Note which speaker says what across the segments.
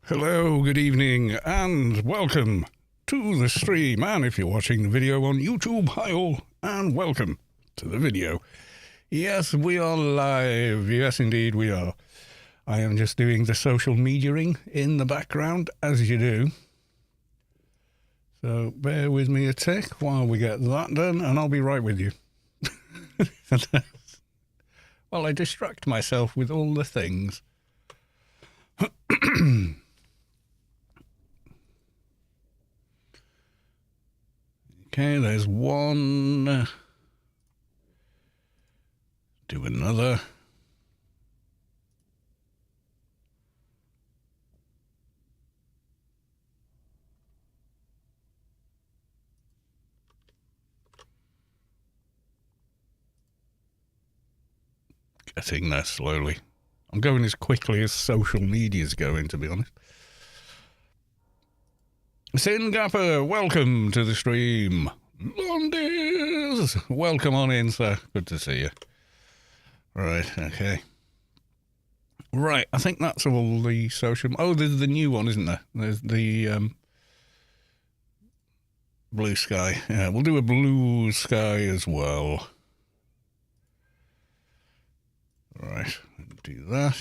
Speaker 1: Hello, good evening, and welcome to the stream. And if you're watching the video on YouTube, hi all, and welcome to the video. Yes, we are live. Yes, indeed, we are. I am just doing the social mediaing in the background, as you do. So bear with me a tick while we get that done, and I'll be right with you. Well, I distract myself with all the things. Okay, there's one. Do another. Getting there slowly. I'm going as quickly as social media's going, to be honest. Singapore, welcome to the stream. Londis, welcome on in, sir. Good to see you. Right, okay. Right, I think that's all the social... Oh, there's the new one, isn't there? There's the blue sky. Yeah, we'll do a blue sky as well. Right, do that.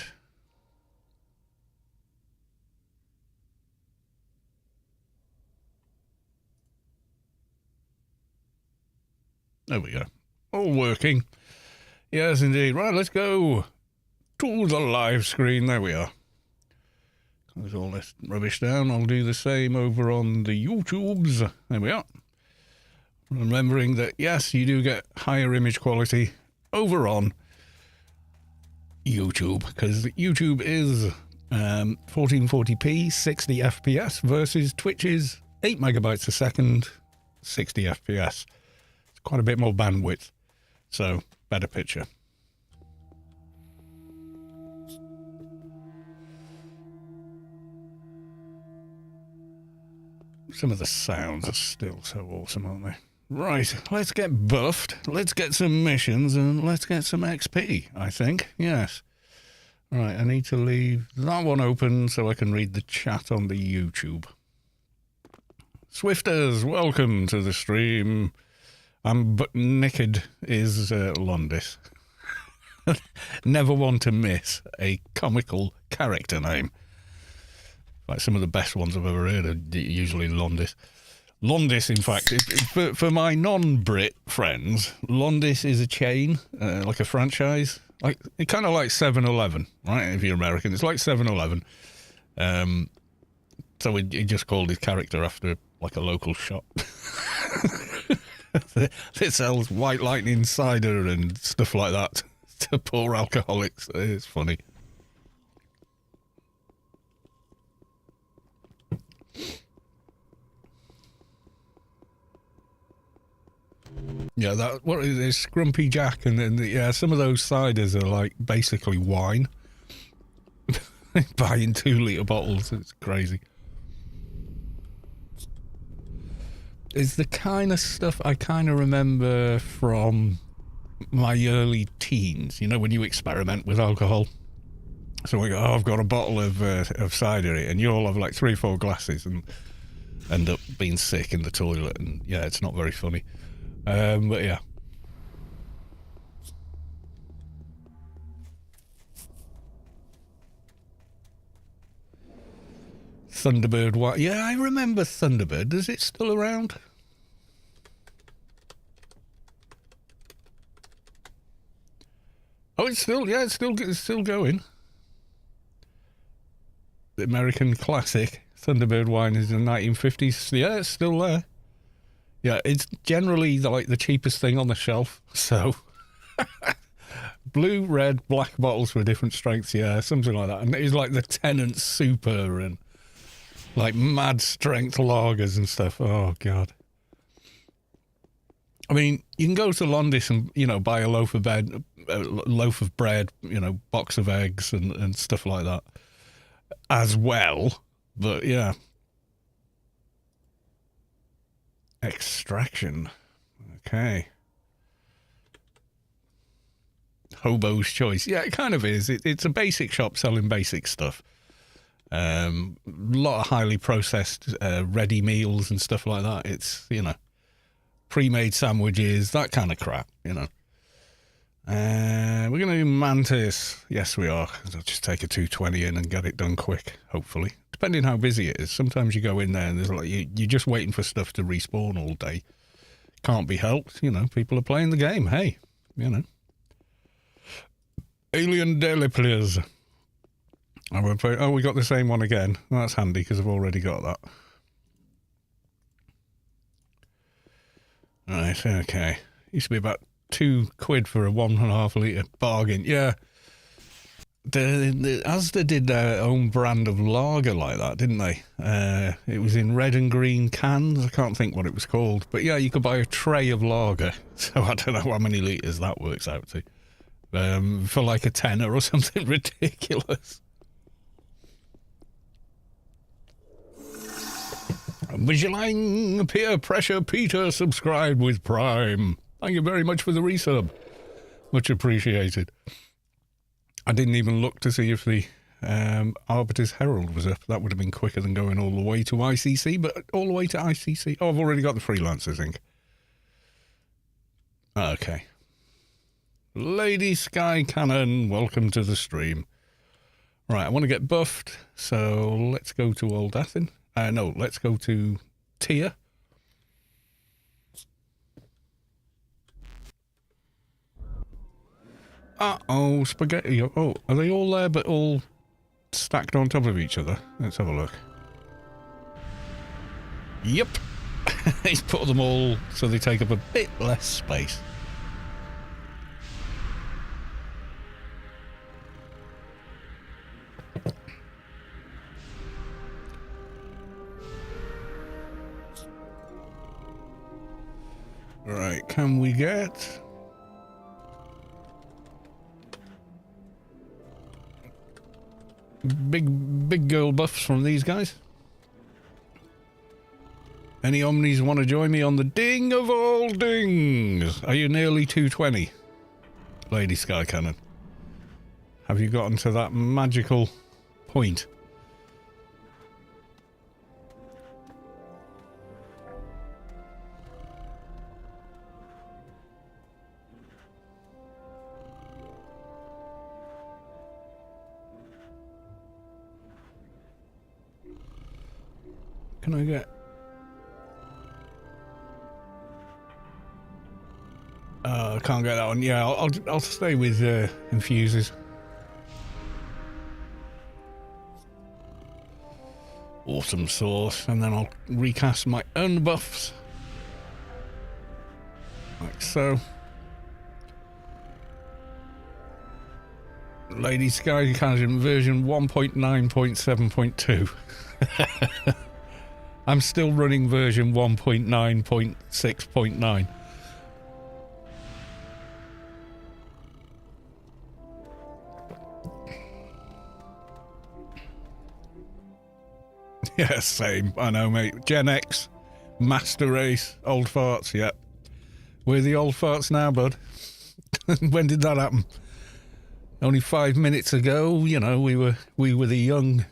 Speaker 1: There we go. All working. Yes, indeed. Right, let's go to the live screen. There we are. Close all this rubbish down. I'll do the same over on the YouTubes. There we are. Remembering that, yes, you do get higher image quality over on YouTube, because YouTube is 1440p, 60 FPS versus Twitch's 8 megabytes a second, 60 FPS. It's quite a bit more bandwidth, so better picture. Some of the sounds are still so awesome, aren't they? Right, let's get buffed, let's get some missions, and let's get some XP, I think. Yes. Right, I need to leave that one open so I can read the chat on the YouTube. Swifters, welcome to the stream. But Nicked is Londis. Never one to miss a comical character name. Like some of the best ones I've ever heard are usually Londis. Londis, in fact, for my non-Brit friends, Londis is a chain, like a franchise. Like it kind of like 7-Eleven, right? If you're American, it's like 7-Eleven. So he just called his character after like a local shop. It sells White Lightning cider and stuff like that to poor alcoholics. It's funny. Yeah, that what is it? Scrumpy Jack, and then yeah, some of those ciders are like basically wine. Buying 2-litre bottles, it's crazy. It's the kind of stuff I kind of remember from my early teens. You know, when you experiment with alcohol. So we go, oh, I've got a bottle of cider, and you all have like 3 or 4 glasses, and end up being sick in the toilet, and yeah, it's not very funny. But yeah. Thunderbird, what? Yeah, I remember Thunderbird. Is it still around? Oh, it's still, yeah, it's still going. The American classic Thunderbird wine is in the 1950s. Yeah, it's still there. Yeah, it's generally like the cheapest thing on the shelf. So, blue, red, black bottles for different strengths. Yeah, something like that. And it's like the Tennant Super and like mad strength lagers and stuff. Oh God. I mean, you can go to Londis and, you know, buy a loaf of bread, you know, box of eggs and stuff like that as well. But yeah. Extraction. Okay. Hobo's Choice. Yeah, it kind of is. It's a basic shop selling basic stuff. Lot of highly processed ready meals and stuff like that. It's, you know, pre-made sandwiches, that kind of crap, you know. We're going to do Mantis. Yes, we are. I'll just take a 220 in and get it done quick, hopefully. Depending how busy it is. Sometimes you go in there and there's like you're just waiting for stuff to respawn all day. Can't be helped, you know. People are playing the game. Hey, you know. Alien Daily Players. Oh, we got the same one again. That's handy because I've already got that. Right, okay. Used to be about £2 for a 1.5 litre bargain. Yeah. Asda did their own brand of lager like that, didn't they? It was in red and green cans. I can't think what it was called. But yeah, you could buy a tray of lager. So I don't know how many litres that works out to. For like a tenner or something ridiculous. Vigilang Peer Pressure Peter subscribed with Prime. Thank you very much for the resub. Much appreciated. I didn't even look to see if the Arbiter's Herald was up. That would have been quicker than going all the way to ICC, but all the way to ICC. Oh, I've already got the Freelancers Inc. Okay. Lady Sky Cannon, welcome to the stream. Right, I want to get buffed, so let's go to Old Athen. No, let's go to Tyr. Uh-oh, spaghetti. Oh, are they all there but all stacked on top of each other? Let's have a look. Yep. He's put them all so they take up a bit less space. Right, can we get... Big girl buffs from these guys? Any Omnis want to join me on the ding of all dings? Are you nearly 220, Lady Sky Cannon? Have you gotten to that magical point? Can I get... I can't get that one. Yeah, I'll stay with infuses. Awesome sauce, and then I'll recast my own buffs. Like so. Lady Sky Cannon version 1.9.7.2. I'm still running version 1.9.6.9. Yeah, same. I know, mate. Gen X, Master Race, old farts, yeah. We're the old farts now, bud. When did that happen? Only 5 minutes ago, you know, we were the young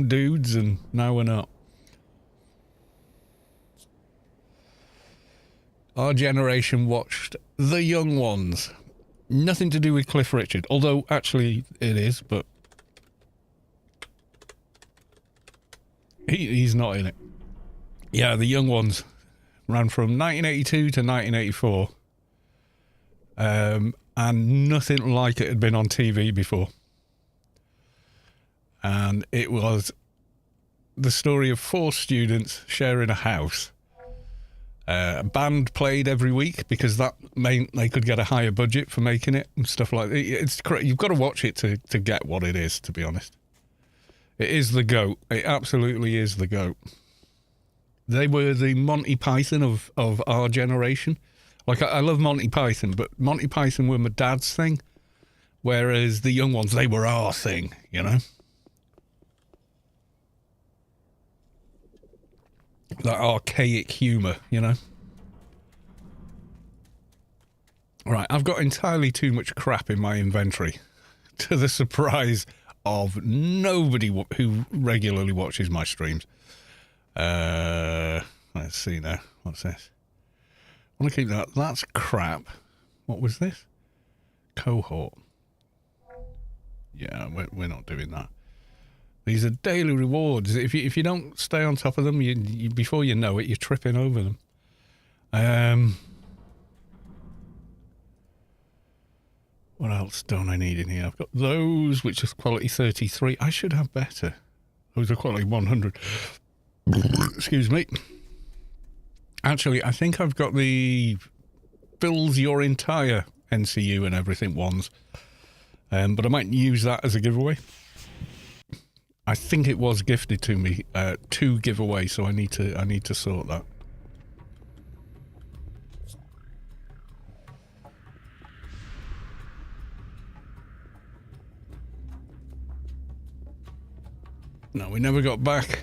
Speaker 1: dudes, and now we're not. Our generation watched The Young Ones. Nothing to do with Cliff Richard, although actually it is, but he's not in it. Yeah, The Young Ones ran from 1982 to 1984, and nothing like it had been on TV before. And it was the story of 4 students sharing a house. A band played every week because that meant they could get a higher budget for making it and stuff like that. It's you've got to watch it to get what it is, to be honest. It is the GOAT. It absolutely is the GOAT. They were the Monty Python of our generation. Like, I love Monty Python, but Monty Python were my dad's thing, whereas the Young Ones, they were our thing, you know? That archaic humour, you know? Right, I've got entirely too much crap in my inventory, to the surprise of nobody who regularly watches my streams. Let's see now. What's this? I want to keep that. That's crap. What was this? Cohort. Yeah, we're not doing that. These are daily rewards. If you don't stay on top of them, you before you know it, you're tripping over them. What else don't I need in here? I've got those, which is quality 33. I should have better. Those are quality 100. Excuse me. Actually, I think I've got the fills your entire NCU and everything ones. But I might use that as a giveaway. I think it was gifted to me to give away, so I need to sort that. No, we never got back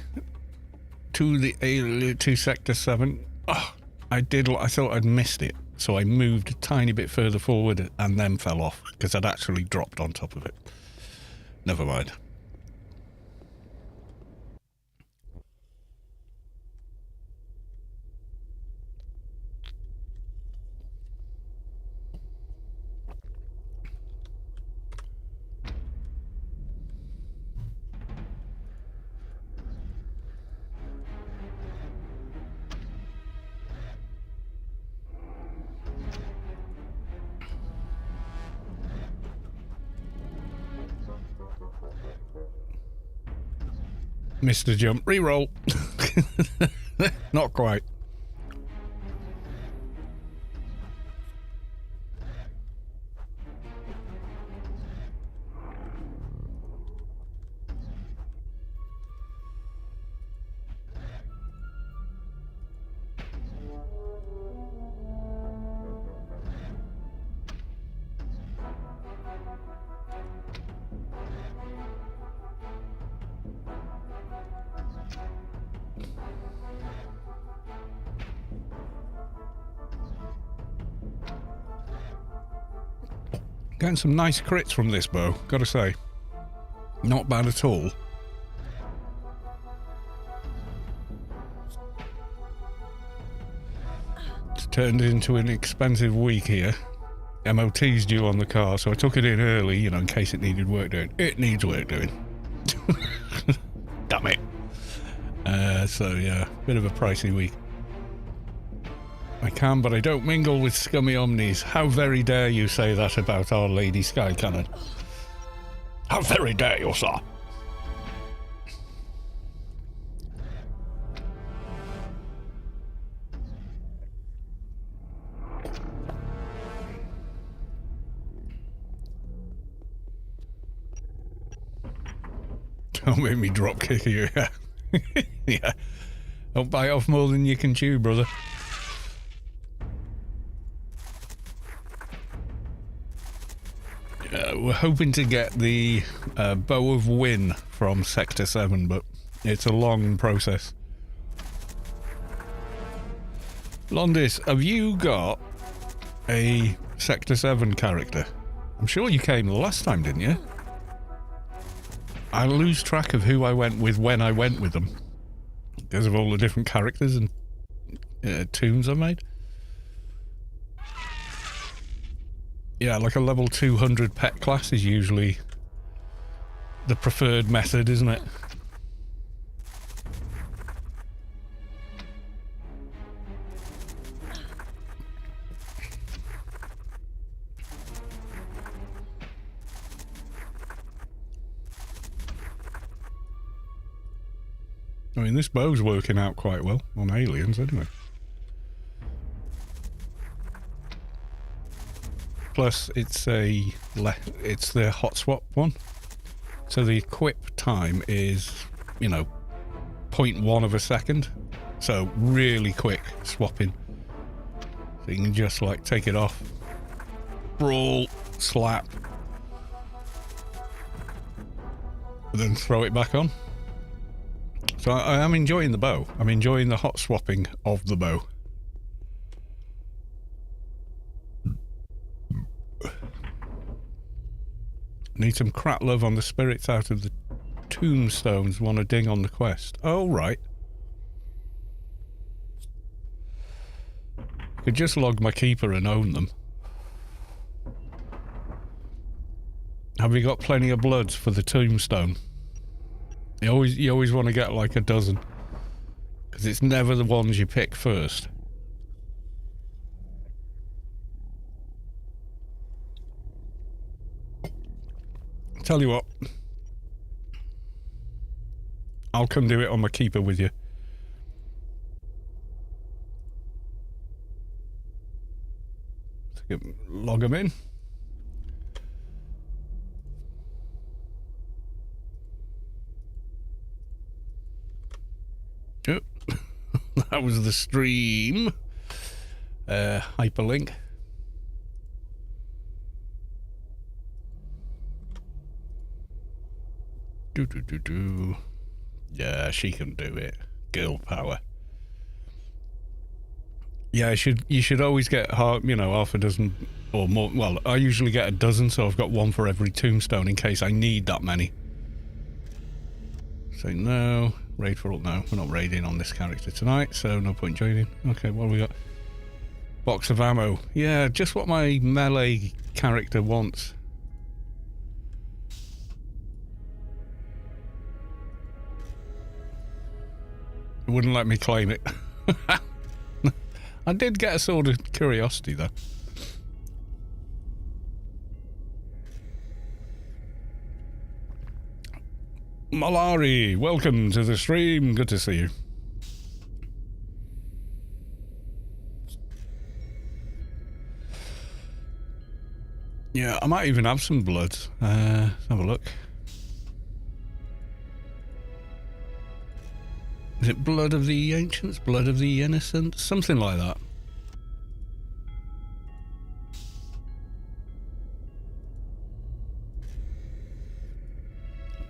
Speaker 1: to to Sector 7. Oh, I thought I'd missed it, so I moved a tiny bit further forward and then fell off because I'd actually dropped on top of it. Never mind. Mr. Jump, reroll. Not quite. Getting some nice crits from this bow, gotta say. Not bad at all. It's turned into an expensive week here. MOT's due on the car, so I took it in early, you know, in case it needed work doing. It needs work doing. Damn it. So yeah, bit of a pricey week. I can, but I don't mingle with scummy omnis. How very dare you say that about our Lady Sky Cannon? How very dare you, sir? Don't make me drop kick you. Yeah. Don't bite off more than you can chew, brother. We're hoping to get the Bow of Win from Sector 7, but it's a long process. Londis, have you got a Sector 7 character? I'm sure you came the last time, didn't you? I lose track of who I went with when I went with them because of all the different characters and tombs I made. Yeah, like a level 200 pet class is usually the preferred method, isn't it? I mean, this bow's working out quite well on aliens, anyway. Plus, it's the hot swap one, so the equip time is, you know, 0.1 of a second, so really quick swapping. So you can just like take it off, brawl, slap, and then throw it back on. So I am enjoying the bow. I'm enjoying the hot swapping of the bow. Need some crap love on the spirits out of the tombstones. Want to ding on the quest. Oh, right. Could just log my keeper and own them. Have you got plenty of bloods for the tombstone? You always want to get like a dozen. Because it's never the ones you pick first. Tell you what. I'll come do it on my keeper with you. Log them in. Oh, that was the stream. Hyperlink. Yeah, she can do it. Girl power. Yeah, you should always get half a dozen or more. Well, I usually get a dozen, so I've got one for every tombstone in case I need that many. Say no. Raid for all. No, we're not raiding on this character tonight, so no point joining. Okay, what have we got? Box of ammo. Yeah, just what my melee character wants. It wouldn't let me claim it. I did get a sort of curiosity though. Malari, welcome to the stream. Good to see you. Yeah, I might even have some bloods. Let's have a look. Is it Blood of the Ancients? Blood of the Innocent? Something like that.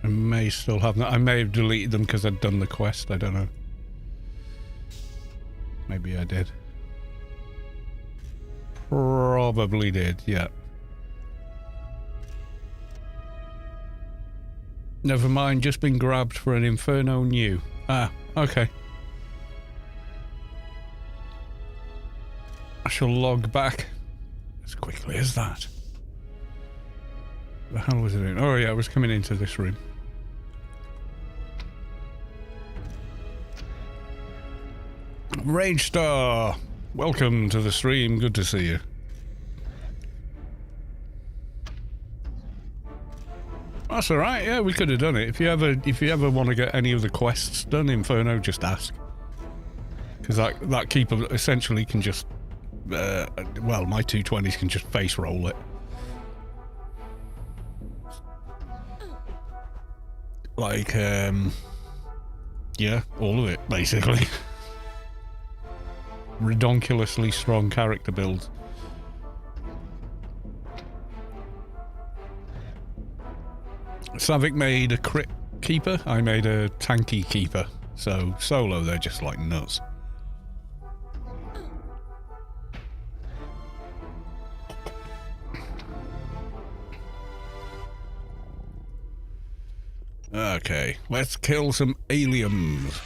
Speaker 1: I may still have that. I may have deleted them because I'd done the quest. I don't know. Maybe I did. Probably did, yeah. Never mind, just been grabbed for an Inferno new. Ah, okay. I shall log back as quickly as that. The hell was it in? Oh yeah, I was coming into this room. Rage Star, welcome to the stream. Good to see you. That's all right. Yeah, we could have done it. If you ever want to get any of the quests done, Inferno, just ask. Because that keeper essentially can just, well, my 220s can just face roll it. Like, yeah, all of it basically. Redonkulously strong character builds. Savic made a crit keeper, I made a tanky keeper. So solo they're just like nuts. Okay, let's kill some aliens.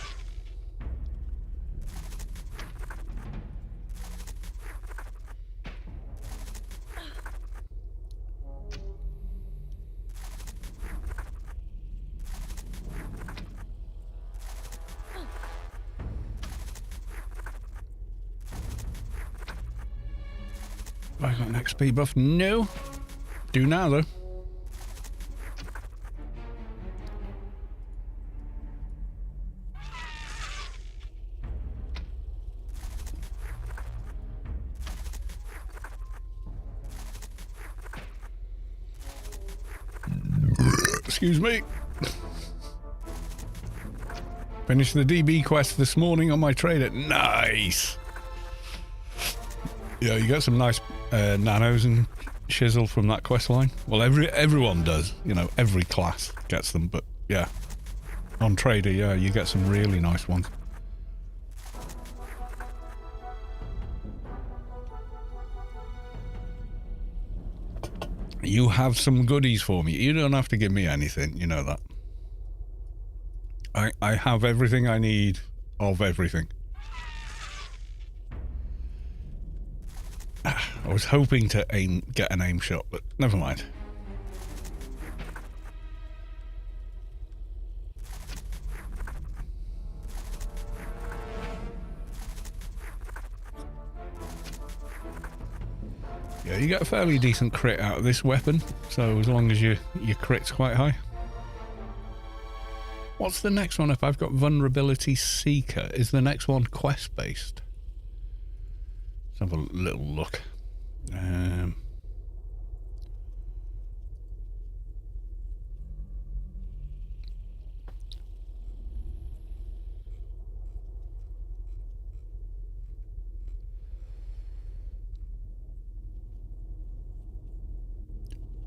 Speaker 1: Have I got an XP buff? No. Do now though. Excuse me. Finished the DB quest this morning on my trader. Nice. Yeah, you got some nice nanos and shizzle from that quest line. Well, everyone does. You know, every class gets them. But yeah, on trader, yeah, you get some really nice ones. You have some goodies for me. You don't have to give me anything, you know that. I have everything I need of everything. I was hoping to get an aim shot, but never mind. Yeah, you get a fairly decent crit out of this weapon, so as long as your crit's quite high. What's the next one if I've got Vulnerability Seeker? Is the next one quest-based? Let's have a little look.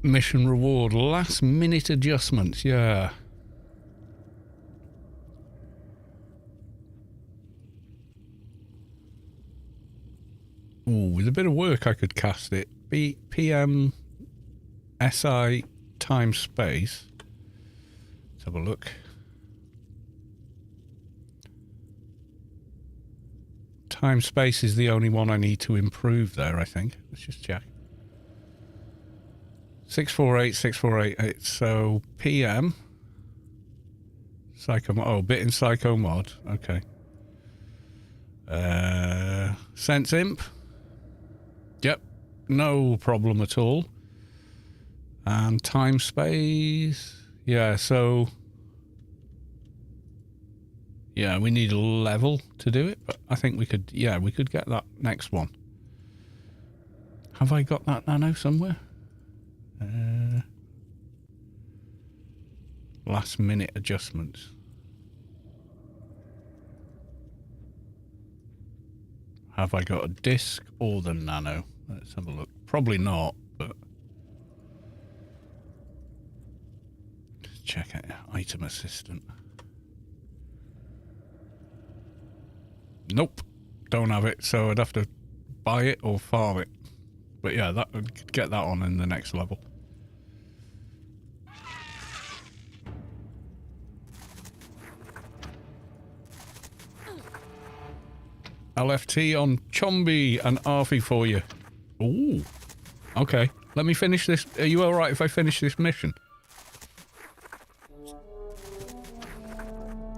Speaker 1: Mission reward, last minute adjustments, yeah. Ooh, with a bit of work I could cast it. PM SI time space. Let's have a look. Time space is the only one I need to improve there, I think. Let's just check. 648648. So PM Psycho. Oh, bit in Psycho mod. Okay. Sense Imp. Yep. No problem at all. And time space. Yeah, so yeah, we need a level to do it, but I think we could get that next one. Have I got that nano somewhere? Last minute adjustments. Have I got a disc or the nano? Let's have a look. Probably not, but let's check it. Item assistant. Nope, don't have it, so I'd have to buy it or farm it. But yeah, that would get that on in the next level. LFT on Chombi and Arfie for you. Ooh. Okay. Let me finish this. Are you alright if I finish this mission?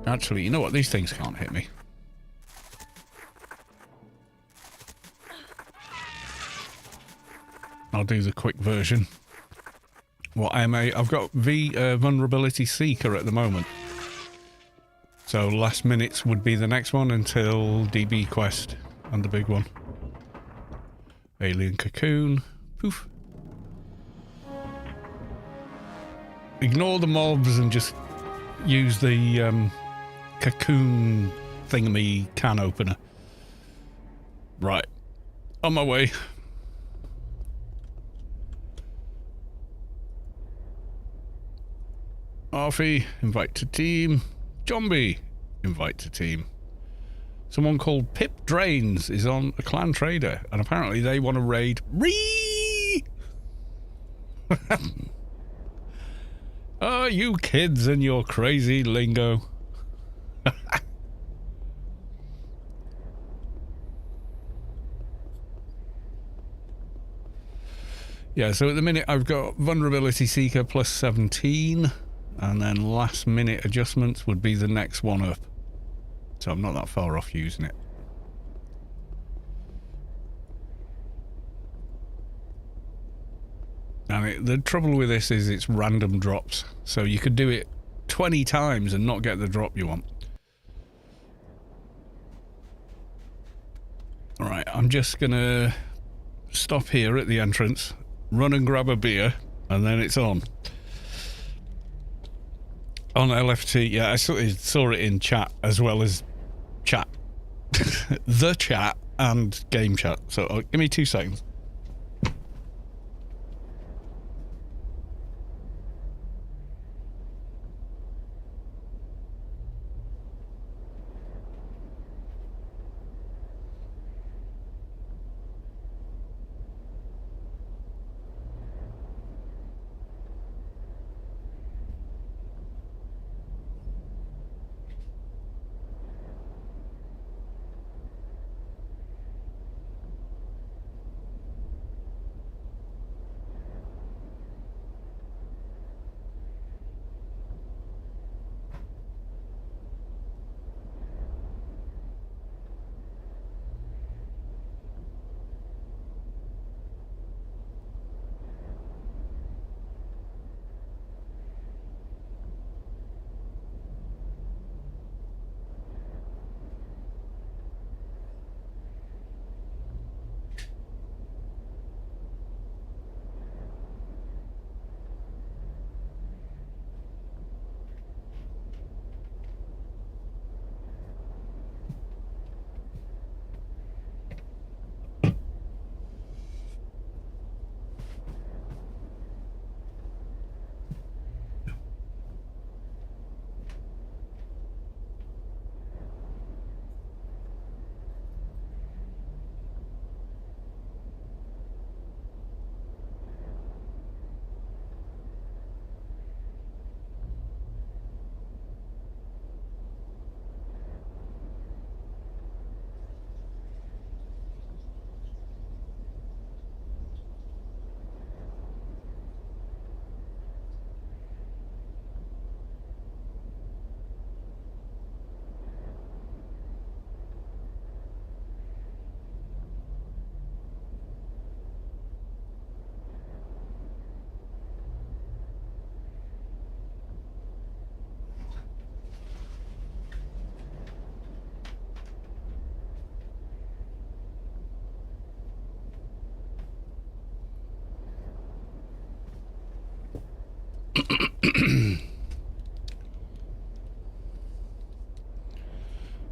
Speaker 1: Actually, you know what? These things can't hit me. I'll do the quick version. What I've got Vulnerability Seeker at the moment. So last minutes would be the next one until DB Quest and the big one. Alien Cocoon. Poof. Ignore the mobs and just use the cocoon thingamy can opener. Right. On my way. Arfie, invite to team. Zombie, invite to team. Someone called Pip Drains is on a clan trader, and apparently they want to raid Ree. Oh, you kids and your crazy lingo. Yeah, so at the minute I've got Vulnerability Seeker plus 17. And then last minute adjustments would be the next one up. So I'm not that far off using it. And the trouble with this is it's random drops. So you could do it 20 times and not get the drop you want. Alright, I'm just gonna stop here at the entrance, run and grab a beer, and then it's on. On LFT, yeah, I saw it in chat as well as chat. The chat and game chat. So give me 2 seconds.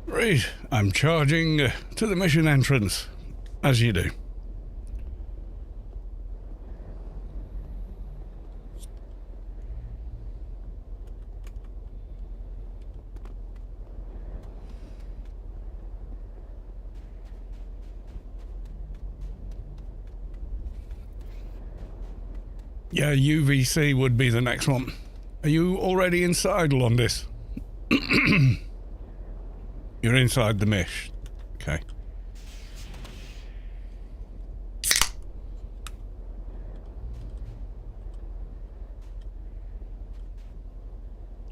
Speaker 1: Right, I'm charging to the mission entrance, as you do. Yeah, UVC would be the next one. Are you already inside, Londis? You're inside the mish. Okay.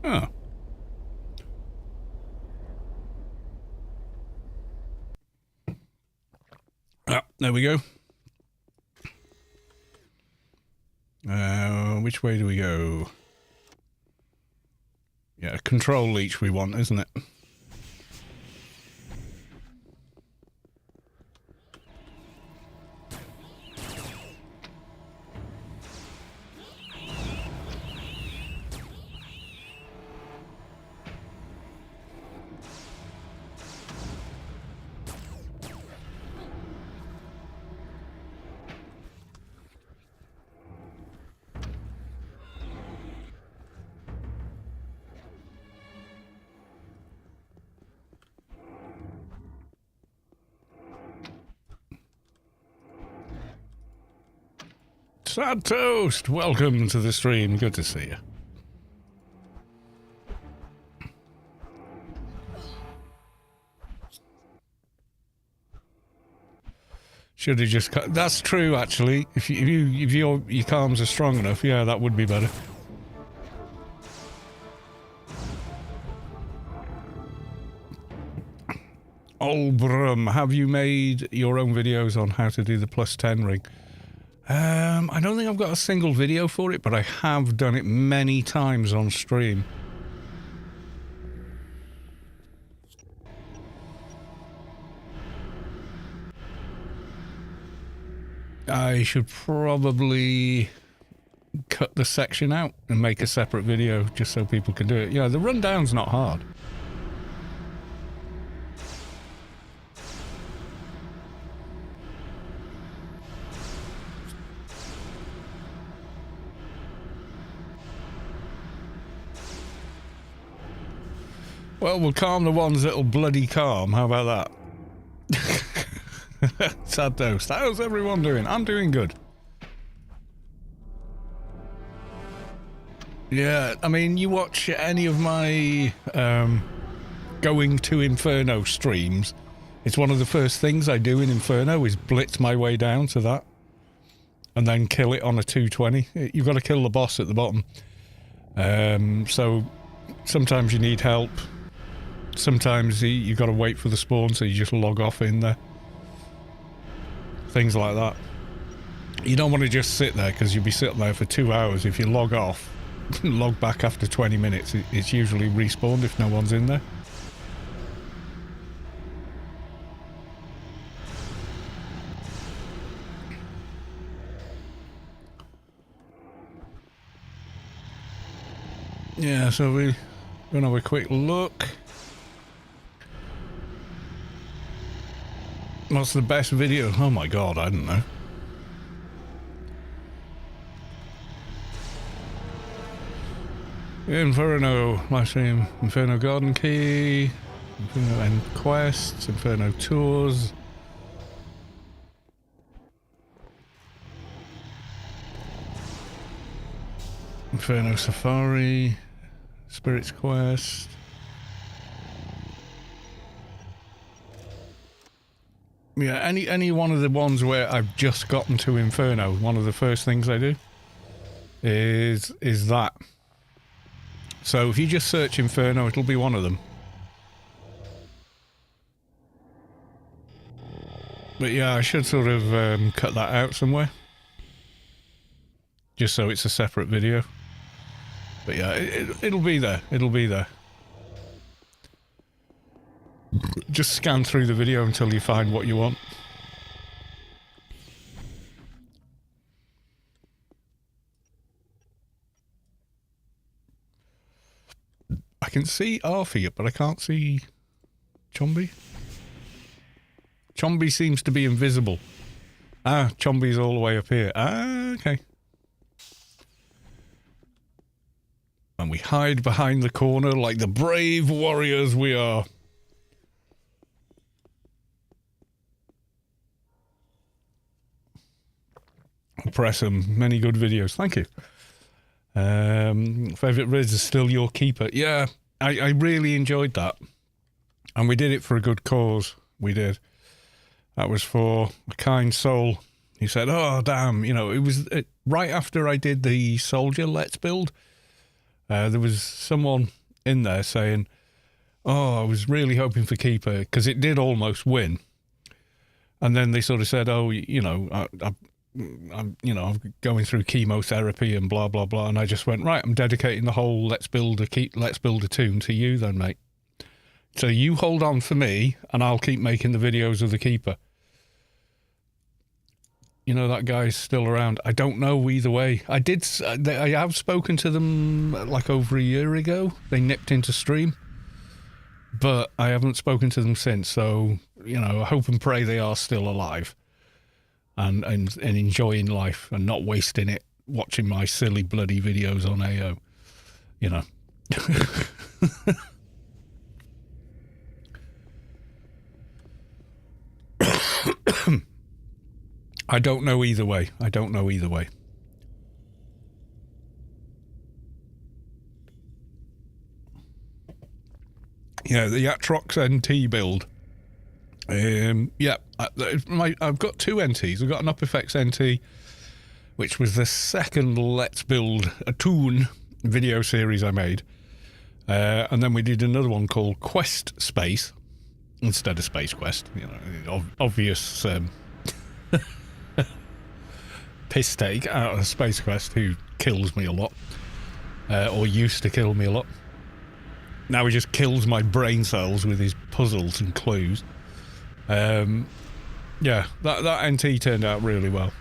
Speaker 1: Oh. Ah, there we go. Which way do we go? Yeah, control leech we want, isn't it? Sad Toast, welcome to the stream. Good to see you. Should have just cut. That's true, actually. If your calms are strong enough, yeah, that would be better. Olbrum, have you made your own videos on how to do the +10 ring? I don't think I've got a single video for it, but I have done it many times on stream. I should probably cut the section out and make a separate video just so people can do it. Yeah, the rundown's not hard. Well, we'll calm the ones that'll bloody calm. How about that? Sad Toast. How's everyone doing? I'm doing good. Yeah, I mean, you watch any of my going to Inferno streams, it's one of the first things I do in Inferno is blitz my way down to that and then kill it on a 220. You've got to kill the boss at the bottom. So sometimes you need help. Sometimes you've got to wait for the spawn, so you just log off in there. Things like that. You don't want to just sit there, because you'll be sitting there for 2 hours. If you log off, log back after 20 minutes, it's usually respawned if no one's in there. Yeah, so we're going to have a quick look. What's the best video? Oh my god, I don't know. Inferno, live stream, Inferno Garden Key, Inferno End Quests, Inferno Tours. Inferno Safari, Spirits Quest. Yeah, any one of the ones where I've just gotten to Inferno, one of the first things I do is that. So if you just search Inferno, it'll be one of them. But yeah, I should sort of cut that out somewhere. Just so it's a separate video. But yeah, it'll be there. It'll be there. Just scan through the video until you find what you want. can see Arthur, but I can't see Chombi. Chombi seems to be invisible. Ah, Chombi's all the way up here. Ah, okay. And we hide behind the corner like the brave warriors we are. Press them. Many good videos. Thank you. Favourite Riz is still your keeper. Yeah, I really enjoyed that. And we did it for a good cause. We did. That was for a kind soul. He said, oh, damn. You know, it was right after I did the Soldier Let's Build. There was someone in there saying, oh, I was really hoping for keeper because it did almost win. And then they sort of said, oh, you know, I'm going through chemotherapy and blah blah blah, and I just went, right, I'm dedicating the whole Let's Build a Toon to you then, mate. So you hold on for me, and I'll keep making the videos of the keeper. You know, that guy's still around. I don't know either way. I have spoken to them like over a year ago. They nipped into stream, but I haven't spoken to them since. So, you know, I hope and pray they are still alive. And enjoying life and not wasting it watching my silly bloody videos on AO, you know. I don't know either way. Yeah, the Atrox NT build. Yeah, I've got two NTs. I've got an UpFX NT, which was the second Let's Build a Toon video series I made. And then we did another one called Quest Space instead of Space Quest. You know, obvious piss take out of Space Quest, who kills me a lot, or used to kill me a lot. Now he just kills my brain cells with his puzzles and clues. Yeah, that NT turned out really well.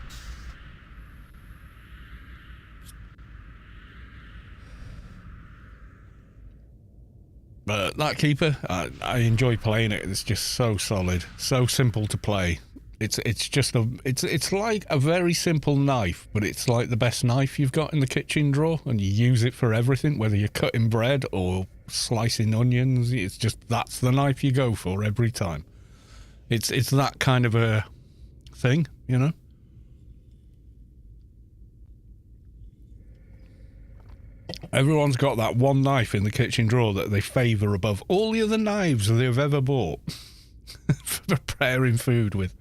Speaker 1: But that keeper, I enjoy playing it. It's just so solid, so simple to play. It's like a very simple knife, but it's like the best knife you've got in the kitchen drawer, and you use it for everything, whether you're cutting bread or slicing onions. It's just, that's the knife you go for every time. It's that kind of a thing, you know? Everyone's got that one knife in the kitchen drawer that they favour above all the other knives they've ever bought for preparing food with.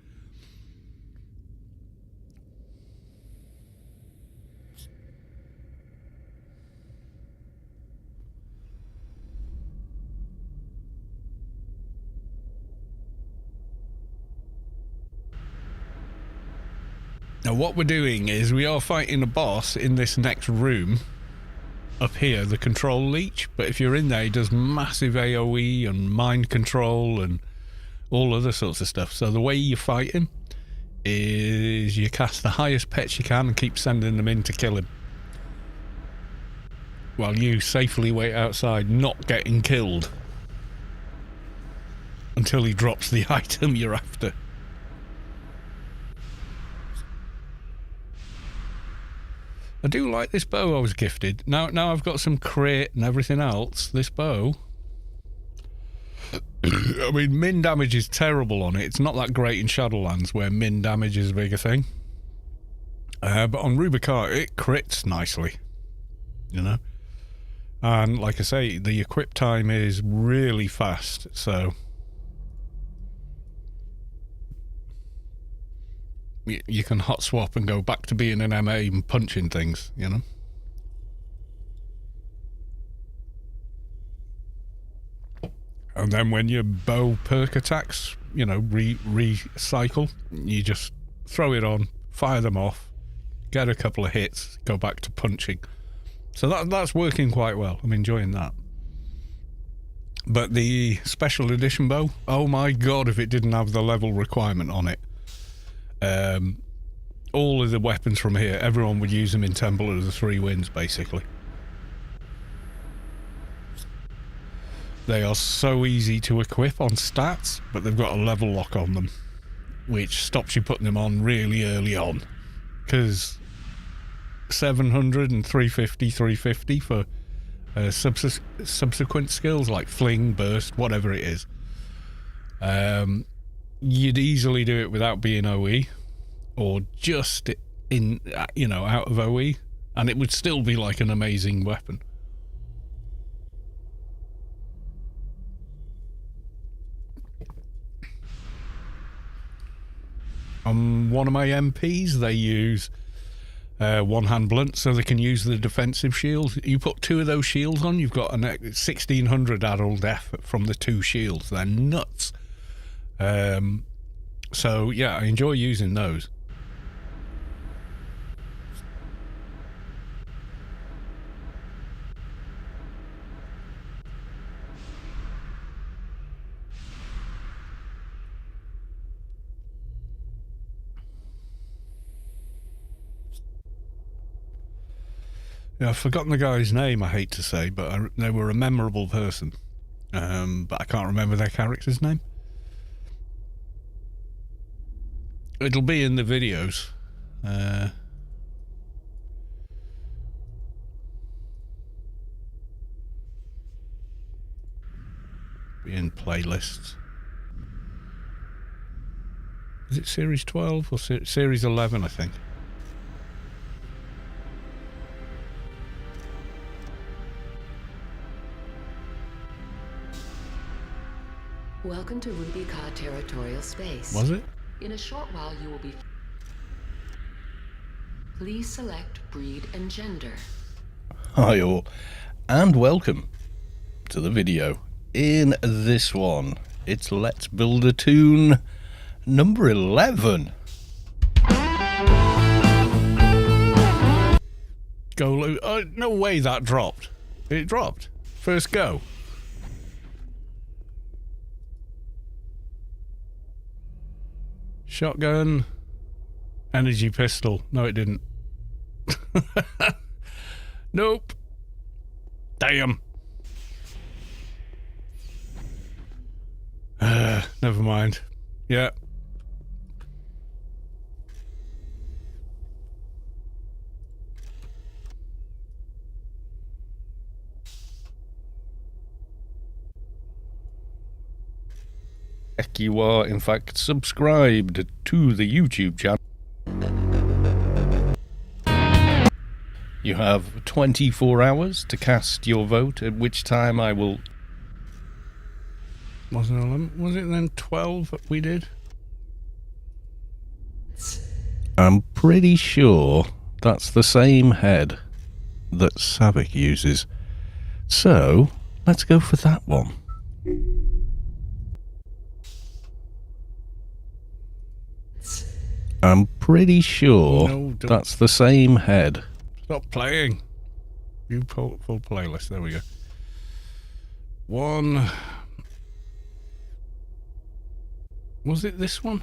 Speaker 1: Now what we're doing is we are fighting a boss in this next room up here, the control leech, but if you're in there, he does massive AoE and mind control and all other sorts of stuff. So the way you fight him is you cast the highest pets you can and keep sending them in to kill him, while you safely wait outside, not getting killed until he drops the item you're after. I do like this bow I was gifted. Now I've got some crit and everything else. This bow, I mean, min damage is terrible on it. It's not that great in Shadowlands, where min damage is a bigger thing. But on Rubicon, it crits nicely, you know. And like I say, the equip time is really fast, so you can hot swap and go back to being an MA and punching things, you know. And then when your bow perk attacks, you know, recycle, you just throw it on, fire them off, get a couple of hits, go back to punching. So that's working quite well. I'm enjoying that. But the special edition bow, oh my god, if it didn't have the level requirement on it. All of the weapons from here, everyone would use them in Temple of the Three Winds, basically. They are so easy to equip on stats, but they've got a level lock on them, which stops you putting them on really early on. Because 700 and 350 for subsequent skills like fling, burst, whatever it is. You'd easily do it without being OE, or just in, out of OE, and it would still be like an amazing weapon. On one of my MPs, they use one-hand blunt so they can use the defensive shield. You put 2 of those shields on, you've got a 1600 ADL def from the 2 shields. They're nuts. So yeah, I enjoy using those. Yeah, I've forgotten the guy's name, I hate to say, but they were a memorable person. But I can't remember their character's name. It'll be in the videos. Be in playlists. Is it Series 12 or Series 11, I think?
Speaker 2: Welcome to Ruby Ka territorial space.
Speaker 1: Was it?
Speaker 2: In a short while you will be... Please select breed and gender.
Speaker 3: Hi all, and welcome to the video. In this one, it's Let's Build a Toon number 11.
Speaker 1: Go, no way that dropped. It dropped. First go. Shotgun. Energy pistol. No, it didn't. Nope. Damn. Never mind. Yeah.
Speaker 3: You are, in fact, subscribed to the YouTube channel. You have 24 hours to cast your vote, at which time I will...
Speaker 1: Wasn't it 11? Was it then 12 that we did?
Speaker 3: I'm pretty sure that's the same head that Savick uses. So, let's go for that one. I'm pretty sure that's the same head.
Speaker 1: Stop playing. You full playlist. There we go. One. Was it this one?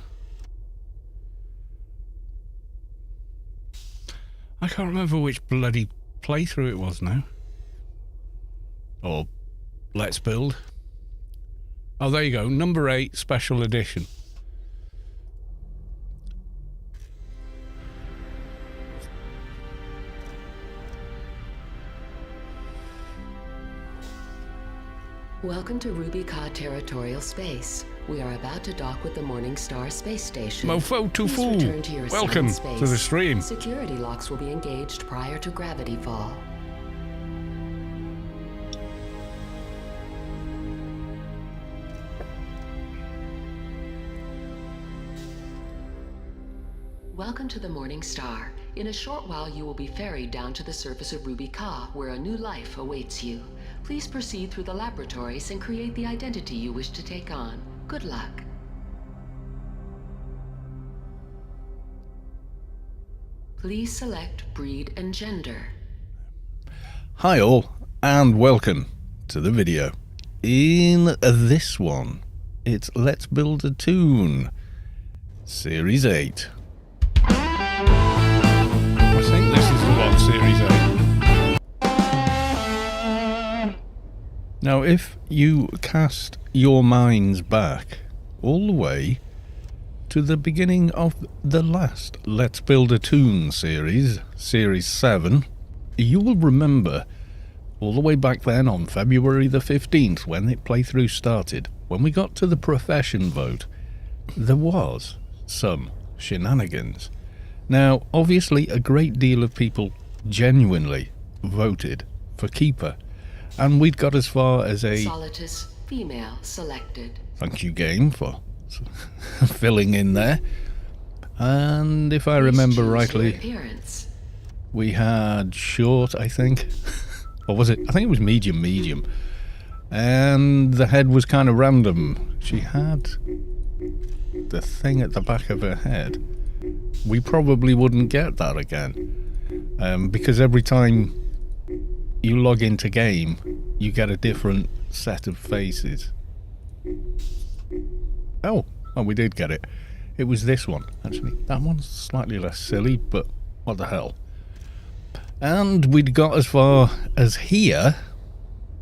Speaker 1: I can't remember which bloody playthrough it was now. Or Let's Build. Oh, there you go. Number 8, Special Edition.
Speaker 2: Welcome to Ruby Ka territorial space. We are about to dock with the Morningstar space station.
Speaker 1: Mofo to
Speaker 2: Please
Speaker 1: fool.
Speaker 2: return to your
Speaker 1: Welcome
Speaker 2: assigned space.
Speaker 1: to the stream.
Speaker 2: Security locks will be engaged prior to gravity fall. Welcome to the Morningstar. In a short while, you will be ferried down to the surface of Ruby Ka, where a new life awaits you. Please proceed through the laboratories and create the identity you wish to take on. Good luck. Please select breed and gender.
Speaker 3: Hi all, and welcome to the video. In this one, it's Let's Build a Toon, Series 8.
Speaker 1: I think this is the one, Series 8.
Speaker 3: Now, if you cast your minds back all the way to the beginning of the last Let's Build a Toon series, Series 7, you will remember all the way back then on February the 15th when the playthrough started, when we got to the profession vote, there was some shenanigans. Now, obviously, a great deal of people genuinely voted for Keeper, and we'd got as far as a
Speaker 2: Solitus female selected.
Speaker 3: thank you game for filling in there. And if I remember rightly,
Speaker 2: Appearance.
Speaker 3: we had short, I think. Or was it? I think it was medium. And the head was kind of random. She had the thing at the back of her head. We probably wouldn't get that again. Because every time you log into game, you get a different set of faces. Oh, we did get it. It was this one, actually. That one's slightly less silly, but what the hell. And we'd got as far as here.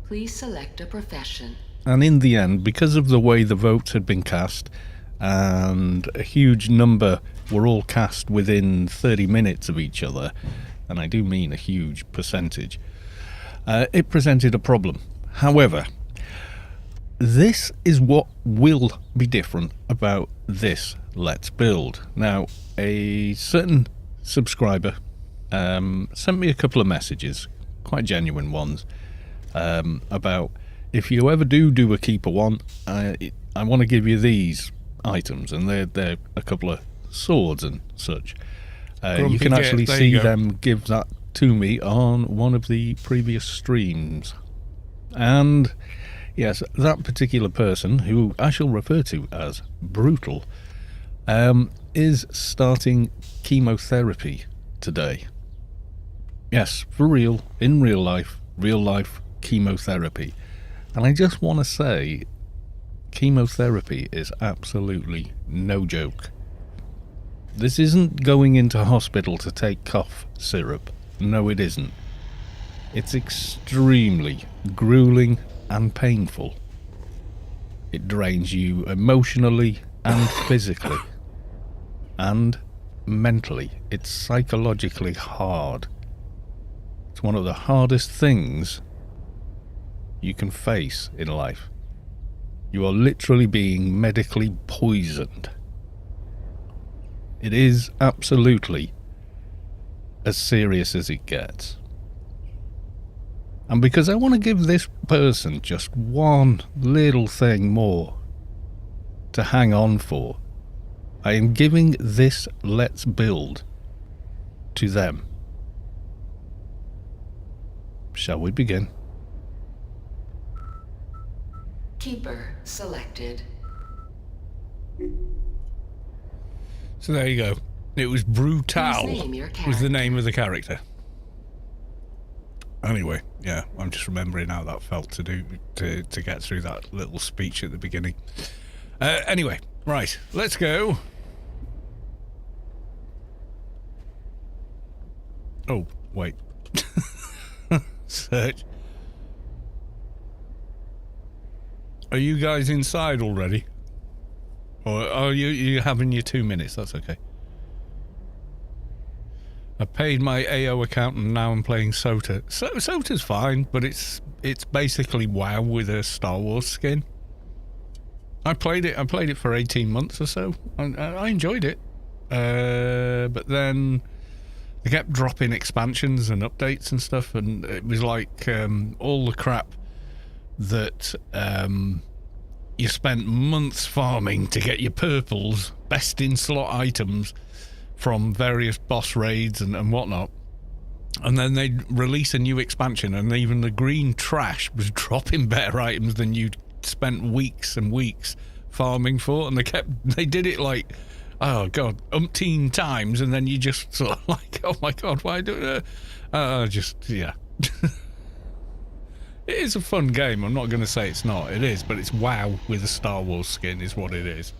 Speaker 2: Please select a profession.
Speaker 3: And in the end, because of the way the votes had been cast, and a huge number were all cast within 30 minutes of each other, and I do mean a huge percentage, it presented a problem. However, this is what will be different about this Let's Build. Now, a certain subscriber sent me a couple of messages, quite genuine ones, about if you ever do a Keeper one, I want to give you these items, and they're a couple of swords and such. You can actually see them give that to me on one of the previous streams. And yes, that particular person, who I shall refer to as Brutal, is starting chemotherapy today. Yes, for real, in real life chemotherapy. And I just want to say, chemotherapy is absolutely no joke. This isn't going into hospital to take cough syrup. No, it isn't. It's extremely grueling and painful. It drains you emotionally and physically. And mentally. It's psychologically hard. It's one of the hardest things you can face in life. You are literally being medically poisoned. It is absolutely as serious as it gets. And because I want to give this person just one little thing more to hang on for, I am giving this Let's Build to them. Shall we begin?
Speaker 2: Keeper selected.
Speaker 1: So there you go. It was Brutal.
Speaker 2: Please name your
Speaker 1: Was the
Speaker 2: character.
Speaker 1: name of the character. Anyway, yeah, I'm just remembering how that felt to get through that little speech at the beginning. Anyway, right, let's go. Oh, wait. Search. Are you guys inside already? Or are you having your 2 minutes? That's okay. I paid my AO account and now I'm playing Sota. Sota's fine, but it's basically WoW with a Star Wars skin. I played it for 18 months or so. I enjoyed it. But then they kept dropping expansions and updates and stuff, and it was like all the crap that you spent months farming to get your purples, best in slot items from various boss raids and whatnot, and then they'd release a new expansion and even the green trash was dropping better items than you'd spent weeks and weeks farming for, and they did it like, oh god, umpteen times, and then you just sort of like, oh my god, why do yeah. It is a fun game. I'm not going to say it's not. It is, but it's WoW with a Star Wars skin is what it is.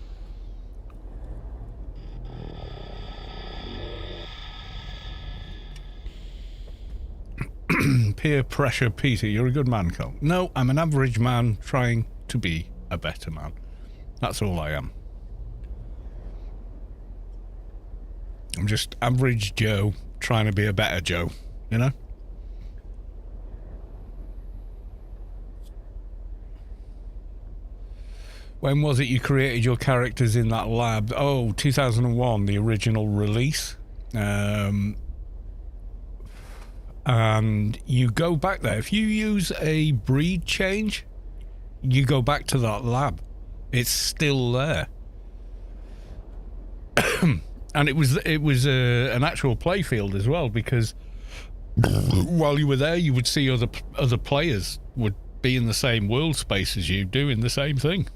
Speaker 1: Peer pressure, Peter. You're a good man, Cole. No, I'm an average man trying to be a better man. That's all I am. I'm just average Joe trying to be a better Joe, you know? When was it you created your characters in that lab? Oh, 2001, the original release. And you go back there. If you use a breed change, you go back to that lab. It's still there. And it was an actual play field as well, because while you were there, you would see other players would be in the same world space as you, doing the same thing.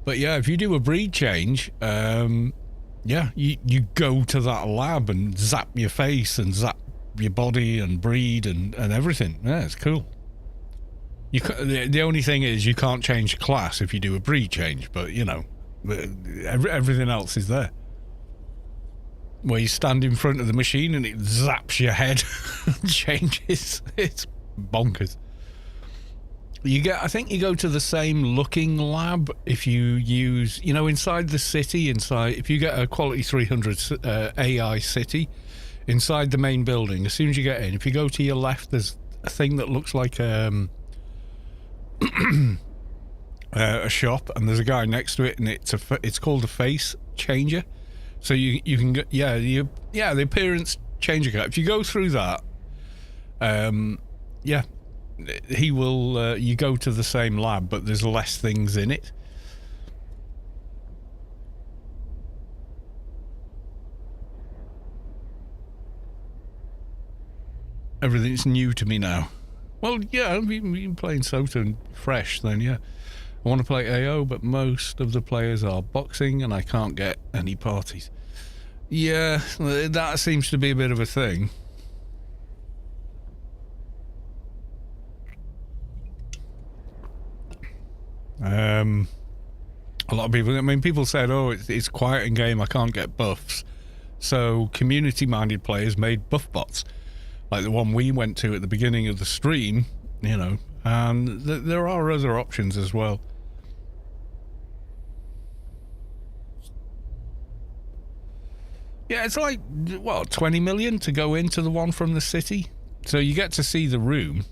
Speaker 1: But yeah, if you do a breed change, yeah, you go to that lab and zap your face and zap your body and breed and everything. Yeah, it's cool. The only thing is you can't change class if you do a breed change, but you know, everything else is there. Where you stand in front of the machine and it zaps your head and changes. It's bonkers. I think you go to the same looking lab if you use, you know, inside the city, if you get a Quality 300 AI city, inside the main building, as soon as you get in, if you go to your left, there's a thing that looks like a shop, and there's a guy next to it, and it's called a face changer. So you can get, the appearance changer guy. If you go through that, he will, you go to the same lab, but there's less things in it. Everything's new to me now. Well, yeah, I've been playing Sota and Fresh, then yeah. I want to play AO, but most of the players are boxing and I can't get any parties. Yeah, that seems to be a bit of a thing. A lot of people said, oh, it's quiet in game, I can't get buffs. So community-minded players made buff bots, like the one we went to at the beginning of the stream, you know, and there are other options as well. Yeah, it's like, what, 20 million to go into the one from the city? So you get to see the room.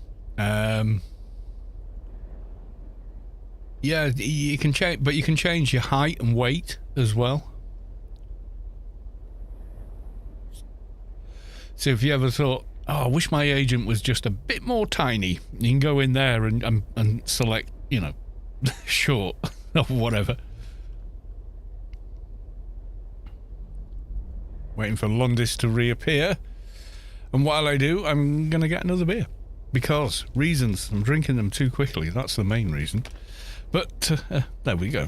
Speaker 1: Yeah, you can change, but you can change your height and weight as well. So if you ever thought, oh, I wish my agent was just a bit more tiny, you can go in there and select, you know, short or whatever. Waiting for Lundis to reappear. And while I do, I'm going to get another beer. Because reasons. I'm drinking them too quickly. That's the main reason. But there we go.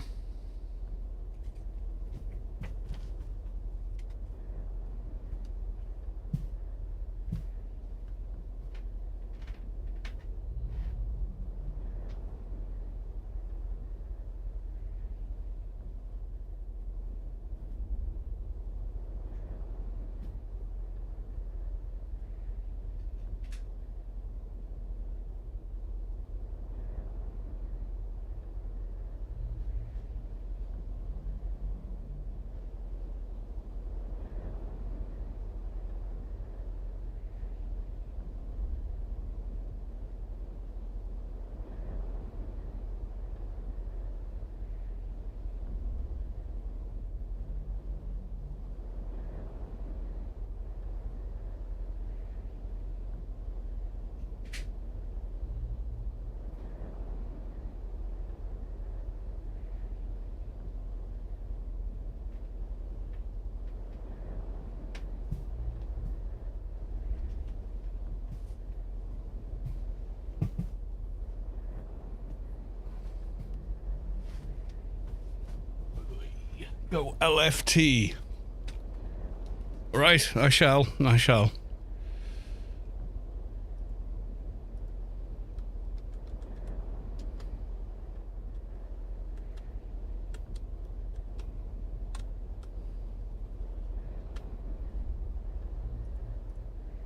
Speaker 1: Go LFT. Right, I shall.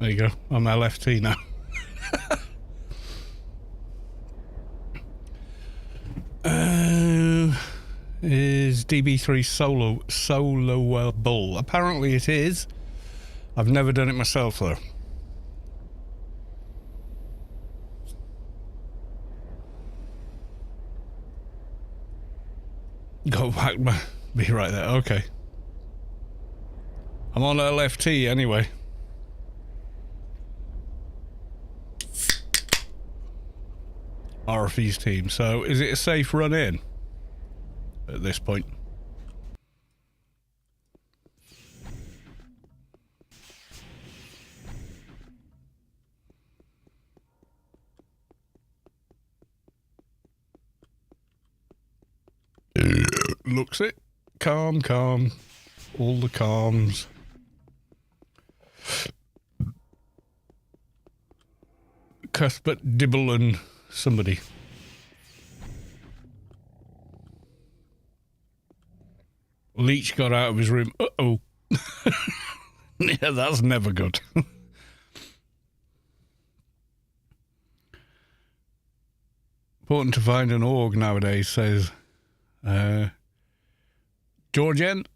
Speaker 1: There you go. I'm LFT now. Is DB3 soloable? Apparently it is. I've never done it myself though. Go back, be right there. Okay. I'm on LFT anyway. RFE's team. So is it a safe run in at this point? Looks it. Calm, calm. All the calms. Cuthbert Dibble and somebody. Leach got out of his room. Uh-oh. Yeah, that's never good. Important to find an org nowadays, says Georgian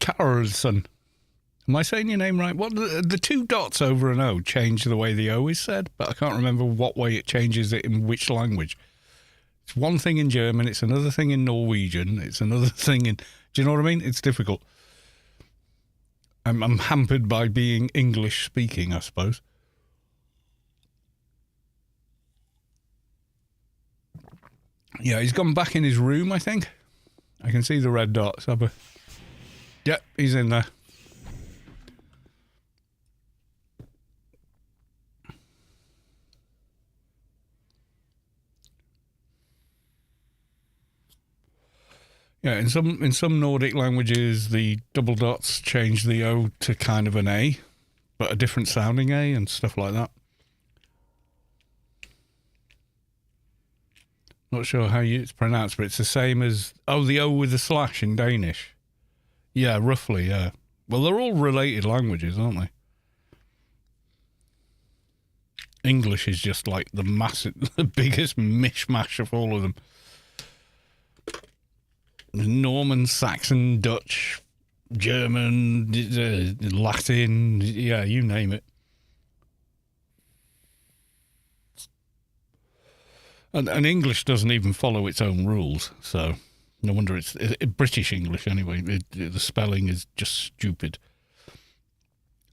Speaker 1: Carlson. Am I saying your name right? What the two dots over an O change the way the O is said, but I can't remember what way it changes it in which language. It's one thing in German, it's another thing in Norwegian, it's another thing in... Do you know what I mean? It's difficult. I'm hampered by being English speaking, I suppose. Yeah, he's gone back in his room, I think. I can see the red dots. Yep, he's in there. Yeah, in some Nordic languages, the double dots change the O to kind of an A, but a different sounding A and stuff like that. Not sure how it's pronounced, but it's the same as... Oh, the O with the slash in Danish. Yeah, roughly, yeah. Well, they're all related languages, aren't they? English is just like the biggest mishmash of all of them. Norman, Saxon, Dutch, German, Latin, yeah, you name it. And English doesn't even follow its own rules, so no wonder it's British English anyway. The spelling is just stupid.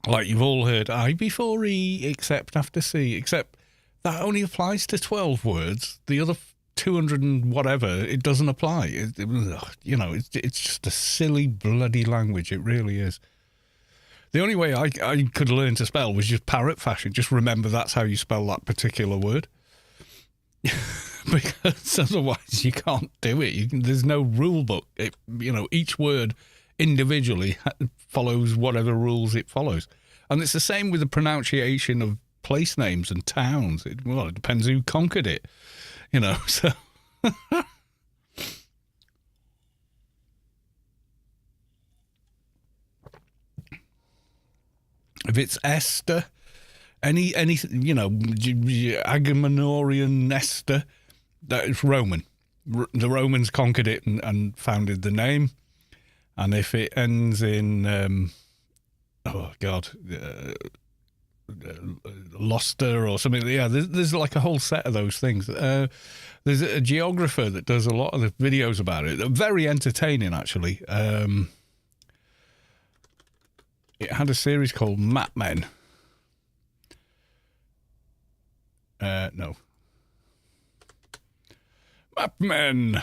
Speaker 1: Like you've all heard I before E, except after C, except that only applies to 12 words. The other 200 and whatever, it doesn't apply. It's just a silly bloody language. It really is. The only way I could learn to spell was just parrot fashion. Just remember that's how you spell that particular word. Because otherwise you can't do it. There's no rule book. Each word individually follows whatever rules it follows. And it's the same with the pronunciation of place names and towns. It depends who conquered it. So... If it's Esther, any Agamemnonian Esther, that is Roman. The Romans conquered it and founded the name. And if it ends in, Luster or something, yeah, there's like a whole set of those things. There's a geographer that does a lot of the videos about it. They're very entertaining, actually. It had a series called Map Men. No. Map Men.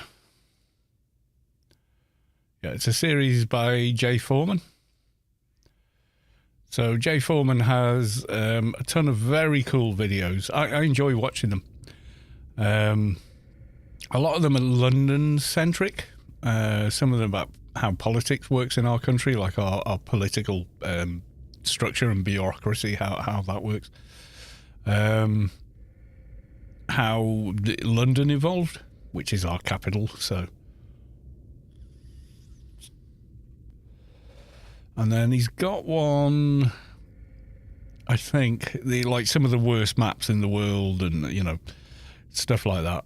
Speaker 1: Yeah, it's a series by Jay Foreman. So Jay Foreman has a ton of very cool videos. I enjoy watching them. A lot of them are London-centric. Some of them about how politics works in our country, like our political structure and bureaucracy, how that works. How London evolved, which is our capital, so... And then he's got one I think like some of the worst maps in the world, and stuff like that.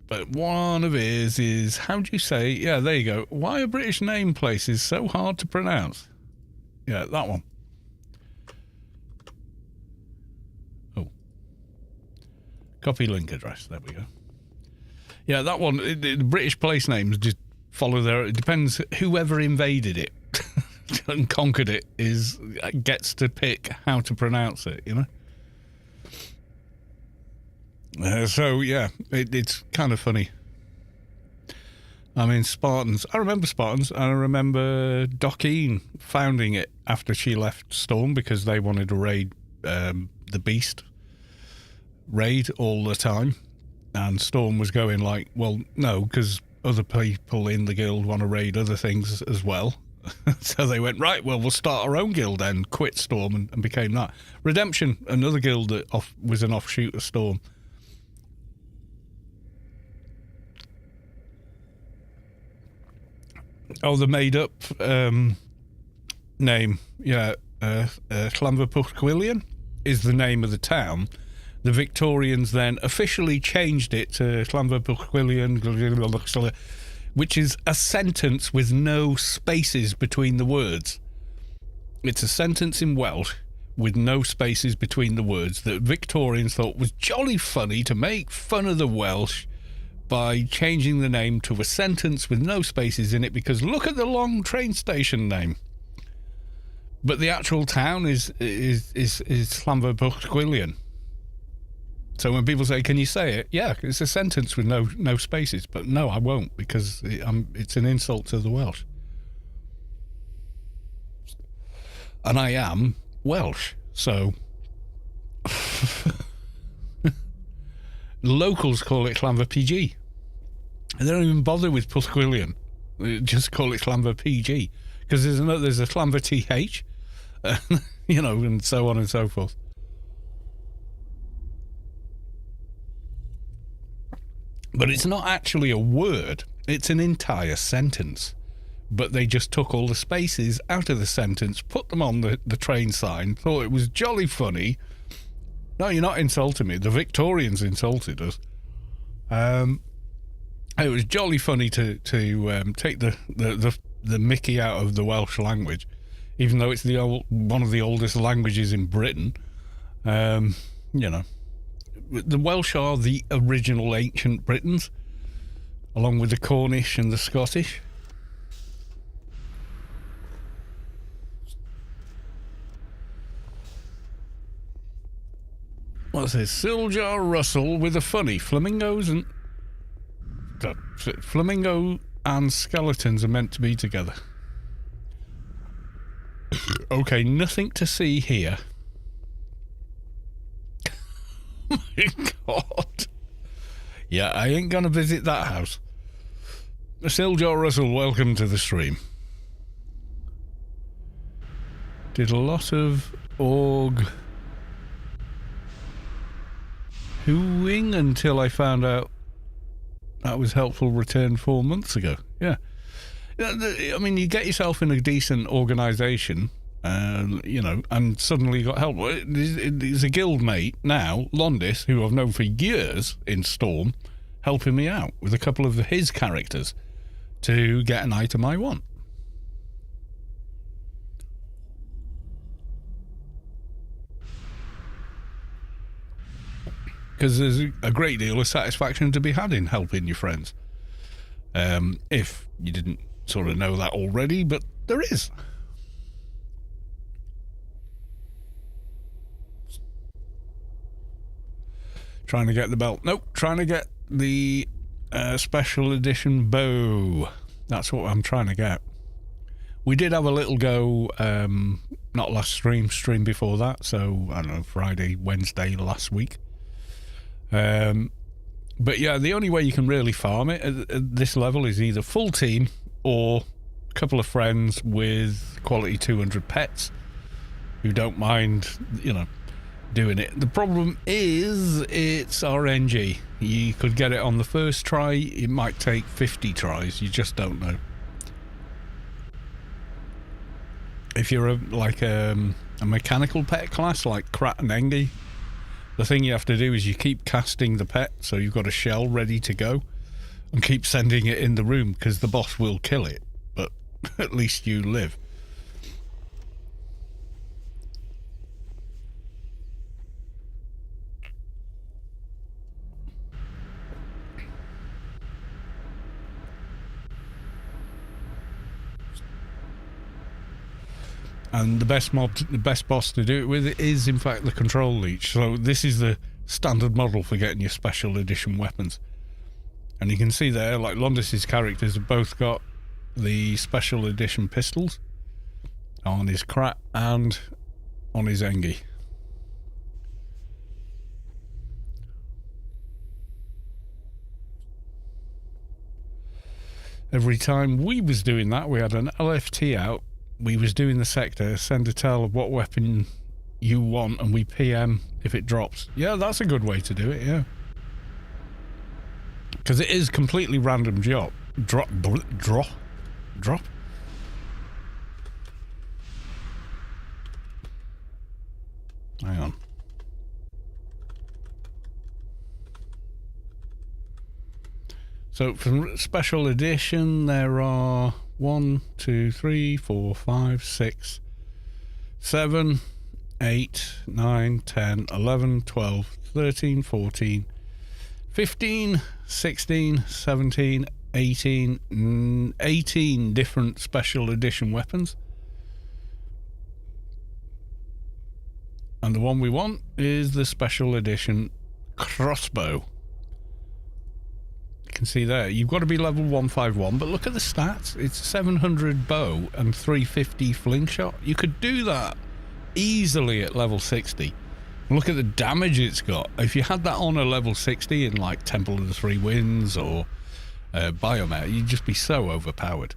Speaker 1: But one of his is, how do you say? Yeah, there you go. Why are British name places so hard to pronounce? Yeah, that one. Oh, copy link address. There we go. Yeah, that one. The British place names just follow their. It depends whoever invaded it and conquered it gets to pick how to pronounce it. So yeah, it's kind of funny. I mean, Spartans. I remember Spartans, and I remember Dockeen founding it after she left Storm because they wanted to raid the Beast raid all the time. And Storm was going like, well, no, because other people in the guild want to raid other things as well. So they went, right, well, we'll start our own guild then, quit Storm and became that. Redemption, another guild that was an offshoot of Storm. Oh, the made-up name, yeah, Llanfairpwllgwyngyllgogerychwilion is the name of the town. The Victorians then officially changed it to Llanfairpwllgwyngyllgogerychwilion, which is a sentence with no spaces between the words. It's a sentence in Welsh with no spaces between the words that Victorians thought was jolly funny to make fun of the Welsh by changing the name to a sentence with no spaces in it, because look at the long train station name. But the actual town is Llanfairpwllgwyngyllgogerychwilion. So when people say, can you say it? Yeah, it's a sentence with no spaces. But no, I won't, because it's an insult to the Welsh. And I am Welsh, so... Locals call it Llanfairpg. They don't even bother with Pwllgwyngyllgogerychwilion. They just call it Llanfairpg. Because there's a Llanfairpth, and so on and so forth. But it's not actually a word. It's an entire sentence. But they just took all the spaces out of the sentence, put them on the train sign, thought it was jolly funny. No, you're not insulting me. The Victorians insulted us. It was jolly funny to take the mickey out of the Welsh language, even though it's one of the oldest languages in Britain. The Welsh are the original ancient Britons, along with the Cornish and the Scottish. What's this? Siljar Russell with a funny. Flamingo and skeletons are meant to be together. Okay, nothing to see here. Oh my God. Yeah, I ain't gonna visit that house. Siljar Russell, welcome to the stream. Did a lot of org hooing until I found out that was helpful return 4 months ago. Yeah. I mean, you get yourself in a decent organisation, and suddenly you got help. There's a guild mate now, Londis, who I've known for years in Storm, helping me out with a couple of his characters to get an item I want. Because there's a great deal of satisfaction to be had in helping your friends. If you didn't sort of know that already, but there is. Trying to get the belt. Nope, trying to get the special edition bow. That's what I'm trying to get. We did have a little go, not last stream before that, so I don't know, Friday, Wednesday last week. But yeah, the only way you can really farm it at this level is either full team or a couple of friends with quality 200 pets who don't mind, doing it. The problem is it's RNG. You could get it on the first try. It might take 50 tries. You just don't know. if you're a mechanical pet class like Krat and Engi, the thing you have to do is you keep casting the pet, so you've got a shell ready to go, and keep sending it in the room, because the boss will kill it, but at least you live. And the best boss to do it with is, in fact, the control leech. So this is the standard model for getting your special edition weapons. And you can see there, like, Londis's characters have both got the special edition pistols on his Krat and on his Engi. Every time we was doing that, we had an LFT out. We was doing the sector, send a tell of what weapon you want, and we PM if it drops. Yeah, that's a good way to do it, yeah. Because it is completely random drop. Hang on. So from special edition, there are 1, 2, 3, 4, 5, 6, 7, 8, 9, 10, 11, 12, 13, 14, 15, 16, 17, 18 different special edition weapons. And the one we want is the special edition crossbow. You can see there, you've got to be level 151, but look at the stats. It's 700 bow and 350 fling shot. You could do that easily at level 60. Look at the damage it's got. If you had that on a level 60 in like Temple of the Three Winds or Biomet, you'd just be so overpowered.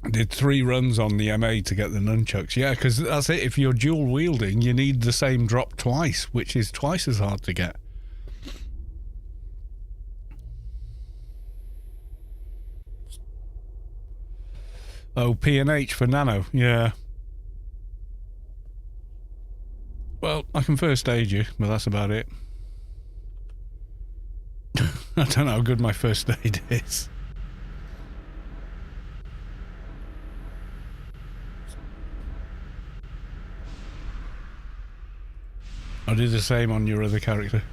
Speaker 1: I did 3 runs on the MA to get the nunchucks. Yeah, because that's it. If you're dual wielding, you need the same drop twice, which is twice as hard to get. Oh, P&H for nano, yeah. Well, I can first aid you, but that's about it. I don't know how good my first aid is. I'll do the same on your other character.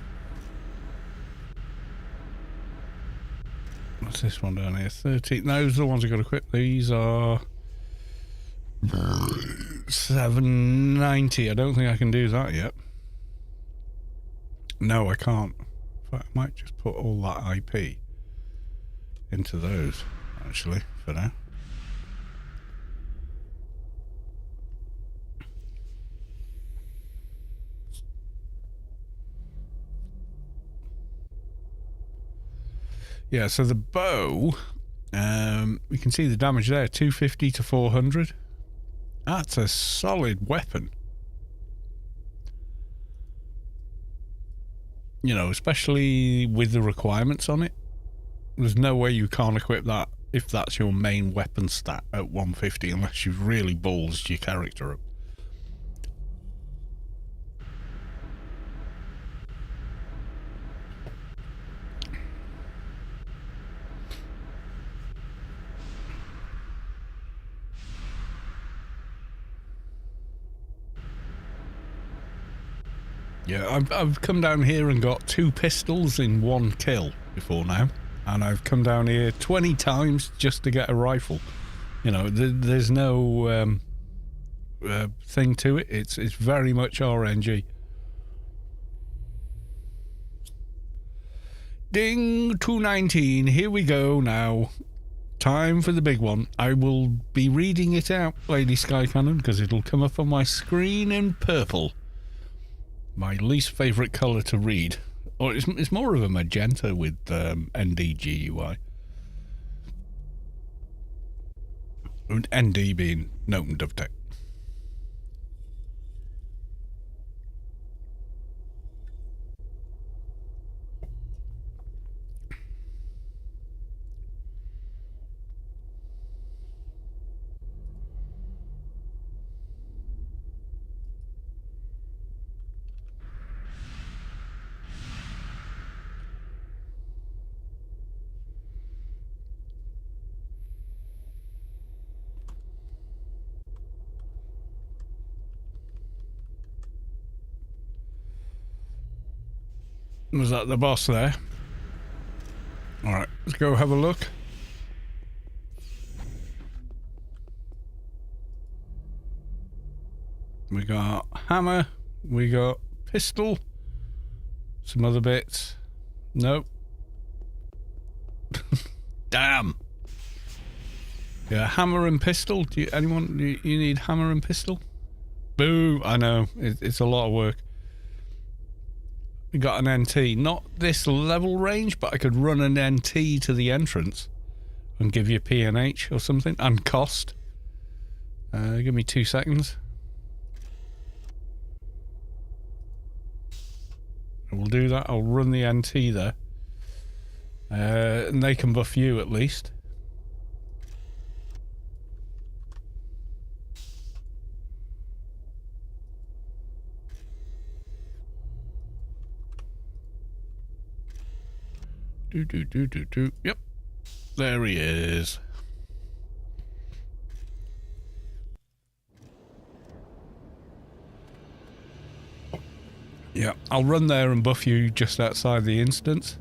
Speaker 1: What's this one down here? 13. Those are the ones I've got to equip. These are 790. I don't think I can do that yet. No, I can't. In fact, I might just put all that IP into those, actually, for now. Yeah, so the bow, you can see the damage there, 250 to 400. That's a solid weapon. You know, especially with the requirements on it. There's no way you can't equip that if that's your main weapon stat at 150, unless you've really ballsed your character up. Yeah, I've come down here and got 2 pistols in 1 kill before now, and I've come down here 20 times just to get a rifle. You know, there's no thing to it. It's very much RNG. Ding, 219. Here we go now. Time for the big one. I will be reading it out, Lady Skycannon, because it'll come up on my screen in purple. My least favourite colour to read. Or it's more of a magenta with NDGUI. ND being Note and Dovetail. Was that the boss there? Alright, let's go have a look. We got hammer, we got pistol, some other bits. Nope. Damn. Yeah, hammer and pistol. Do you need hammer and pistol? Boo, I know, it's a lot of work. We got an NT, not this level range, but I could run an NT to the entrance and give you P&H or something, and cost. Give me 2 seconds. We'll do that. I'll run the NT there. And they can buff you at least. Do. Yep. There he is. Yeah, I'll run there and buff you just outside the instance.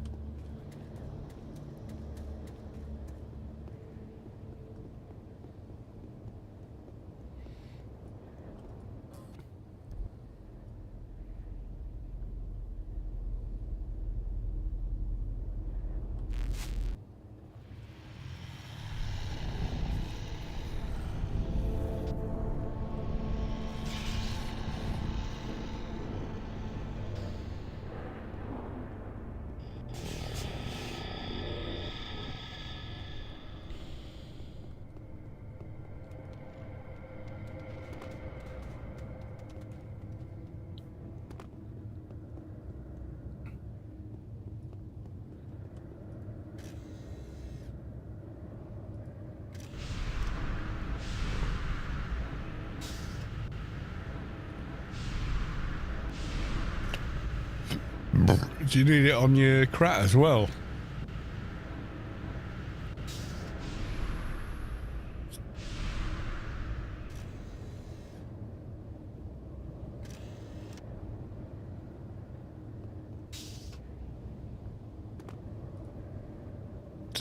Speaker 1: Do you need it on your crat as well?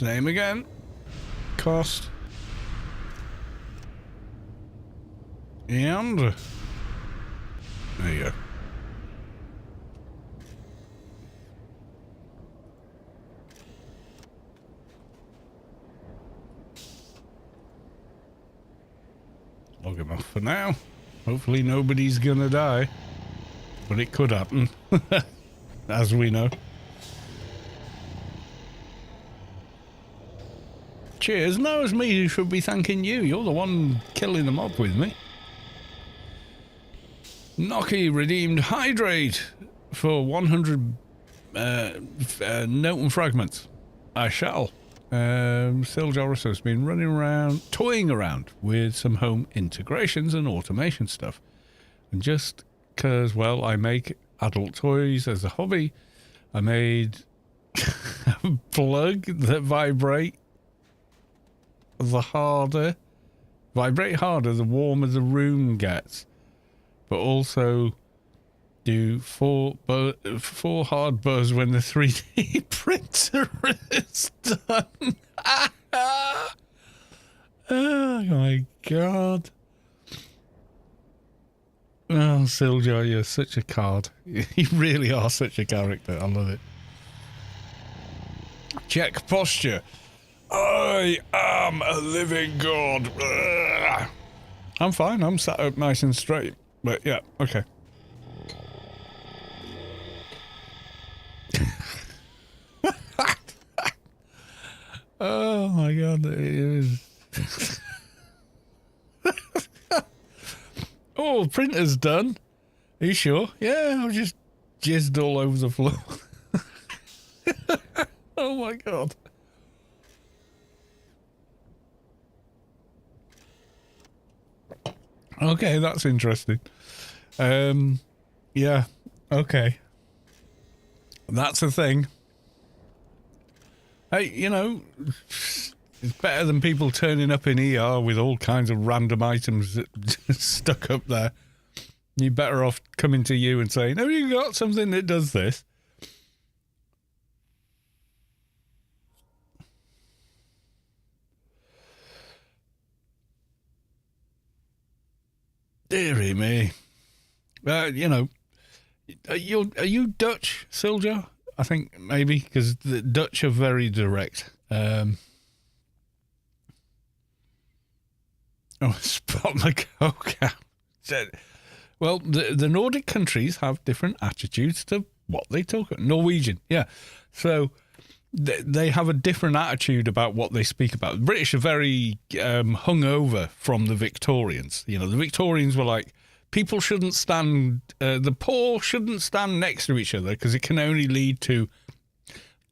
Speaker 1: Name again. Cost. And there you go. Log him off for now. Hopefully nobody's gonna die. But it could happen. As we know. Cheers. No, it's me who should be thanking you. You're the one killing the mob with me. Anarchy redeemed Hydrate for 100 note and fragments. I shall. Siljarus has been running around, toying around with some home integrations and automation stuff. And just because, well, I make adult toys as a hobby, I made a plug that vibrate harder the warmer the room gets, but also do four hard buzz when the 3D printer is done. Oh my god. Oh, Siljar, you're such a card. You really are such a character. I love it. Check posture. I am a living god. Ugh. I'm fine. I'm sat up nice and straight. But yeah, okay. Oh my god, it is. Oh, printer's done. Are you sure? Yeah, I've just jizzed all over the floor. Oh my god. Okay, that's interesting. Yeah, okay. That's a thing. Hey, you know, it's better than people turning up in ER with all kinds of random items stuck up there. You're better off coming to you and saying, have you got something that does this? Dearie me. You know, are you Dutch, Silja? I think maybe, because the Dutch are very direct. Oh, spot my coke out. Well, the Nordic countries have different attitudes to what they talk about. Norwegian, yeah. So they have a different attitude about what they speak about. The British are very hungover from the Victorians. You know, the Victorians were like, people shouldn't stand, the poor shouldn't stand next to each other because it can only lead to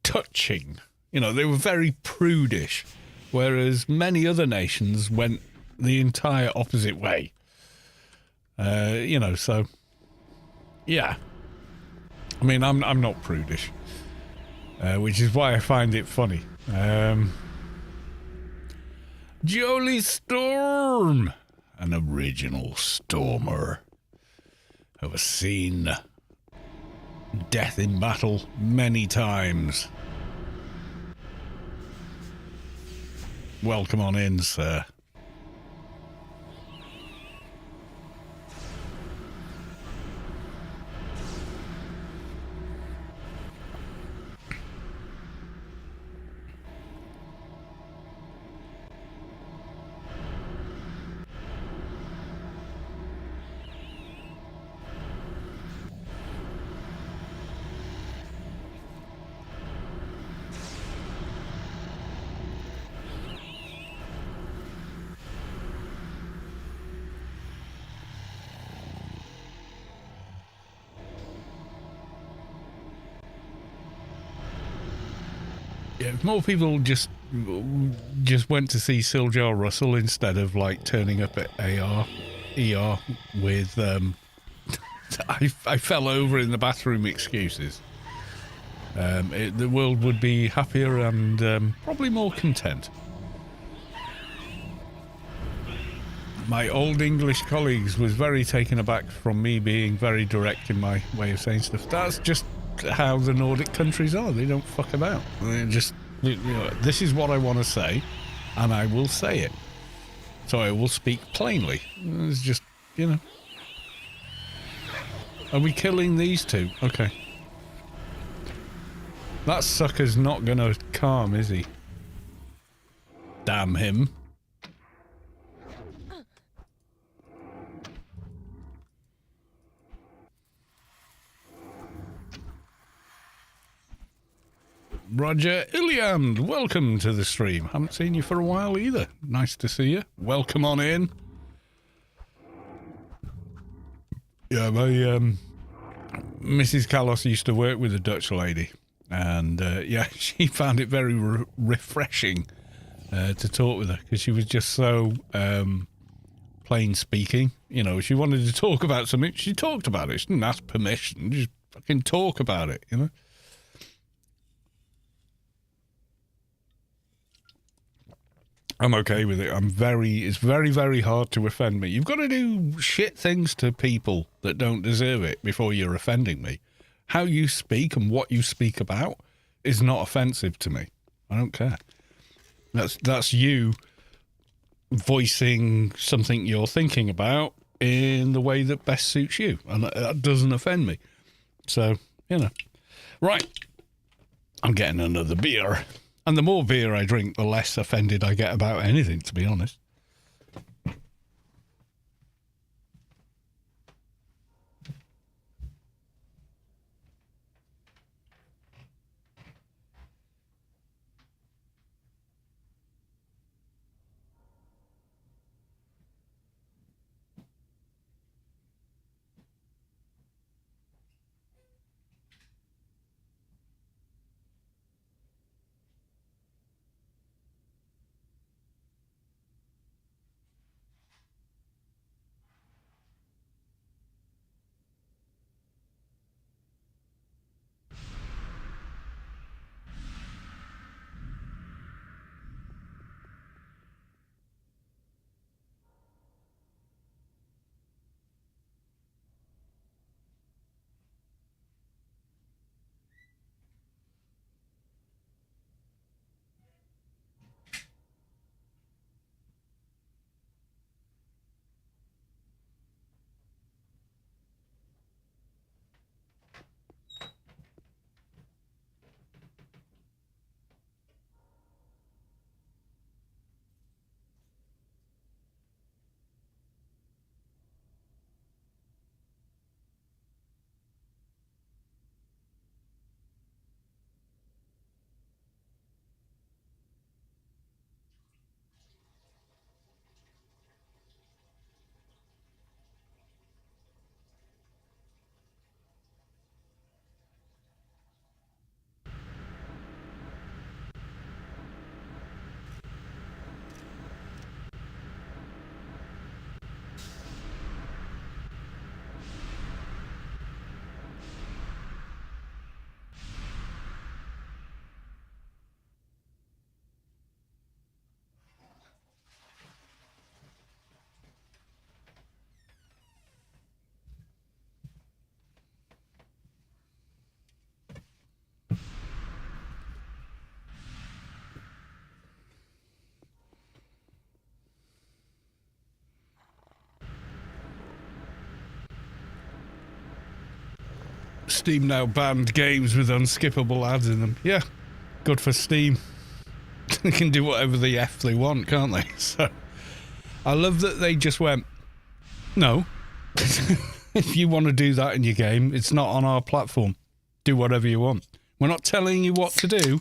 Speaker 1: touching. You know, they were very prudish, whereas many other nations went the entire opposite way. You know, so yeah. I mean, I'm not prudish, which is why I find it funny. Jolie Storm, an original stormer, who has seen death in battle many times. Welcome on in, sir. Yeah, if more people just went to see Siljar Russell instead of like turning up at ER with I fell over in the bathroom excuses. The world would be happier and probably more content. My old English colleagues was very taken aback from me being very direct in my way of saying stuff. That's just how the Nordic countries are. They don't fuck about. They just, you know, this is what I want to say, and I will say it. So I will speak plainly. It's just, you know. Are we killing these two? Okay. That sucker's not gonna calm, is he? Damn him. Roger Iliand, welcome to the stream. Haven't seen you for a while either. Nice to see you. Welcome on in. Yeah, my Mrs. Callos used to work with a Dutch lady, and yeah, she found it very refreshing to talk with her because she was just so plain speaking. You know, if she wanted to talk about something, she talked about it. She didn't ask permission. Just fucking talk about it, you know? I'm okay with it. It's very, very hard to offend me. You've got to do shit things to people that don't deserve it before you're offending me. How you speak and what you speak about is not offensive to me. I don't care. That's you voicing something you're thinking about in the way that best suits you. And that doesn't offend me. So, you know. Right. I'm getting another beer. And the more beer I drink, the less offended I get about anything, to be honest. Steam now banned games with unskippable ads in them. Yeah, good for Steam. They can do whatever the F they want, can't they? So I love that they just went, no. If you want to do that in your game, it's not on our platform. Do whatever you want. We're not telling you what to do.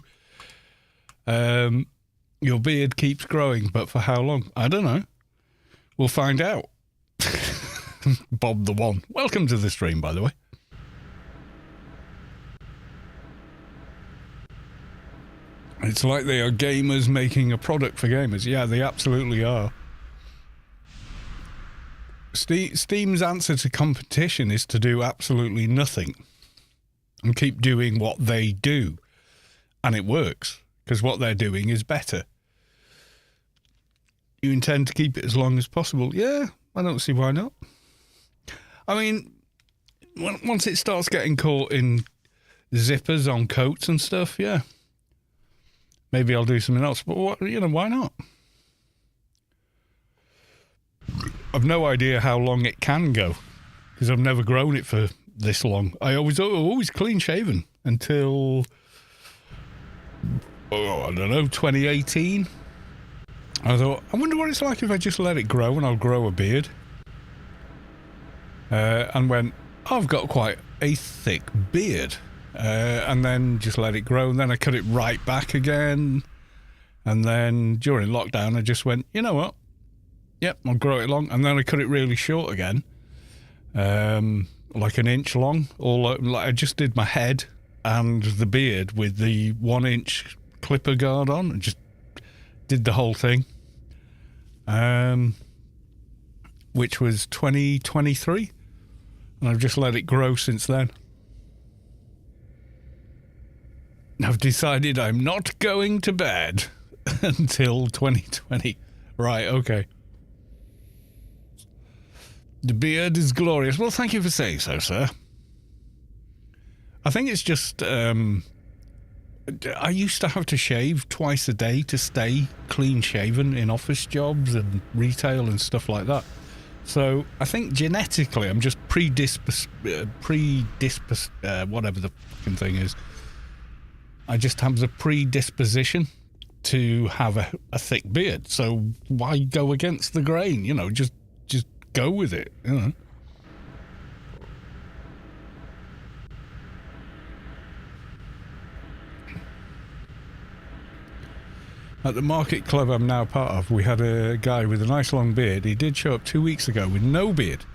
Speaker 1: Your beard keeps growing, but for how long? I don't know. We'll find out. Bob the One. Welcome to the stream, by the way. It's like they are gamers making a product for gamers. Yeah, they absolutely are. Steam's answer to competition is to do absolutely nothing and keep doing what they do. And it works, because what they're doing is better. You intend to keep it as long as possible? Yeah, I don't see why not. I mean, once it starts getting caught in zippers on coats and stuff, yeah. Maybe I'll do something else, but why not? I've no idea how long it can go, because I've never grown it for this long. I always clean shaven until, I don't know, 2018. I thought, I wonder what it's like if I just let it grow and I'll grow a beard. And went, I've got quite a thick beard. And then just let it grow, and then I cut it right back again. And then during lockdown, I just went, you know what? Yep, I'll grow it long. And then I cut it really short again, like an inch long. I just did my head and the beard with the 1 inch clipper guard on, and just did the whole thing. Which was 2023, and I've just let it grow since then. I've decided I'm not going to bed until 2020. Right, okay. The beard is glorious. Well, thank you for saying so, sir. I think it's just, I used to have to shave twice a day to stay clean-shaven in office jobs and retail and stuff like that. So I think genetically I'm just whatever the fucking thing is. I just have the predisposition to have a thick beard. So why go against the grain? Just go with it, At the market club I'm now part of, we had a guy with a nice long beard. He did show up 2 weeks ago with no beard.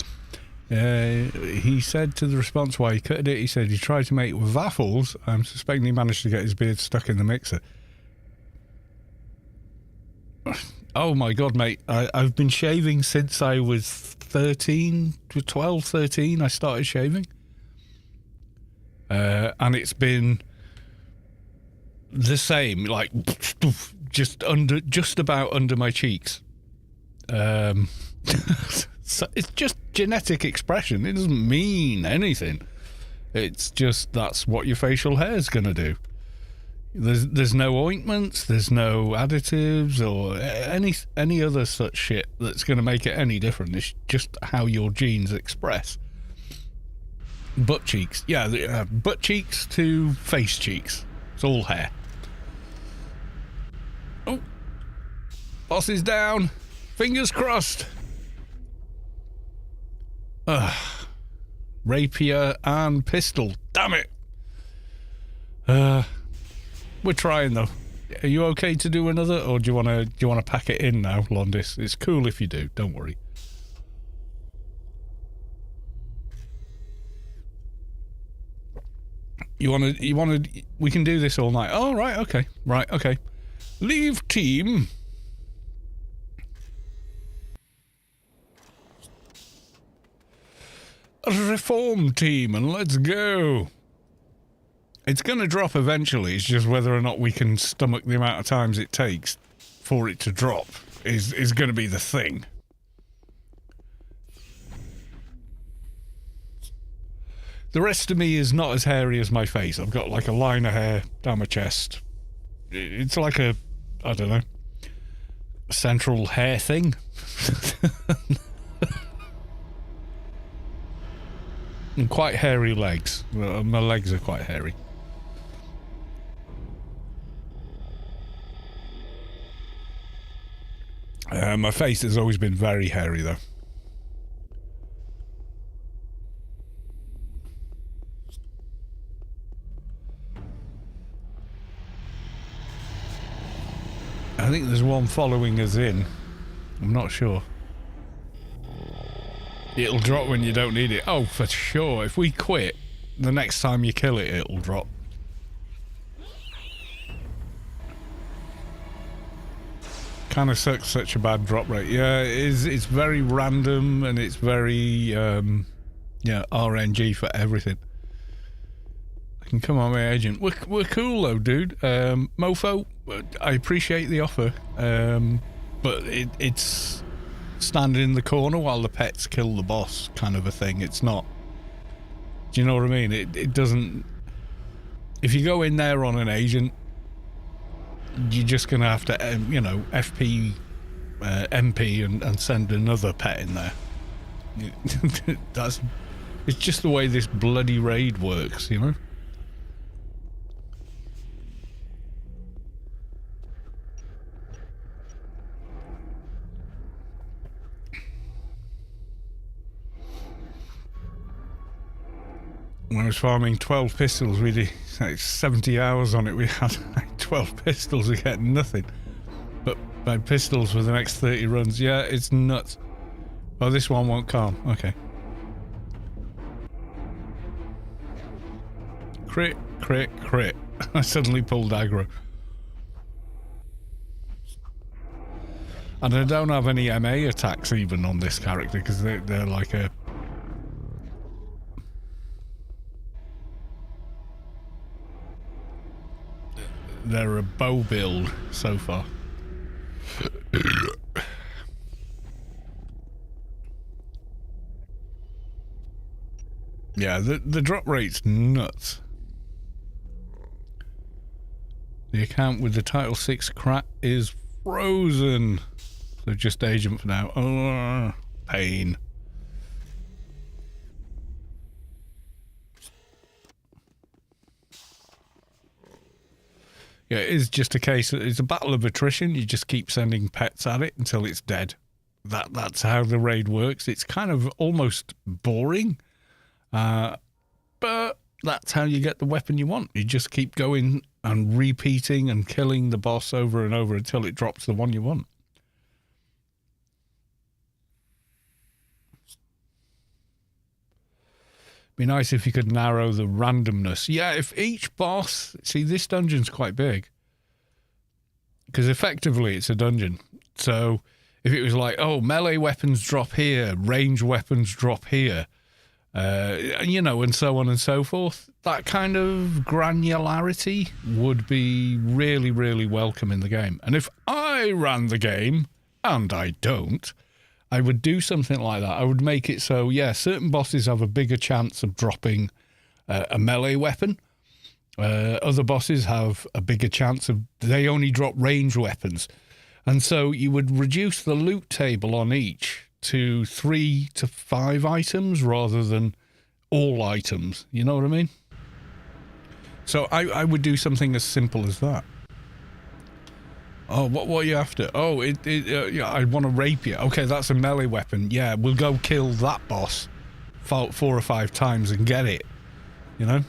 Speaker 1: He said to the response why he cut it, he said he tried to make waffles. I'm suspecting he managed to get his beard stuck in the mixer. Oh my God, mate. I've been shaving since I was 13, 12, 13. I started shaving. And it's been the same, like just about under my cheeks. So it's just genetic expression. It doesn't mean anything. It's just that's what your facial hair is going to do. There's no ointments, there's no additives or any other such shit that's going to make it any different. It's just how your genes express. Butt cheeks. Yeah, butt cheeks to face cheeks. It's all hair. Oh. Boss is down. Fingers crossed. Rapier and pistol. Damn it. We're trying though. Are you okay to do another, or do you want to pack it in now, Londis? It's cool if you do. Don't worry. You want to? We can do this all night. Oh, right. Okay. Right. Okay. Leave team. Reform team, and let's go. It's going to drop eventually. It's just whether or not we can stomach the amount of times it takes for it to drop is going to be the thing. The rest of me is not as hairy as my face. I've got like a line of hair down my chest. It's like a, I don't know, central hair thing. And quite hairy legs. My legs are quite hairy. My face has always been very hairy, though. I think there's one following us in. I'm not sure. It'll drop when you don't need it. Oh, for sure. If we quit, the next time you kill it, it'll drop. Kind of such a bad drop rate. Yeah, it is. It's very random and it's very, yeah, RNG for everything. I can come on, my agent. We're cool though, dude. Mofo, I appreciate the offer, but it's standing in the corner while the pets kill the boss kind of a thing. It's not. Do you know what I mean? It doesn't. If you go in there on an agent, you're just going to have to, FP, MP and send another pet in there. It's just the way this bloody raid works, you know? When I was farming 12 pistols, we did like 70 hours on it. We had like 12 pistols to get nothing. But by pistols for the next 30 runs, yeah, it's nuts. Oh, this one won't calm. Okay. Crit, crit, crit. I suddenly pulled aggro. And I don't have any MA attacks even on this character because they're like a... They're a bow build so far. Yeah, the drop rate's nuts. The account with the Title 6 crack is frozen. So just agent for now. Oh, pain. Yeah, it is just a case. It's a battle of attrition. You just keep sending pets at it until it's dead. That's how the raid works. It's kind of almost boring, but that's how you get the weapon you want. You just keep going and repeating and killing the boss over and over until it drops the one you want. Be nice if you could narrow the randomness. Yeah, if each boss... See, this dungeon's quite big. Because effectively it's a dungeon. So if it was like, oh, melee weapons drop here, range weapons drop here, and so on and so forth, that kind of granularity would be really, really welcome in the game. And if I ran the game, and I don't... I would do something like that. I would make it so, yeah, certain bosses have a bigger chance of dropping a melee weapon. Other bosses have a bigger chance of, they only drop range weapons. And so you would reduce the loot table on each to 3 to 5 items rather than all items. You know what I mean? So I would do something as simple as that. Oh, what are you after? Oh, yeah, I want to rape you. Okay, that's a melee weapon. Yeah, we'll go kill that boss 4 or 5 times and get it. You know?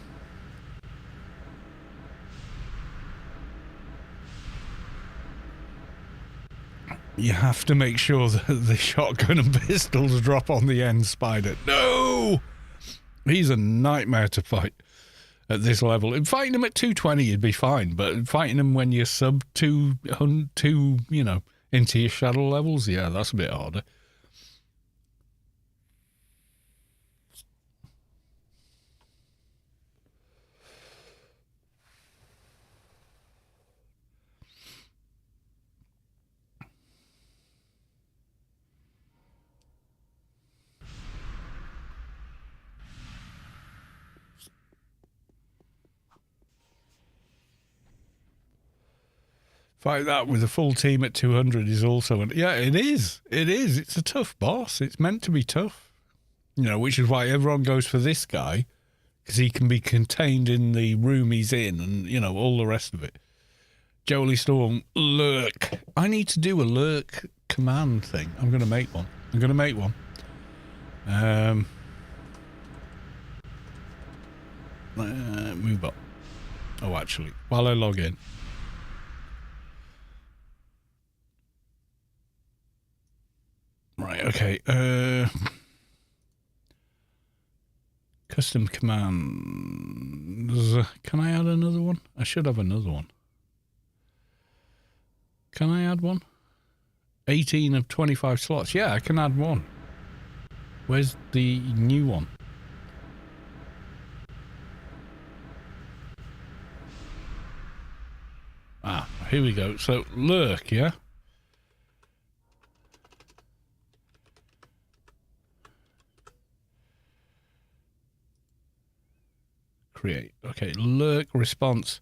Speaker 1: You have to make sure that the shotgun and pistols drop on the end spider. No! He's a nightmare to fight at this level. In fighting him at 220, you'd be fine, but fighting him when you're sub 2, into your shadow levels, yeah, that's a bit harder. Fight that with a full team at 200 is also... yeah, it is. It is. It's a tough boss. It's meant to be tough. You know, which is why everyone goes for this guy, because he can be contained in the room he's in and, you know, all the rest of it. Jolie Storm, lurk. I need to do a lurk command thing. I'm going to make one. Move up. Oh, actually, while I log in. Right, okay. Custom commands. Can I add another one? I should have another one. Can I add one? 18 of 25 slots. Yeah, I can add one. Where's the new one? Ah, here we go. So, lurk, yeah? Create. Okay, lurk response.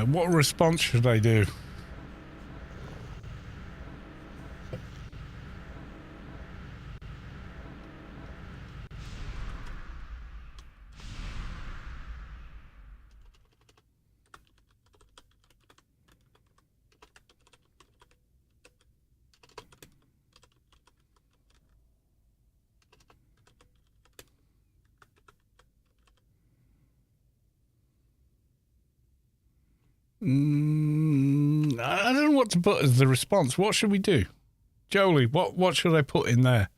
Speaker 1: What response should I do? I don't know what to put as the response. What should we do? Jolie, what should I put in there?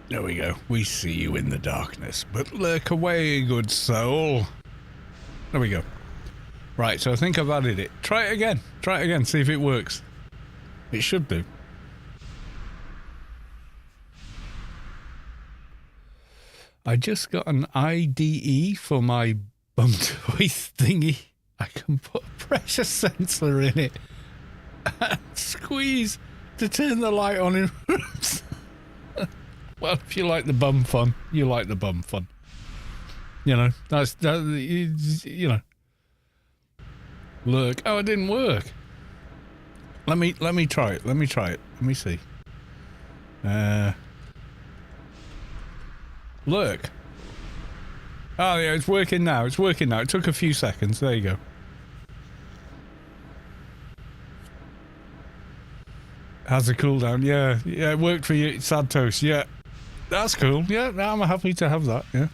Speaker 1: There we go. We see you in the darkness, but lurk away, good soul. There we go. Right, so I think I've added it. Try it again, see if it works. It should do. I just got an IDE for my bum toy thingy. I can put a pressure sensor in it and squeeze to turn the light on in rooms. Well, if you like the bum fun, you like the bum fun. You know, you know. Look, oh, it didn't work. Let me try it. Let me see. Look. Oh yeah, it's working now. It took a few seconds. There you go. Has a cooldown. Yeah, it worked for you, Sad Toast. Yeah, that's cool. Yeah, I'm happy to have that. Yeah.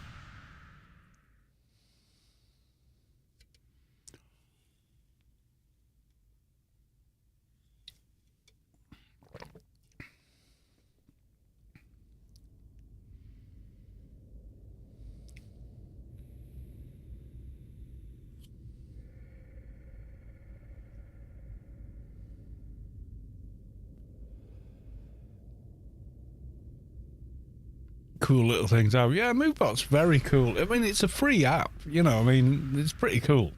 Speaker 1: Cool little things out. Yeah, MoveBot's very cool. I mean, it's a free app, you know, I mean, it's pretty cool.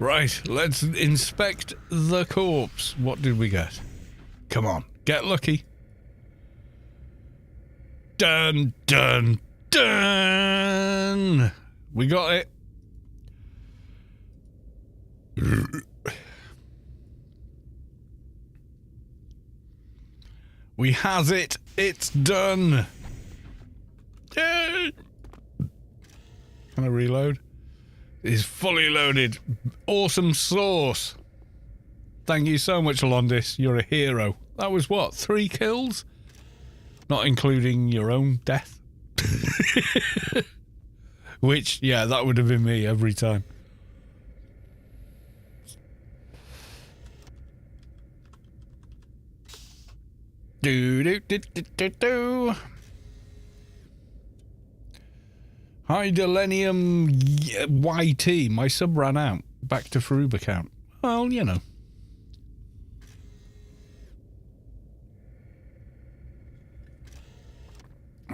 Speaker 1: Right, let's inspect the corpse. What did we get? Come on, get lucky. Dun, dun, dun! We got it. We has it. It's done. Yay! Can I reload? It's fully loaded. Awesome sauce. Thank you so much, Alondis. You're a hero. That was what? 3 kills? Not including your own death. Which, yeah, that would have been me every time. Do. Hi, Delenium YT. My sub ran out. Back to Faroob account. Well, you know.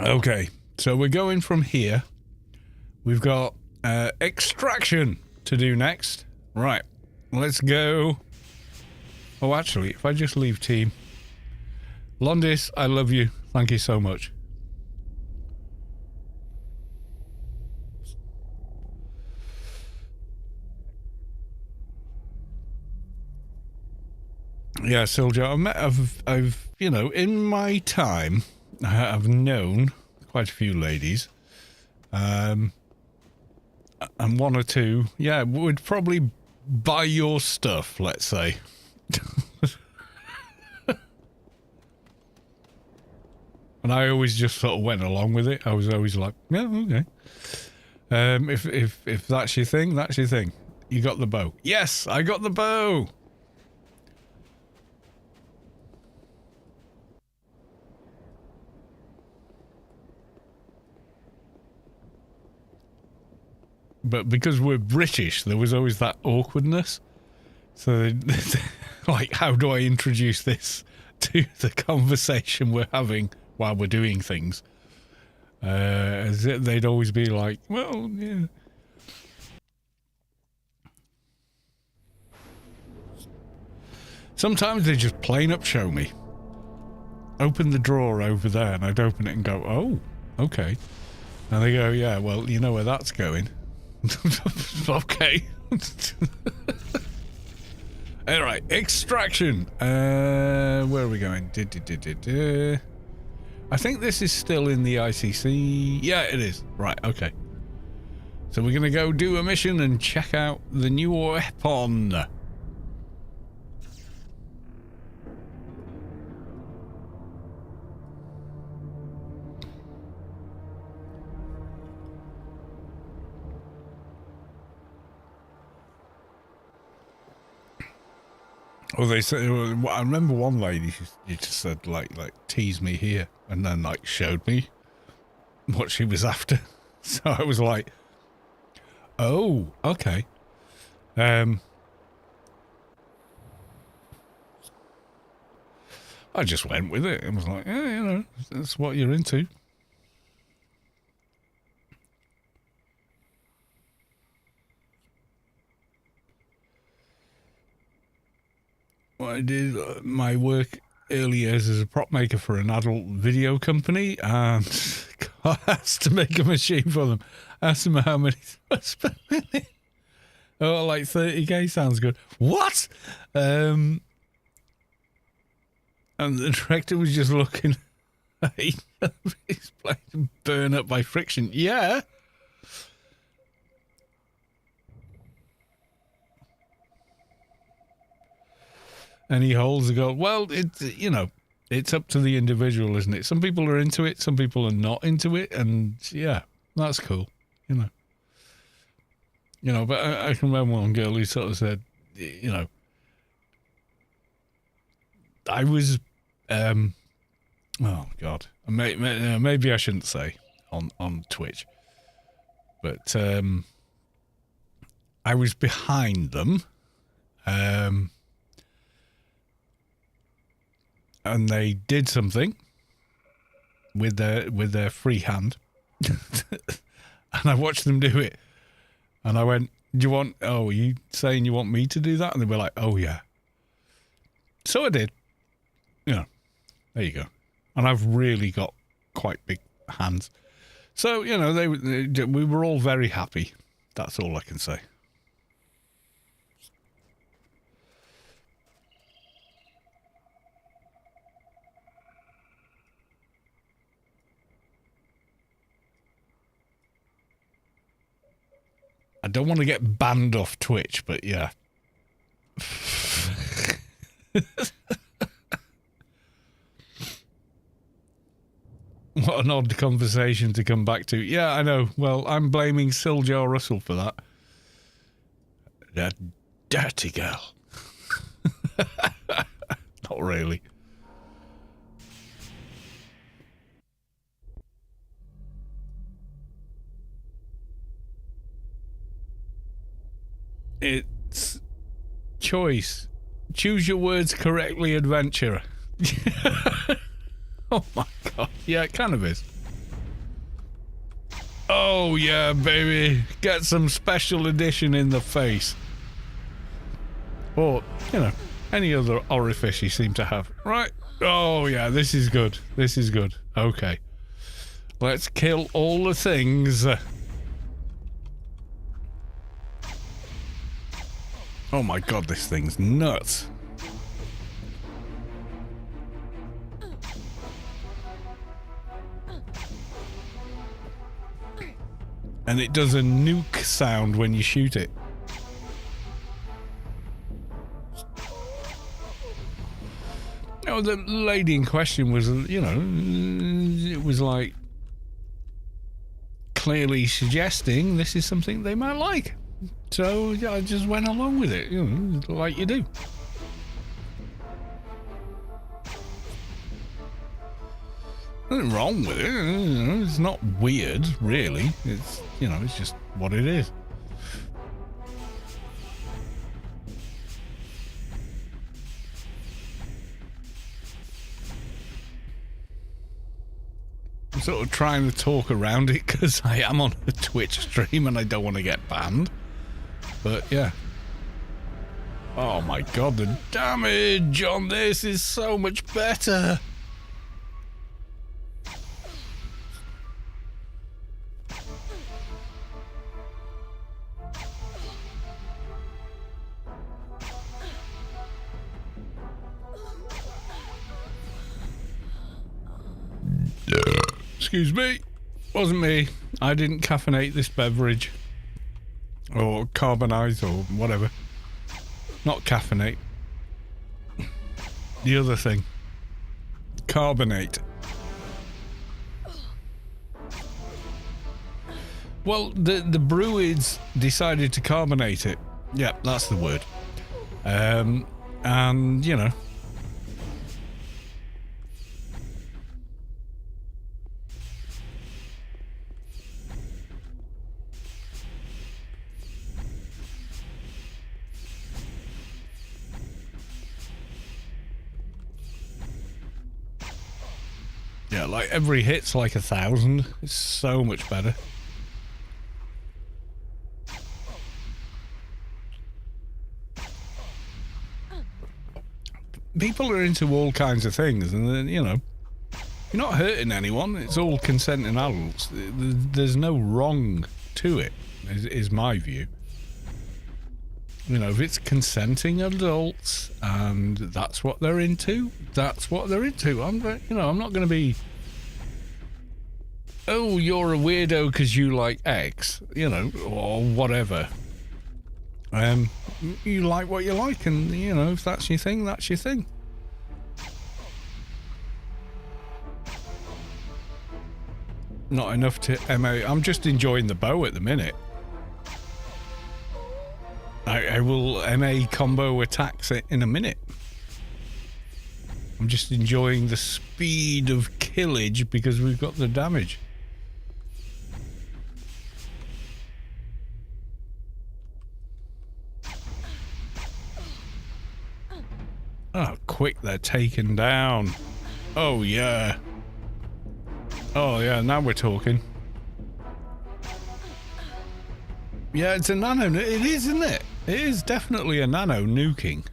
Speaker 1: Okay, so we're going from here. We've got extraction to do next. Right, let's go. Oh, actually, if I just leave team. Londis, I love you. Thank you so much. Yeah, Silja, I've, you know, in my time, I've known quite a few ladies. And one or two, yeah, would probably buy your stuff, let's say. And I always just sort of went along with it. I was always like, yeah, okay. If that's your thing, that's your thing. You got the bow. Yes, I got the bow. But because we're British, there was always that awkwardness. So, like, how do I introduce this to the conversation we're having while we're doing things? They'd always be like, well, yeah. Sometimes they just plain up show me. Open the drawer over there, and I'd open it and go, oh, okay. And they go, yeah, well, you know where that's going. Okay. Alright, extraction. Where are we going? I think this is still in the ICC. Yeah, it is. Right, okay. So we're going to go do a mission and check out the new weapon. Oh, they said. I remember one lady. She just said like tease me here, and then like showed me what she was after. So I was like, oh, okay. I just went with it. It was like, yeah, you know, that's what you're into. I did my work early years as a prop maker for an adult video company, and I asked to make a machine for them. Asked them how many I spent in it. Oh, like 30k sounds good. What? And the director was just looking. He's playing burn up by friction. Yeah. And he holds the goal. Well, it's, you know, it's up to the individual, isn't it? Some people are into it, some people are not into it, and yeah, that's cool, you know. You know, but I can remember one girl who sort of said, you know, I was, oh God, maybe I shouldn't say on Twitch, but I was behind them, and they did something with their free hand, and I watched them do it, and I went, "Do you want? Oh, are you saying you want me to do that?" And they were like, "Oh yeah." So I did. You know, there you go. And I've really got quite big hands, so you know we were all very happy. That's all I can say. I don't want to get banned off Twitch, but yeah. What an odd conversation to come back to. Yeah, I know. Well, I'm blaming Siljar Russell for that. That dirty girl. Not really. It's choice. Choose your words correctly, adventurer. Oh my god. Yeah, it kind of is. Oh yeah, baby. Get some special edition in the face. Or, you know, any other orifice you seem to have. Right. Oh yeah, this is good. This is good. Okay. Let's kill all the things. Oh my god, this thing's nuts. And it does a nuke sound when you shoot it. Oh, the lady in question was, you know, it was like clearly suggesting this is something they might like. So yeah, I just went along with it, you know, like you do. Nothing wrong with it. You know, it's not weird, really. It's, you know, it's just what it is. I'm sort of trying to talk around it because I am on a Twitch stream and I don't want to get banned. But yeah. Oh my god, the damage on this is so much better. Excuse me. Wasn't me. I didn't caffeinate this beverage. Or carbonize or whatever. Not caffeinate. The other thing. Carbonate. Well, the Bruids decided to carbonate it. Yeah, that's the word. And, you know. Yeah, like every hit's like 1,000. It's so much better. People are into all kinds of things, and then, you know, you're not hurting anyone. It's all consenting adults. There's no wrong to it, is my view. You know, if it's consenting adults and that's what they're into, that's what they're into. I'm not going to be, oh, you're a weirdo because you like X, you know, or whatever. You like what you like, and, you know, if that's your thing, that's your thing. Not enough to MA. I'm just enjoying the bow at the minute. I will MA combo attacks it in a minute. I'm just enjoying the speed of killage because we've got the damage. Oh, quick, they're taken down. Oh, yeah. Oh, yeah, now we're talking. Yeah, it's a nano. It is, isn't it? It is definitely a nano nuking.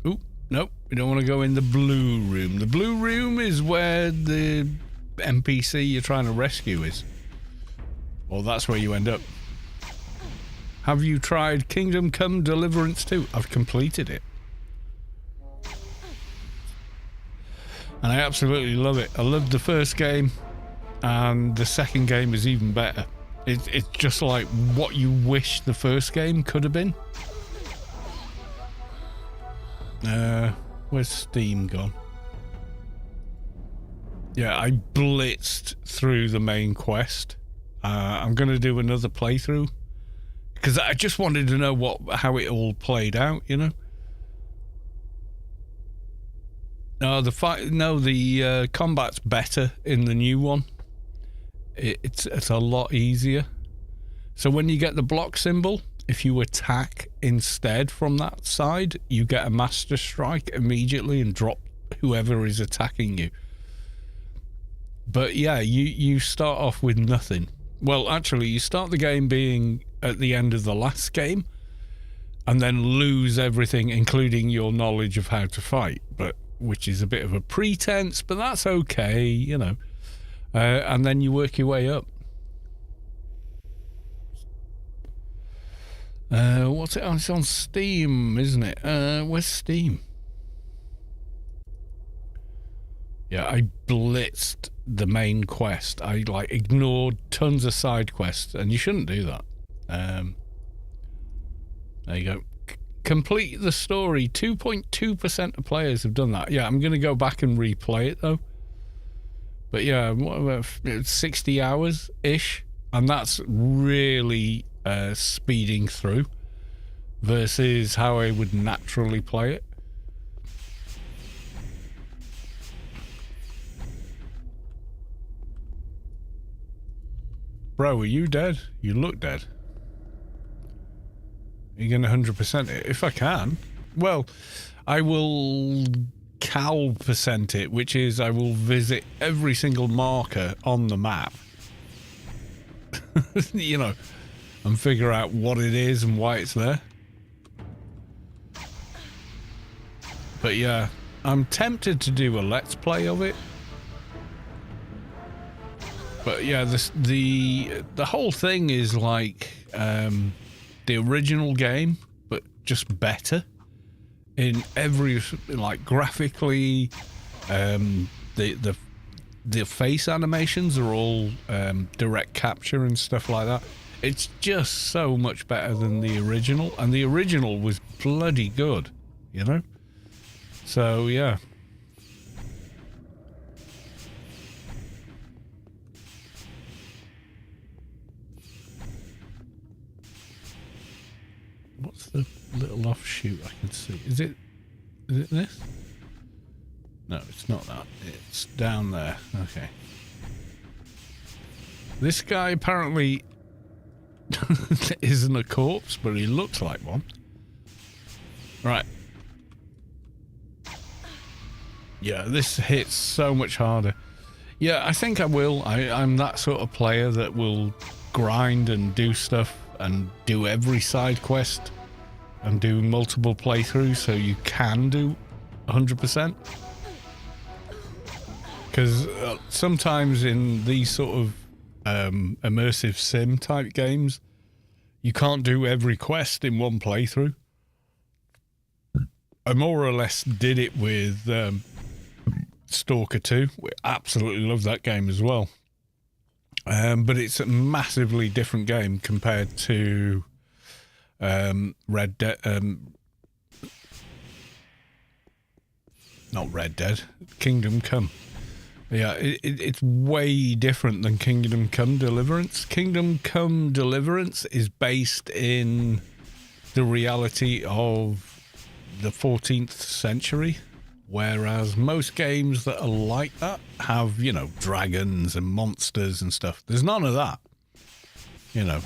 Speaker 1: Oop, nope. We don't want to go in the blue room. The blue room is where the NPC you're trying to rescue is. Or that's where you end up. Have you tried Kingdom Come Deliverance 2? I've completed it. And I absolutely love it. I loved the first game. And the second game is even better. It's just like what you wish the first game could have been. Where's Steam gone? Yeah, I blitzed through the main quest. I'm going to do another playthrough. Because I just wanted to know how it all played out, you know? The combat's better in the new one. it's a lot easier. So when you get the block symbol, if you attack instead from that side, you get a master strike immediately and drop whoever is attacking you. But yeah, you start off with nothing. Well, actually, you start the game being at the end of the last game and then lose everything, including your knowledge of how to fight, which is a bit of a pretense, but that's okay, you know. And then you work your way up. What's it on? It's on Steam, isn't it? Where's Steam? Yeah, I blitzed the main quest. I ignored tons of side quests, and you shouldn't do that. There you go. Complete the story. 2.2% of players have done that. Yeah, I'm going to go back and replay it though. But yeah, what about 60 hours ish, and that's really speeding through versus how I would naturally play it. Bro, are you dead? You look dead. Are you going to 100% it? If I can. Well, I will cal percent it, which is I will visit every single marker on the map. You know, and figure out what it is and why it's there. But yeah, I'm tempted to do a let's play of it. But yeah, the whole thing is like the original game, but just better in every, like, graphically. The face animations are all direct capture and stuff like that. It's just so much better than the original, and the original was bloody good, you know? So, yeah. What's the little offshoot I can see? Is it this? No, it's not that. It's down there. Okay. This guy apparently isn't a corpse, but he looks like one. Right. Yeah, this hits so much harder. Yeah, I think I will. I'm that sort of player that will grind and do stuff and do every side quest and do multiple playthroughs so you can do 100%. Because sometimes in these sort of immersive sim type games, you can't do every quest in one playthrough. I more or less did it with Stalker 2. We absolutely love that game as well. But it's a massively different game compared to Red Dead. Not Red Dead. Kingdom Come. Yeah, it's way different than Kingdom Come Deliverance. Kingdom Come Deliverance is based in the reality of the 14th century, whereas most games that are like that have, you know, dragons and monsters and stuff. There's none of that, you know.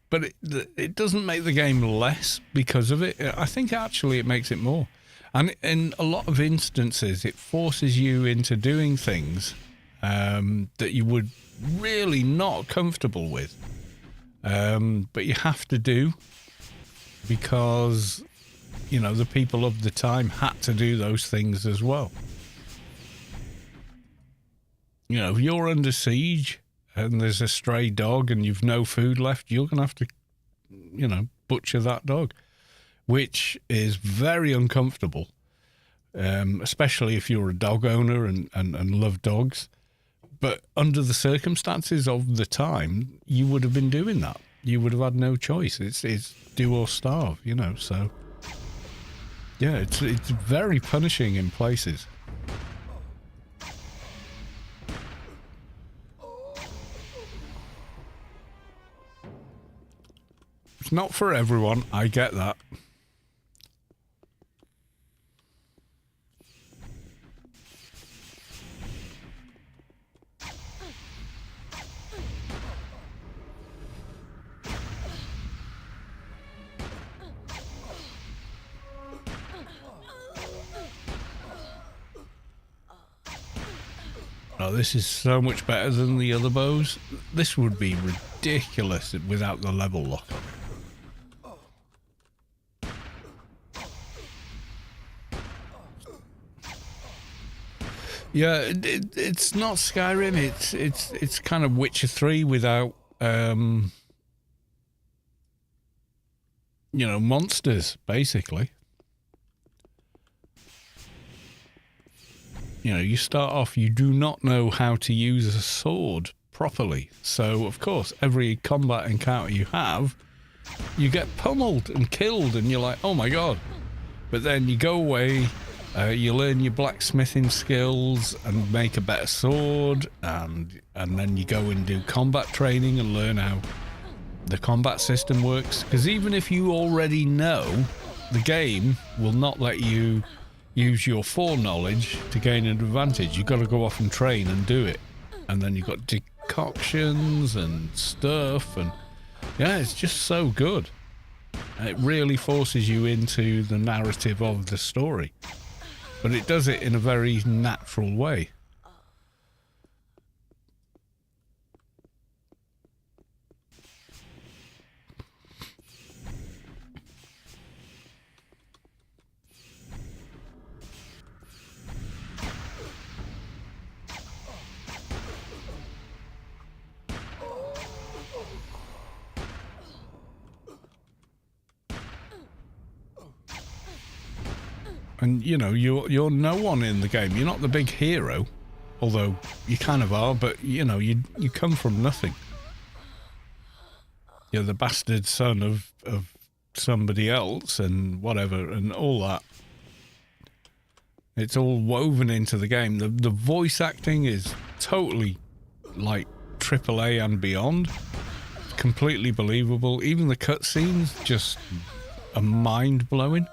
Speaker 1: But it doesn't make the game less because of it. I think actually it makes it more. And in a lot of instances, it forces you into doing things that you would really not comfortable with. But you have to do because, you know, the people of the time had to do those things as well. You know, if you're under siege and there's a stray dog and you've no food left, you're going to have to, you know, butcher that dog, which is very uncomfortable, especially if you're a dog owner and love dogs. But under the circumstances of the time, you would have been doing that. You would have had no choice. It's do or starve, you know. So, yeah, it's very punishing in places. It's not for everyone. I get that. Oh, this is so much better than the other bows. This would be ridiculous without the level lock. Yeah, it's not Skyrim. It's kind of Witcher 3 without you know, monsters basically. You know, you start off, you do not know how to use a sword properly. So, of course, every combat encounter you have, you get pummeled and killed, and you're like, oh my god. But then you go away, you learn your blacksmithing skills and make a better sword, and then you go and do combat training and learn how the combat system works. Because even if you already know, the game will not let you use your foreknowledge to gain an advantage. You've got to go off and train and do it. And then you've got decoctions and stuff, and yeah, it's just so good. It really forces you into the narrative of the story. But it does it in a very natural way. And, you know, you're no one in the game. You're not the big hero, although you kind of are, but, you know, you come from nothing. You're the bastard son of somebody else and whatever and all that. It's all woven into the game. The voice acting is totally, like, AAA and beyond. It's completely believable. Even the cutscenes just are mind-blowing.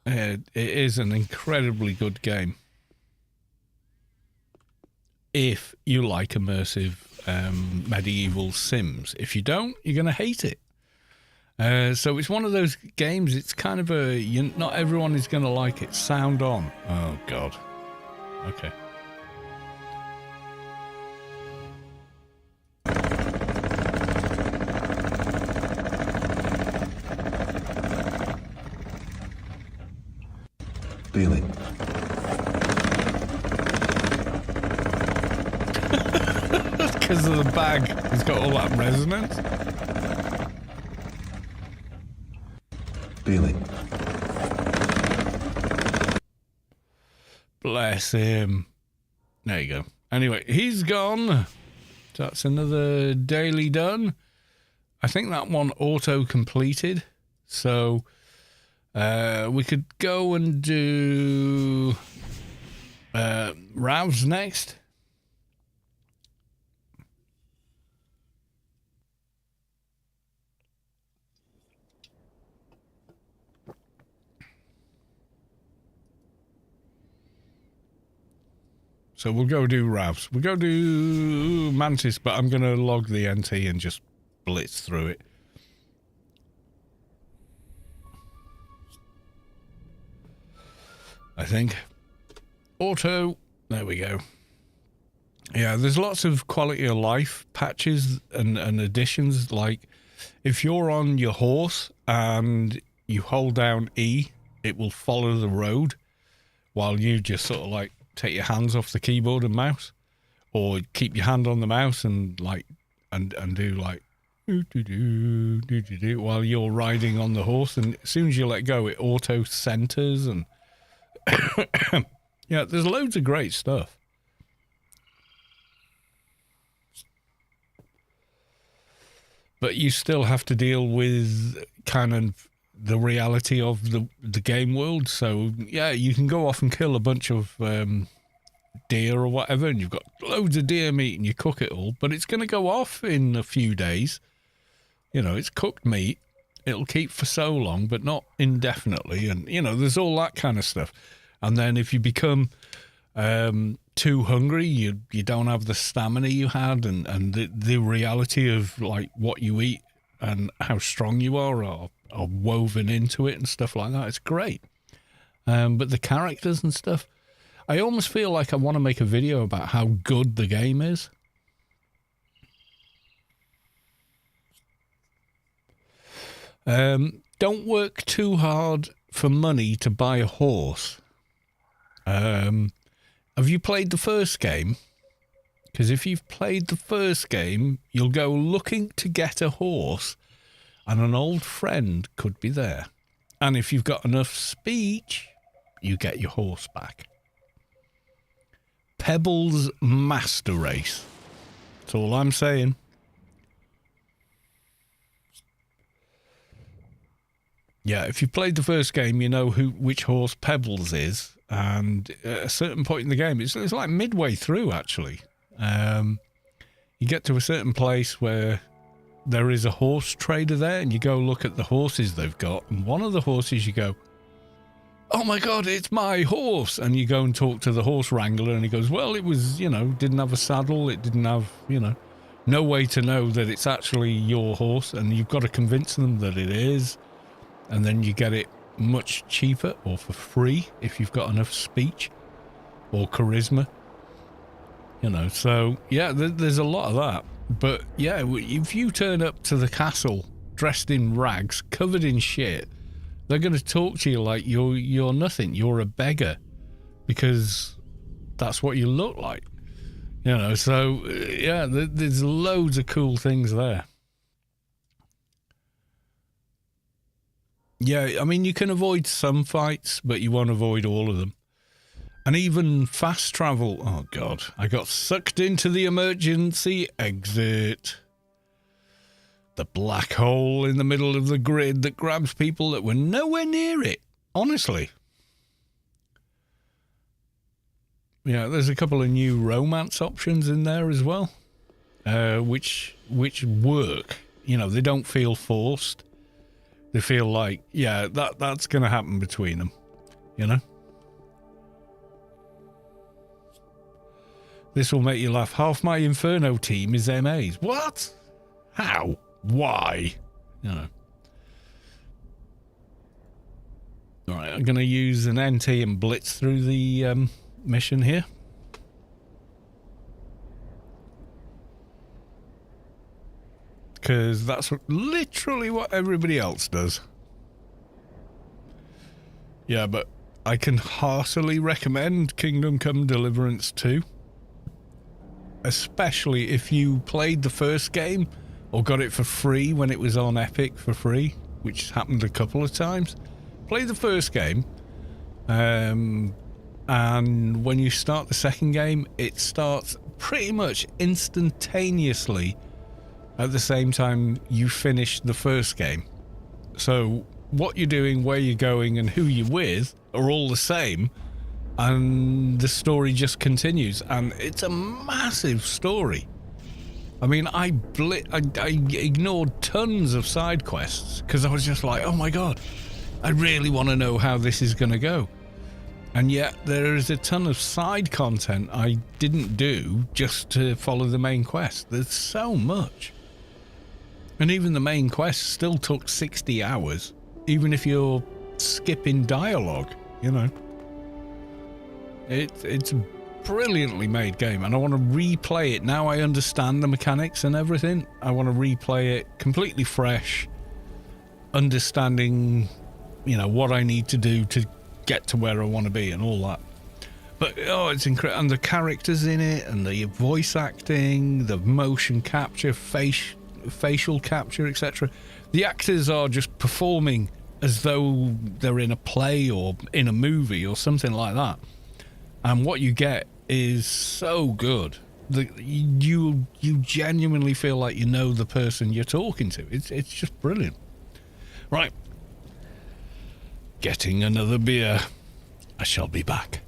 Speaker 1: It is an incredibly good game. If you like immersive medieval sims. If you don't, you're going to hate it. So it's one of those games, it's kind of not everyone is going to like it. Sound on. Oh, God. Okay.
Speaker 4: Feeling.
Speaker 1: Because of the bag. It's got all that resonance.
Speaker 4: Feeling.
Speaker 1: Bless him. There you go. Anyway, he's gone. That's another daily done. I think that one auto-completed. So we could go and do Rav's next. So we'll go do Ravs. We'll go do Mantis, but I'm going to log the NT and just blitz through it. I think. Auto. There we go. Yeah, there's lots of quality of life patches and additions. Like, if you're on your horse and you hold down E, it will follow the road while you just sort of like take your hands off the keyboard and mouse, or keep your hand on the mouse and like and do like while you're riding on the horse, and as soon as you let go, it auto centers and yeah, there's loads of great stuff. But you still have to deal with kind of the reality of the game world. So yeah, you can go off and kill a bunch of deer or whatever, and you've got loads of deer meat and you cook it all, but it's going to go off in a few days. You know, it's cooked meat. It'll keep for so long, but not indefinitely. And, you know, there's all that kind of stuff. And then if you become too hungry, you don't have the stamina you had, and the reality of like what you eat and how strong you are woven into it and stuff like that. It's great. But the characters and stuff, I almost feel like I want to make a video about how good the game is. Don't work too hard for money to buy a horse. Have you played the first game? Because if you've played the first game, you'll go looking to get a horse, and an old friend could be there. And if you've got enough speech, you get your horse back. Pebbles Master Race. That's all I'm saying. Yeah, if you played the first game, you know which horse Pebbles is. And at a certain point in the game, it's like midway through, actually. You get to a certain place where there is a horse trader there, and you go look at the horses they've got. And one of the horses, you go, oh my God, it's my horse. And you go and talk to the horse wrangler, and he goes, well, it was, didn't have a saddle. It didn't have, no way to know that it's actually your horse. And you've got to convince them that it is. And then you get it much cheaper or for free if you've got enough speech or charisma. So, yeah, there's a lot of that. But, yeah, if you turn up to the castle dressed in rags, covered in shit, they're going to talk to you like you're nothing. You're a beggar because that's what you look like. So, yeah, there's loads of cool things there. Yeah, I mean, you can avoid some fights, but you won't avoid all of them. And even fast travel. Oh, God. I got sucked into the emergency exit. The black hole in the middle of the grid that grabs people that were nowhere near it. Honestly. Yeah, there's a couple of new romance options in there as well. Which work. They don't feel forced. They feel like, yeah, that's going to happen between them, This will make you laugh. Half my Inferno team is MAs. What? How? Why? All right, I'm going to use an NT and blitz through the mission here. Because that's literally what everybody else does. Yeah, but I can heartily recommend Kingdom Come Deliverance 2. Especially if you played the first game or got it for free when it was on Epic for free, which happened a couple of times. Play the first game, and when you start the second game, it starts pretty much instantaneously at the same time you finish the first game. So what you're doing, where you're going, and who you're with are all the same, and the story just continues, and it's a massive story. I mean, I ignored tons of side quests because I was just like, oh my God, I really want to know how this is going to go. And yet there is a ton of side content I didn't do just to follow the main quest. There's so much. And even the main quest still took 60 hours, even if you're skipping dialogue, It's a brilliantly made game, and I want to replay it. Now I understand the mechanics and everything. I want to replay it completely fresh, understanding, what I need to do to get to where I want to be and all that. But, it's incredible. And the characters in it, and the voice acting, the motion capture, facial capture, etc. The actors are just performing as though they're in a play or in a movie or something like that. And what you get is so good that you genuinely feel like you know the person you're talking to. It's just brilliant. Right. Getting another beer. I shall be back.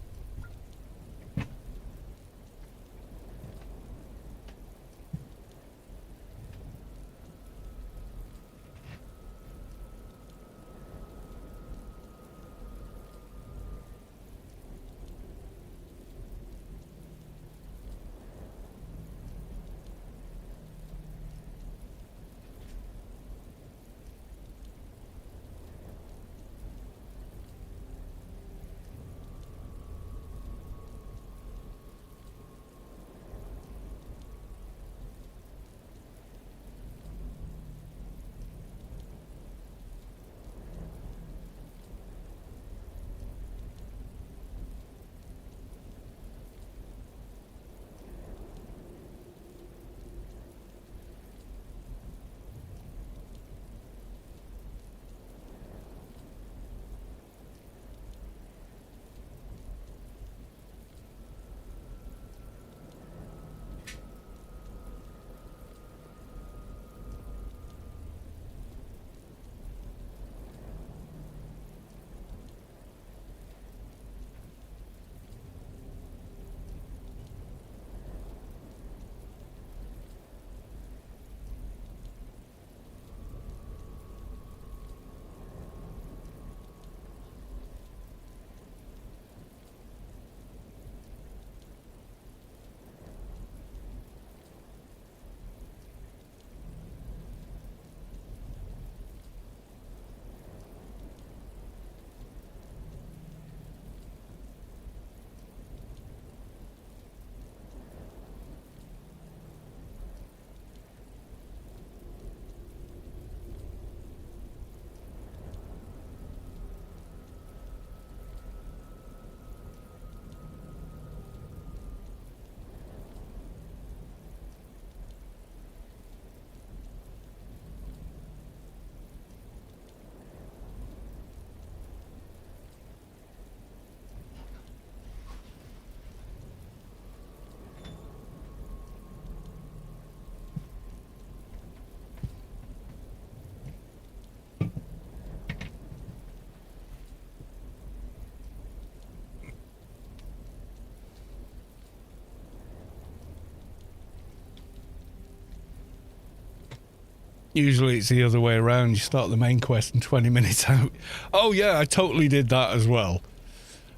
Speaker 1: Usually it's the other way around. You start the main quest and 20 minutes out. Oh yeah, I totally did that as well.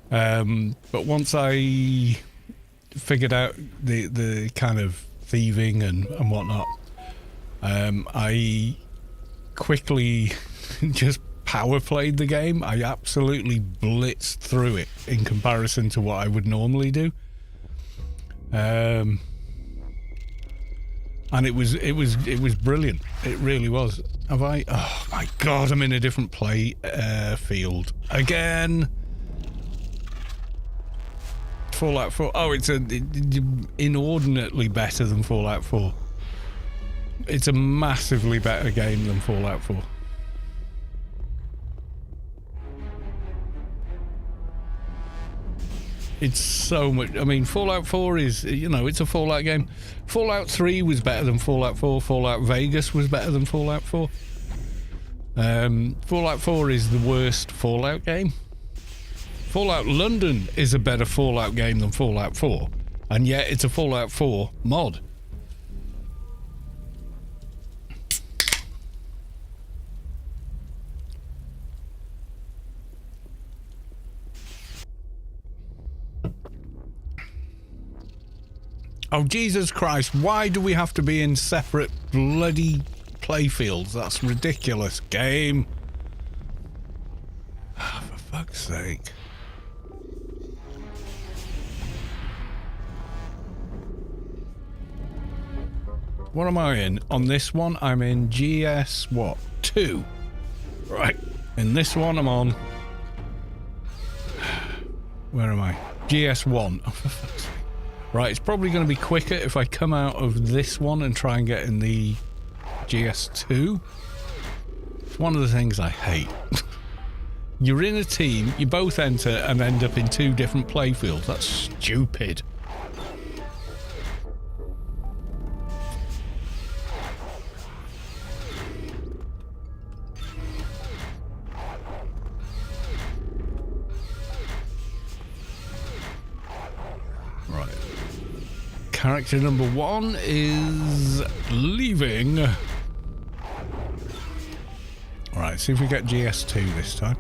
Speaker 1: But once I figured out the kind of thieving and whatnot, I quickly just power played the game. I absolutely blitzed through it in comparison to what I would normally do. And it was brilliant. It really was. Have I? Oh my god! I'm in a different play field again. Fallout 4. Oh, it's inordinately better than Fallout 4. It's a massively better game than Fallout 4. It's so much. I mean, Fallout 4 is, you know, it's a Fallout game. Fallout 3 was better than Fallout 4. Fallout Vegas was better than Fallout 4. Fallout 4 is the worst Fallout game. Fallout London is a better Fallout game than Fallout 4. And yet it's a Fallout 4 mod. Oh, Jesus Christ, why do we have to be in separate bloody playfields? That's ridiculous, game. Oh, for fuck's sake. What am I in? On this one, I'm in GS, what? 2. Right. In this one, I'm on... Where am I? GS 1. Oh, for fuck's sake. Right, it's probably going to be quicker if I come out of this one and try and get in the GS2. It's one of the things I hate. You're in a team, you both enter and end up in 2 different playfields. That's stupid. Character number 1 is leaving. Alright, see if we get GS2 this time.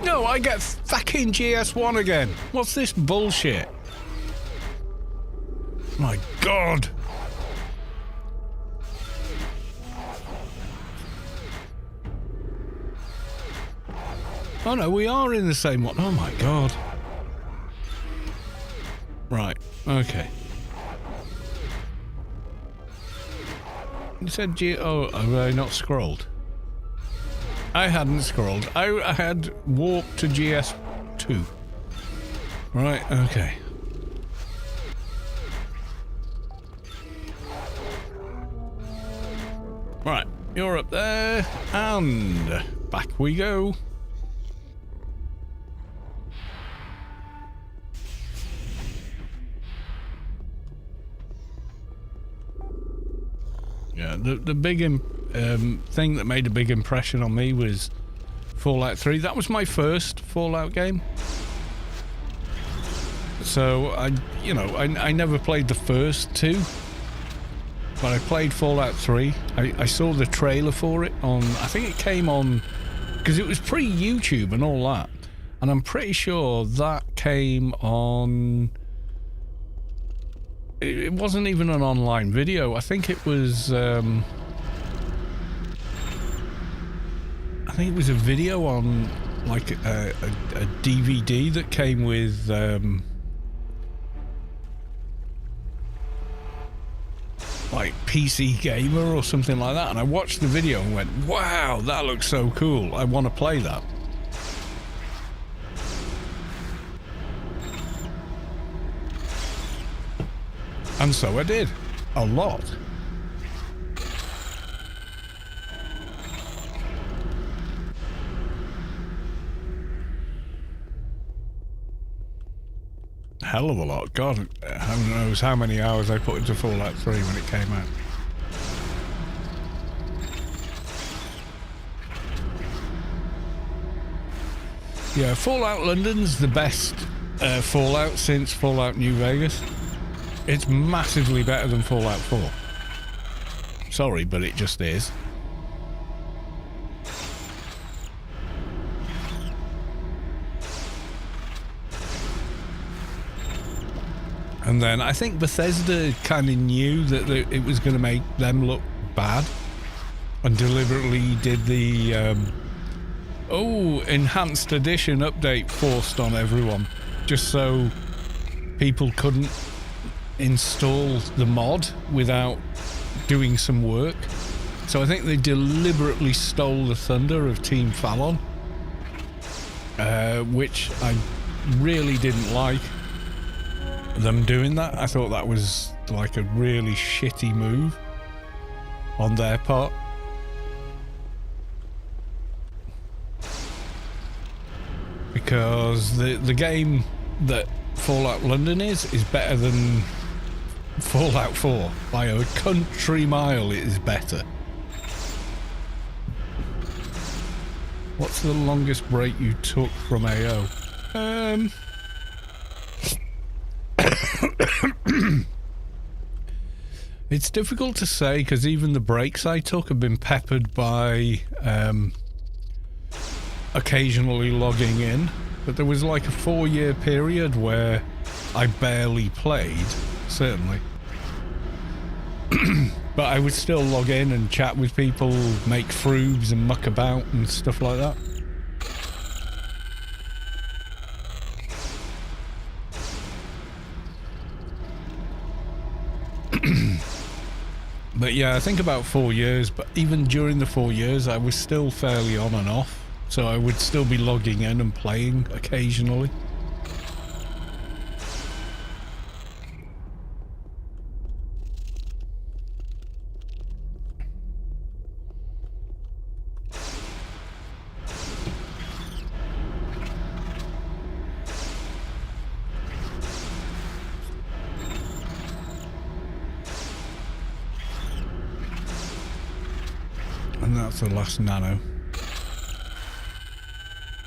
Speaker 1: No, I get fucking GS1 again. What's this bullshit? My God. Oh no, we are in the same one. Oh my God. Right, okay. You said oh, have I not scrolled? I hadn't scrolled. I had warped to GS2. Right, okay. Right, you're up there, and back we go. Yeah, the big thing that made a big impression on me was Fallout 3. That was my first Fallout game. So I never played the first 2, but I played Fallout 3. I saw the trailer for it on, I think it came on, because it was pre-YouTube and all that, and I'm pretty sure that came on. It wasn't even an online video. I think it was I think it was a video on like a DVD that came with like PC Gamer or something like that, and I watched the video and went, wow, that looks so cool, I want to play that. And so I did. A lot. Hell of a lot. God, who knows how many hours I put into Fallout 3 when it came out. Yeah, Fallout London's the best Fallout since Fallout New Vegas. It's massively better than Fallout 4. Sorry, but it just is. And then I think Bethesda kind of knew that it was going to make them look bad and deliberately did the enhanced edition update forced on everyone just so people couldn't install the mod without doing some work. So I think they deliberately stole the thunder of Team Fallon, which I really didn't like them doing that. I thought that was like a really shitty move on their part. Because the game that Fallout London is better than Fallout 4. By a country mile it is better. What's the longest break you took from AO? It's difficult to say because even the breaks I took have been peppered by occasionally logging in, but there was like a 4-year period where I barely played, certainly. But I would still log in and chat with people, make frubes and muck about and stuff like that. But yeah, I think about 4 years, but even during the 4 years I was still fairly on and off, so I would still be logging in and playing occasionally. And that's the last nano.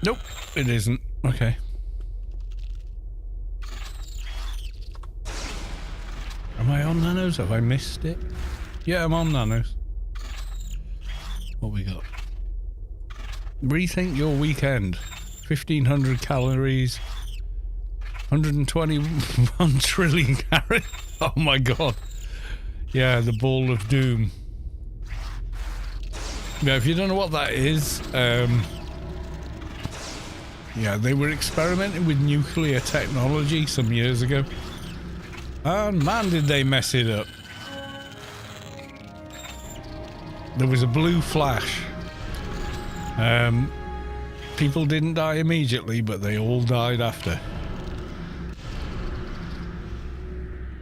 Speaker 1: Nope, it isn't. Okay. Am I on nanos? Have I missed it? Yeah, I'm on nanos. What we got? Rethink your weekend. 1,500 calories. 121 trillion calories. Oh my god. Yeah, the ball of doom. Yeah, if you don't know what that is, yeah, they were experimenting with nuclear technology some years ago. And man, did they mess it up. There was a blue flash. People didn't die immediately, but they all died after.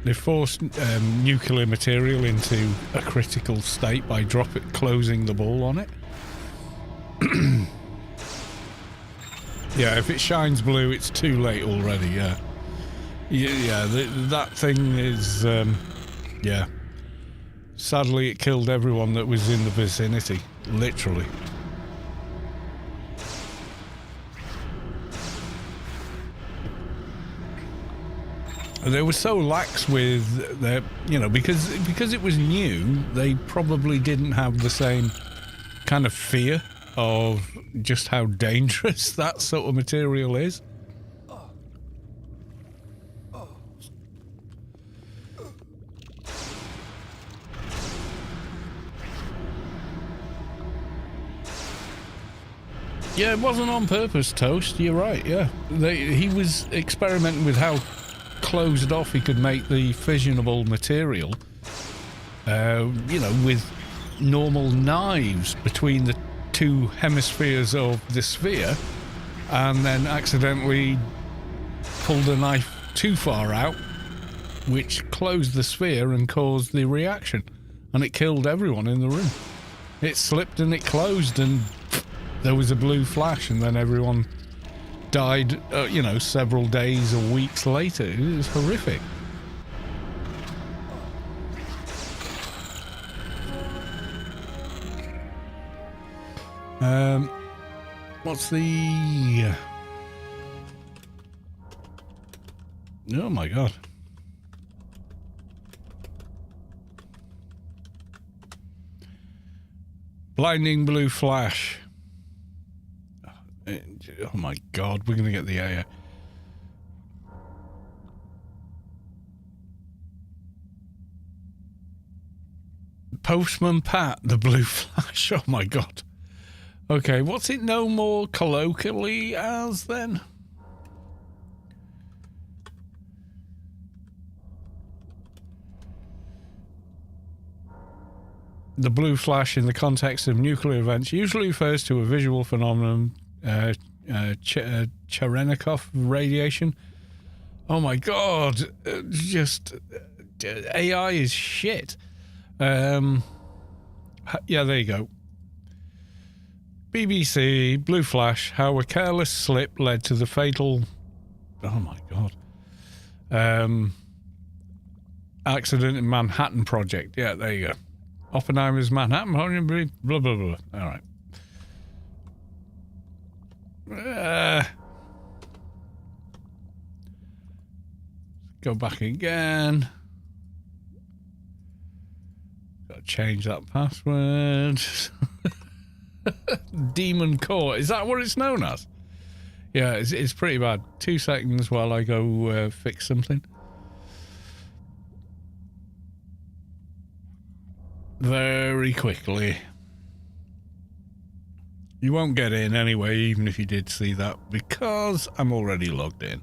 Speaker 1: They forced nuclear material into a critical state by closing the ball on it. Yeah, if it shines blue, it's too late already. Yeah, that thing is. Yeah, sadly, it killed everyone that was in the vicinity, literally. They were so lax with their, you know, because it was new, they probably didn't have the same kind of fear of just how dangerous that sort of material is. Yeah, it wasn't on purpose, Toast. You're right, yeah. He was experimenting with how closed off he could make the fissionable material, you know, with normal knives between the two hemispheres of the sphere, and then accidentally pulled the knife too far out, which closed the sphere and caused the reaction, and it killed everyone in the room. It slipped and it closed, and there was a blue flash, and then everyone died, you know, several days or weeks later. It was horrific. What's the... Oh my god. Blinding blue flash. Oh my god, we're gonna get the air. Postman Pat, the blue flash. Oh my god. Okay, what's it known more colloquially as then? The blue flash in the context of nuclear events usually refers to a visual phenomenon, Cherenkov radiation. Oh my god, AI is shit. Yeah, there you go. BBC, blue flash, how a careless slip led to the fatal... Oh my god. Accident in Manhattan Project. Yeah, there you go. Oppenheimer's Manhattan Project, blah, blah, blah. All right. Go back again. Got to change that password. Demon Core. Is that what it's known as? Yeah, it's pretty bad. 2 seconds while I go fix something. Very quickly. You won't get in anyway, even if you did see that, because I'm already logged in.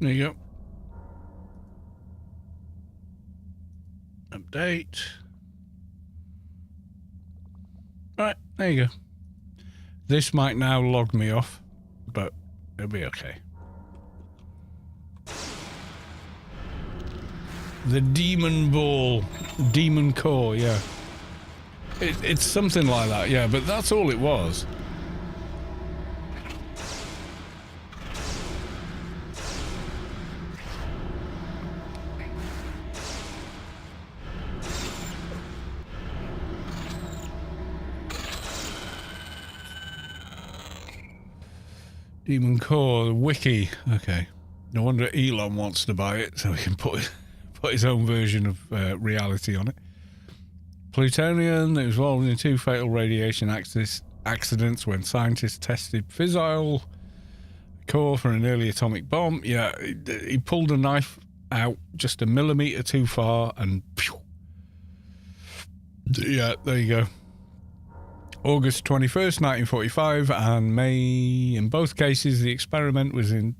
Speaker 1: There you go. Update. Right, there you go. This might now log me off, but it'll be okay. The Demon Ball. Demon Core, yeah. It's something like that, yeah, but that's all it was. Demon Core, wiki. Okay. No wonder Elon wants to buy it so he can put his own version of reality on it. Plutonium, it was involved in 2 fatal radiation accidents when scientists tested fissile core for an early atomic bomb. Yeah, he pulled a knife out just a millimeter too far and... Yeah, there you go. August 21st, 1945, and May. In both cases, the experiment was to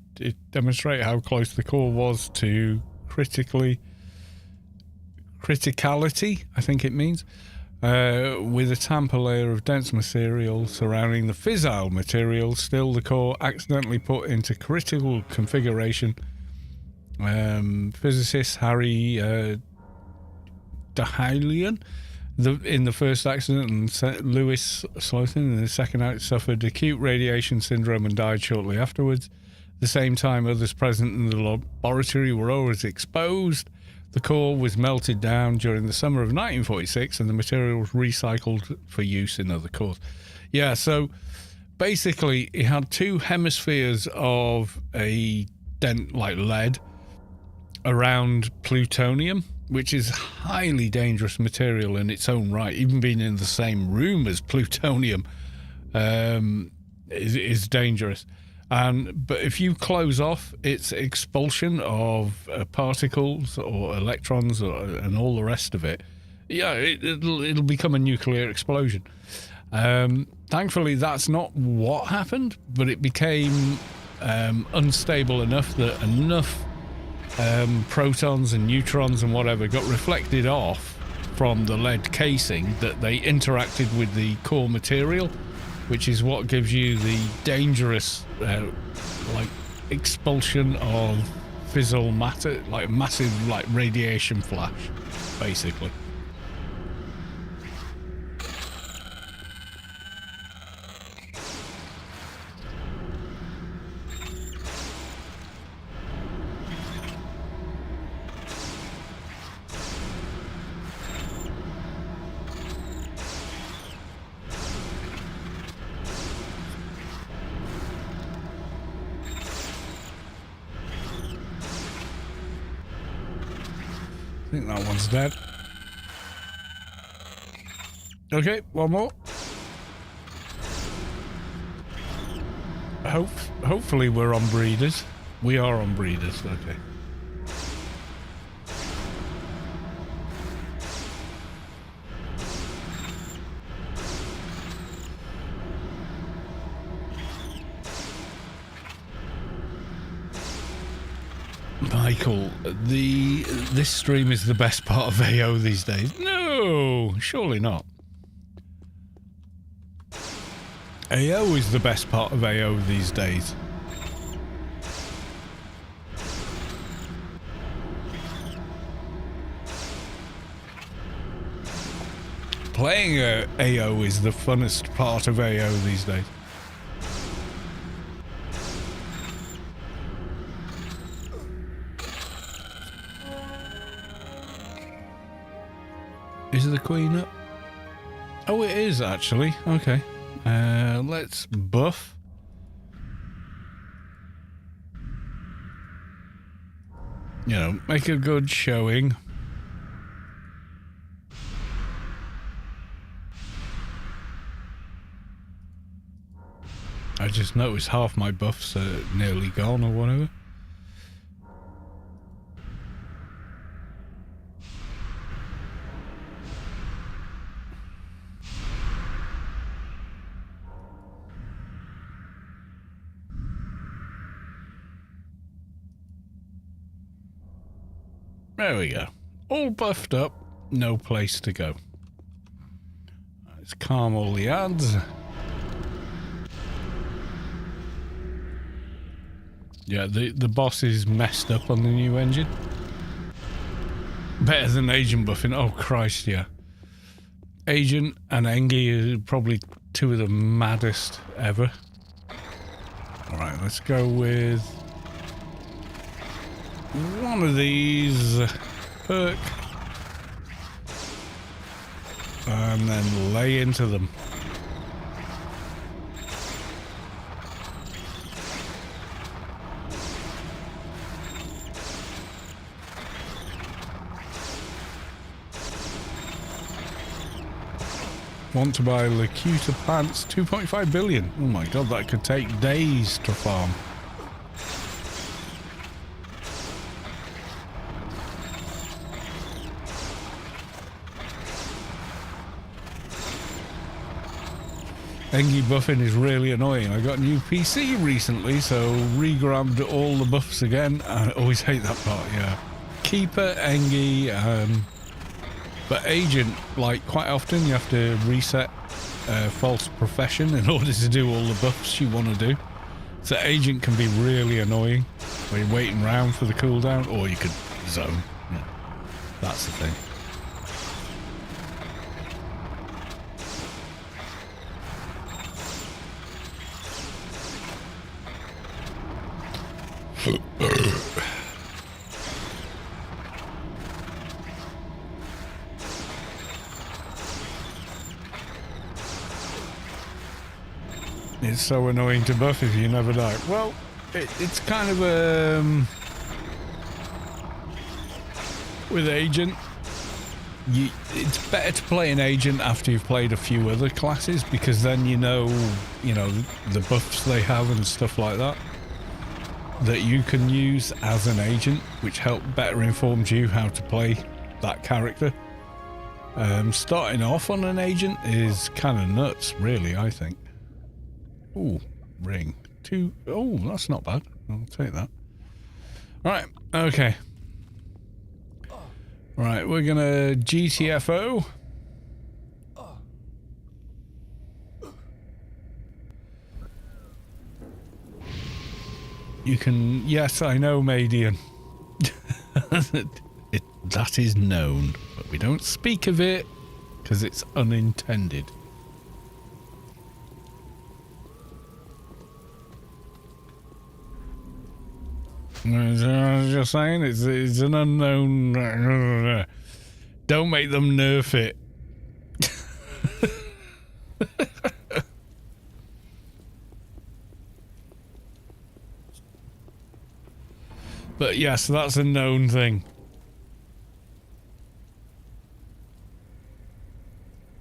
Speaker 1: demonstrate how close the core was to criticality, I think it means, with a tamper layer of dense material surrounding the fissile material. Still, the core accidentally put into critical configuration. Physicist Harry Dahalian in the first accident, and Lewis Slothin in the second accident suffered acute radiation syndrome and died shortly afterwards. At the same time, others present in the laboratory were always exposed. The core was melted down during the summer of 1946, and the material was recycled for use in other cores. Yeah, so basically, it had 2 hemispheres of a dent like lead around plutonium, which is highly dangerous material in its own right. Even being in the same room as plutonium is dangerous. But if you close off its expulsion of particles or electrons and all the rest of it, yeah, it'll become a nuclear explosion. Thankfully, that's not what happened, but it became unstable enough that enough protons and neutrons and whatever got reflected off from the lead casing that they interacted with the core material which is what gives you the dangerous, like, expulsion of fissile matter, like massive, like, radiation flash, basically. I think that one's dead. Okay, one more. Hopefully we're on breeders. We are on breeders, okay. Michael, this stream is the best part of AO these days. No, surely not. AO is the best part of AO these days. Playing AO is the funnest part of AO these days. Is the queen up? Oh, it is actually. Okay. Let's buff. You know, make a good showing. I just noticed half my buffs are nearly gone or whatever. There we go. All buffed up, no place to go. Let's calm all the ads. Yeah, the boss is messed up on the new engine. Better than Agent buffing. Oh, Christ, yeah. Agent and Engie are probably two of the maddest ever. Alright, let's go with one of these. Perk. And then lay into them. Want to buy Lacuta plants? 2.5 billion. Oh my god, that could take days to farm. Engie buffing is really annoying. I got a new PC recently, so re-grabbed all the buffs again. I always hate that part, yeah. Keeper, Engie, but Agent, like, quite often you have to reset False Profession in order to do all the buffs you want to do. So Agent can be really annoying when you're waiting around for the cooldown, or you could zone. Yeah, that's the thing. It's so annoying to buff if you never die. Well, it's kind of with Agent, it's better to play an Agent after you've played a few other classes, because then you know the buffs they have and stuff like that you can use as an Agent, which better informs you how to play that character. Starting off on an Agent is kind of nuts, really, I think. Ooh, ring. 2. Oh, that's not bad. I'll take that. Right, okay. Right, we're gonna GTFO. You can... Yes, I know, Madian. That is known, but we don't speak of it because it's unintended. I was just saying, it's an unknown... Don't make them nerf it. But yes, that's a known thing.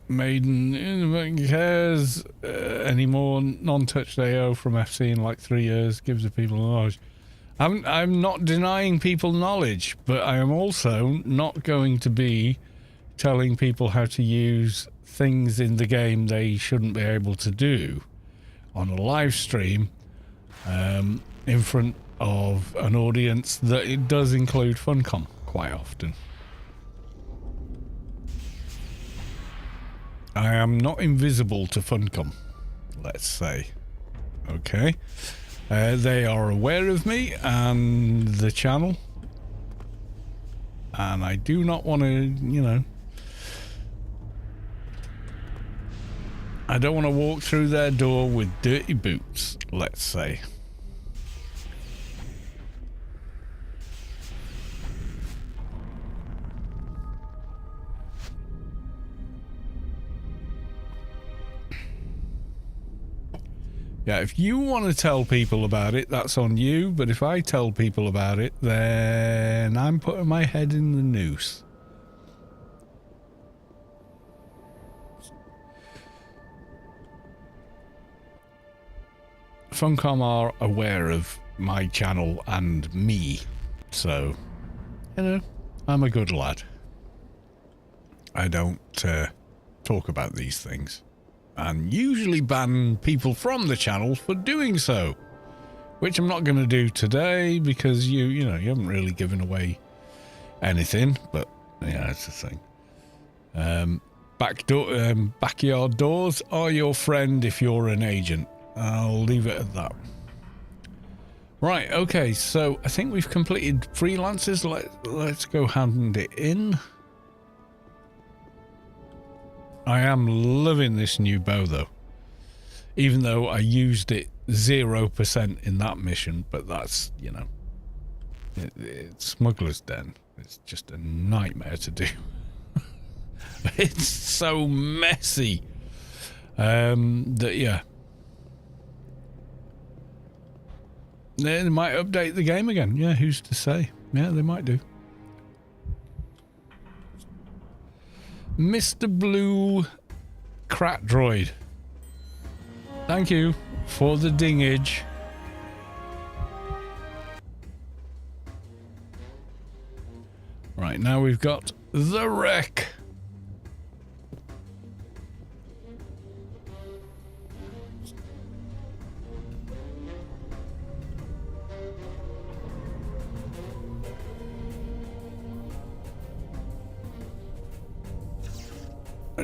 Speaker 1: Maiden cares anymore. Non-touched AO from FC in like 3 years gives the people knowledge. I'm not denying people knowledge, but I am also not going to be telling people how to use things in the game they shouldn't be able to do on a live stream in front of an audience that it does include Funcom quite often. I am not invisible to Funcom, let's say. Okay. They are aware of me and the channel. And I do not want to, you know... I don't want to walk through their door with dirty boots, let's say. Yeah, if you want to tell people about it, that's on you. But if I tell people about it, then I'm putting my head in the noose. Funcom are aware of my channel and me. So, you know, I'm a good lad. I don't talk about these things. And usually ban people from the channel for doing so, which I'm not going to do today because you know you haven't really given away anything, but yeah, it's the thing. Backyard doors are your friend if you're an agent. I'll leave it at that. Right, okay, so I think we've completed freelancers. Let's go hand it in. I am loving this new bow though, even though I used it 0% in that mission, but that's, you know, it's Smuggler's Den. It's just a nightmare to do. It's so messy that, yeah, they might update the game again. Yeah, who's to say? Yeah, they might do. Mr. Blue Crat Droid, thank you for the dingage. Right, now we've got the wreck.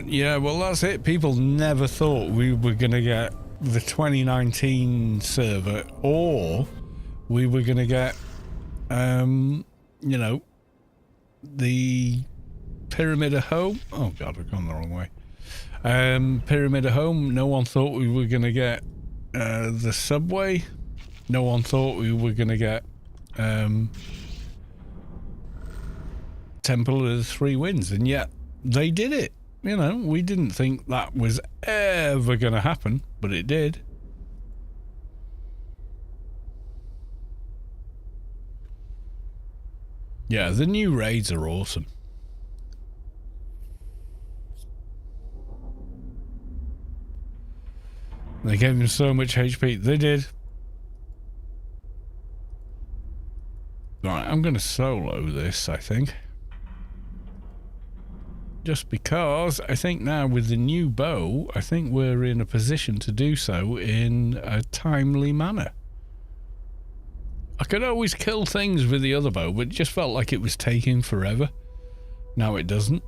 Speaker 1: Yeah, well, that's it. People never thought we were going to get the 2019 server, or we were going to get, you know, the Pyramid of Home. Oh, God, I've gone the wrong way. Pyramid of Home. No one thought we were going to get the subway. No one thought we were going to get Temple of the Three Winds, and yet they did it. You know, we didn't think that was ever going to happen, but it did. Yeah, the new raids are awesome. They gave him so much HP. They did. Right, I'm going to solo this, I think. Just because I think now with the new bow, I think we're in a position to do so in a timely manner. I could always kill things with the other bow, but it just felt like it was taking forever. Now it doesn't.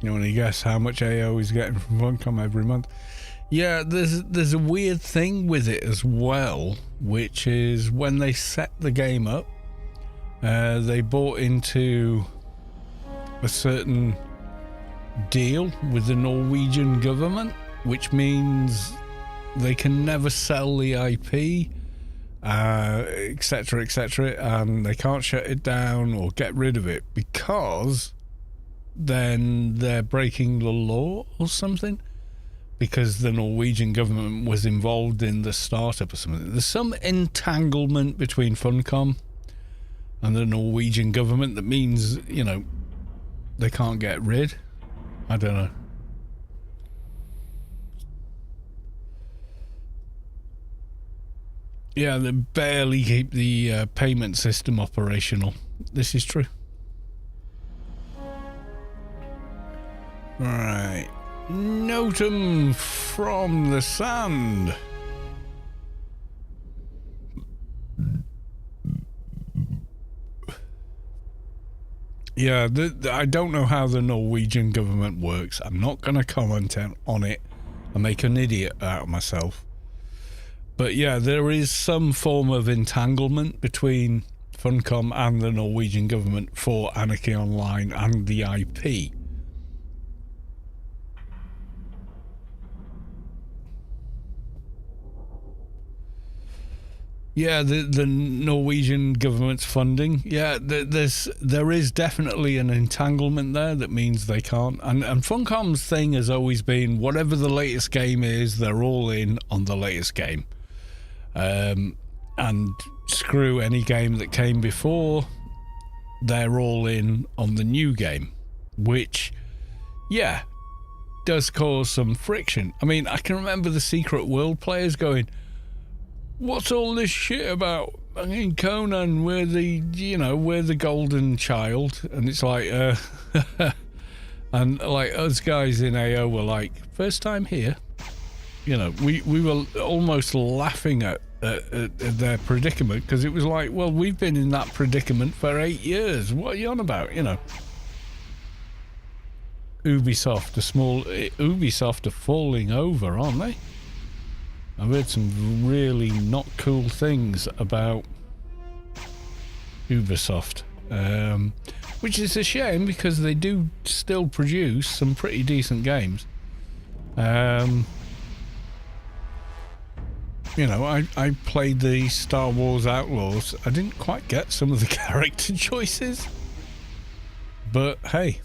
Speaker 1: You want to guess how much AO he's getting from Funcom every month? Yeah, there's a weird thing with it as well, which is when they set the game up, they bought into a certain deal with the Norwegian government, which means they can never sell the IP, etc., etc., and they can't shut it down or get rid of it because then they're breaking the law or something, because the Norwegian government was involved in the startup or something. There's some entanglement between Funcom and the Norwegian government that means, you know, they can't get rid. I don't know. Yeah, they barely keep the payment system operational. This is true. Right. Notum from the sand. Yeah, I don't know how the Norwegian government works. I'm not going to comment on it and make an idiot out of myself. But yeah, there is some form of entanglement between Funcom and the Norwegian government for Anarchy Online and the IP. Yeah, the Norwegian government's funding. Yeah, there is definitely an entanglement there that means they can't. And Funcom's thing has always been whatever the latest game is, they're all in on the latest game. And screw any game that came before, they're all in on the new game, which, yeah, does cause some friction. I mean, I can remember the Secret World players going, what's all this shit about? I mean, Conan, we're the golden child. And it's like, and like us guys in AO were like, first time here. You know, we were almost laughing at their predicament, because it was like, well, we've been in that predicament for 8 years. What are you on about, you know? Ubisoft are falling over, aren't they? I've heard some really not cool things about Ubisoft, which is a shame because they do still produce some pretty decent games. You know, I played the Star Wars Outlaws. I didn't quite get some of the character choices, but hey.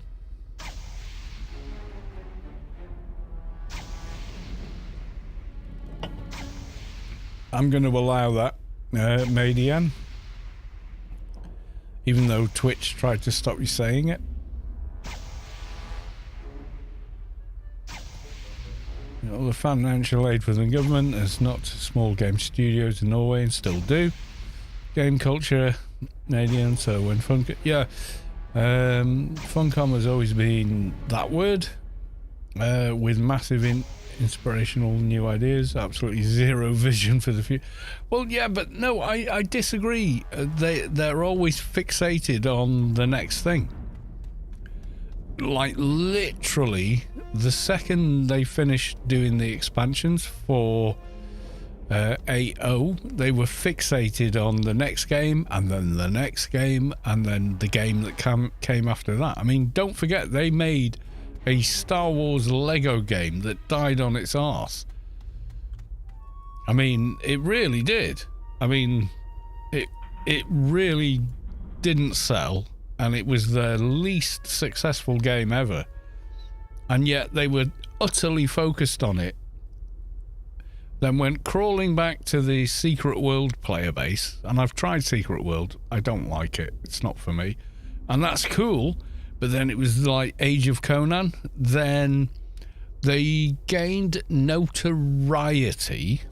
Speaker 1: I'm going to allow that, Madian. Even though Twitch tried to stop you saying it. You know, the financial aid from the government has not small game studios in Norway and still do. Game culture, Madian, so when Funcom... Yeah, Funcom has always been that word, with massive inspirational new ideas, absolutely zero vision for the future. Well, yeah, but no, I disagree. They're always fixated on the next thing. Like literally, the second they finished doing the expansions for AO, they were fixated on the next game, and then the next game, and then the game that came after that. I mean, don't forget, they made a Star Wars Lego game that died on its arse. I mean, it really did. I mean, it really didn't sell, and it was their least successful game ever. And yet they were utterly focused on it. Then went crawling back to the Secret World player base, and I've tried Secret World. I don't like it. It's not for me. And that's cool. But then it was like Age of Conan. Then they gained notoriety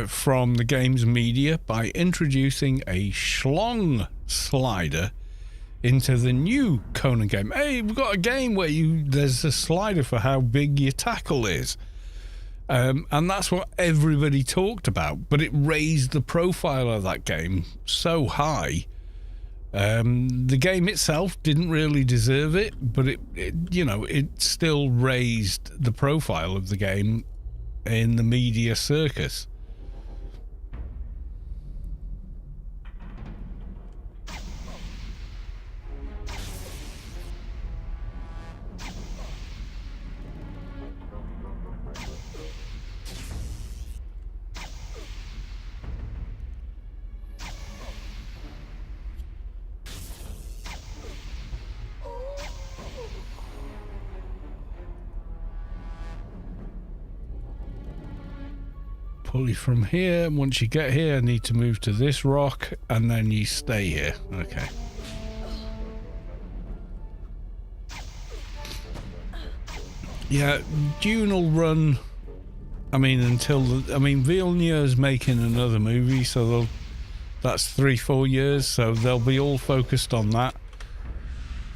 Speaker 1: from the game's media by introducing a schlong slider into the new Conan game. Hey, we've got a game where there's a slider for how big your tackle is. And that's what everybody talked about. But it raised the profile of that game so high The game itself didn't really deserve it, but it still raised the profile of the game in the media circus. Pulley from here. Once you get here, I need to move to this rock, and then you stay here. Okay. Yeah, Dune will run. I mean, Villeneuve's making another movie, so that's 3-4 years. So they'll be all focused on that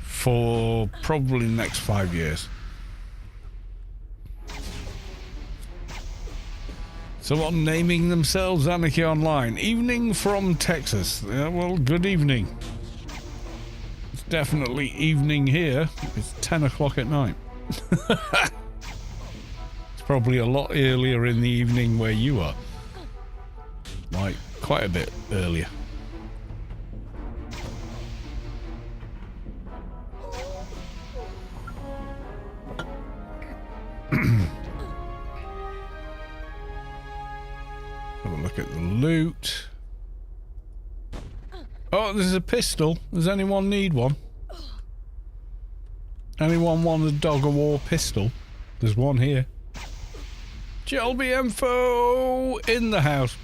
Speaker 1: for probably the next 5 years. Someone naming themselves Anarchy Online. Evening from Texas. Yeah, well, good evening. It's definitely evening here. It's 10 o'clock at night. It's probably a lot earlier in the evening where you are. Like, quite a bit earlier. Have a look at the loot. Oh, there's a pistol. Does anyone need one? Anyone want a dog of war pistol? There's one here. Jelby info in the house.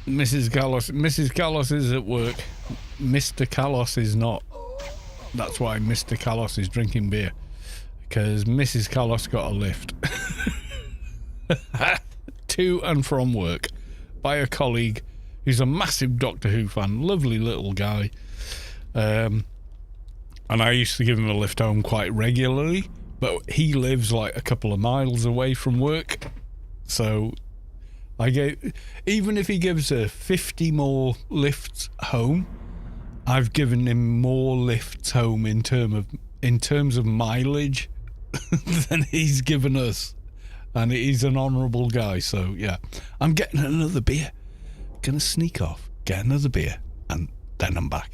Speaker 1: Mrs. Callos is at work. Mr. Callos is not. That's why Mr. Callos is drinking beer. Because Mrs. Callos got a lift to and from work by a colleague who's a massive Doctor Who fan, lovely little guy. And I used to give him a lift home quite regularly, but he lives like a couple of miles away from work. So even if he gives her 50 more lifts home, I've given him more lifts home in terms of mileage than he's given us, and he's an honourable guy. So yeah, I'm getting another beer. Gonna sneak off, get another beer, and then I'm back.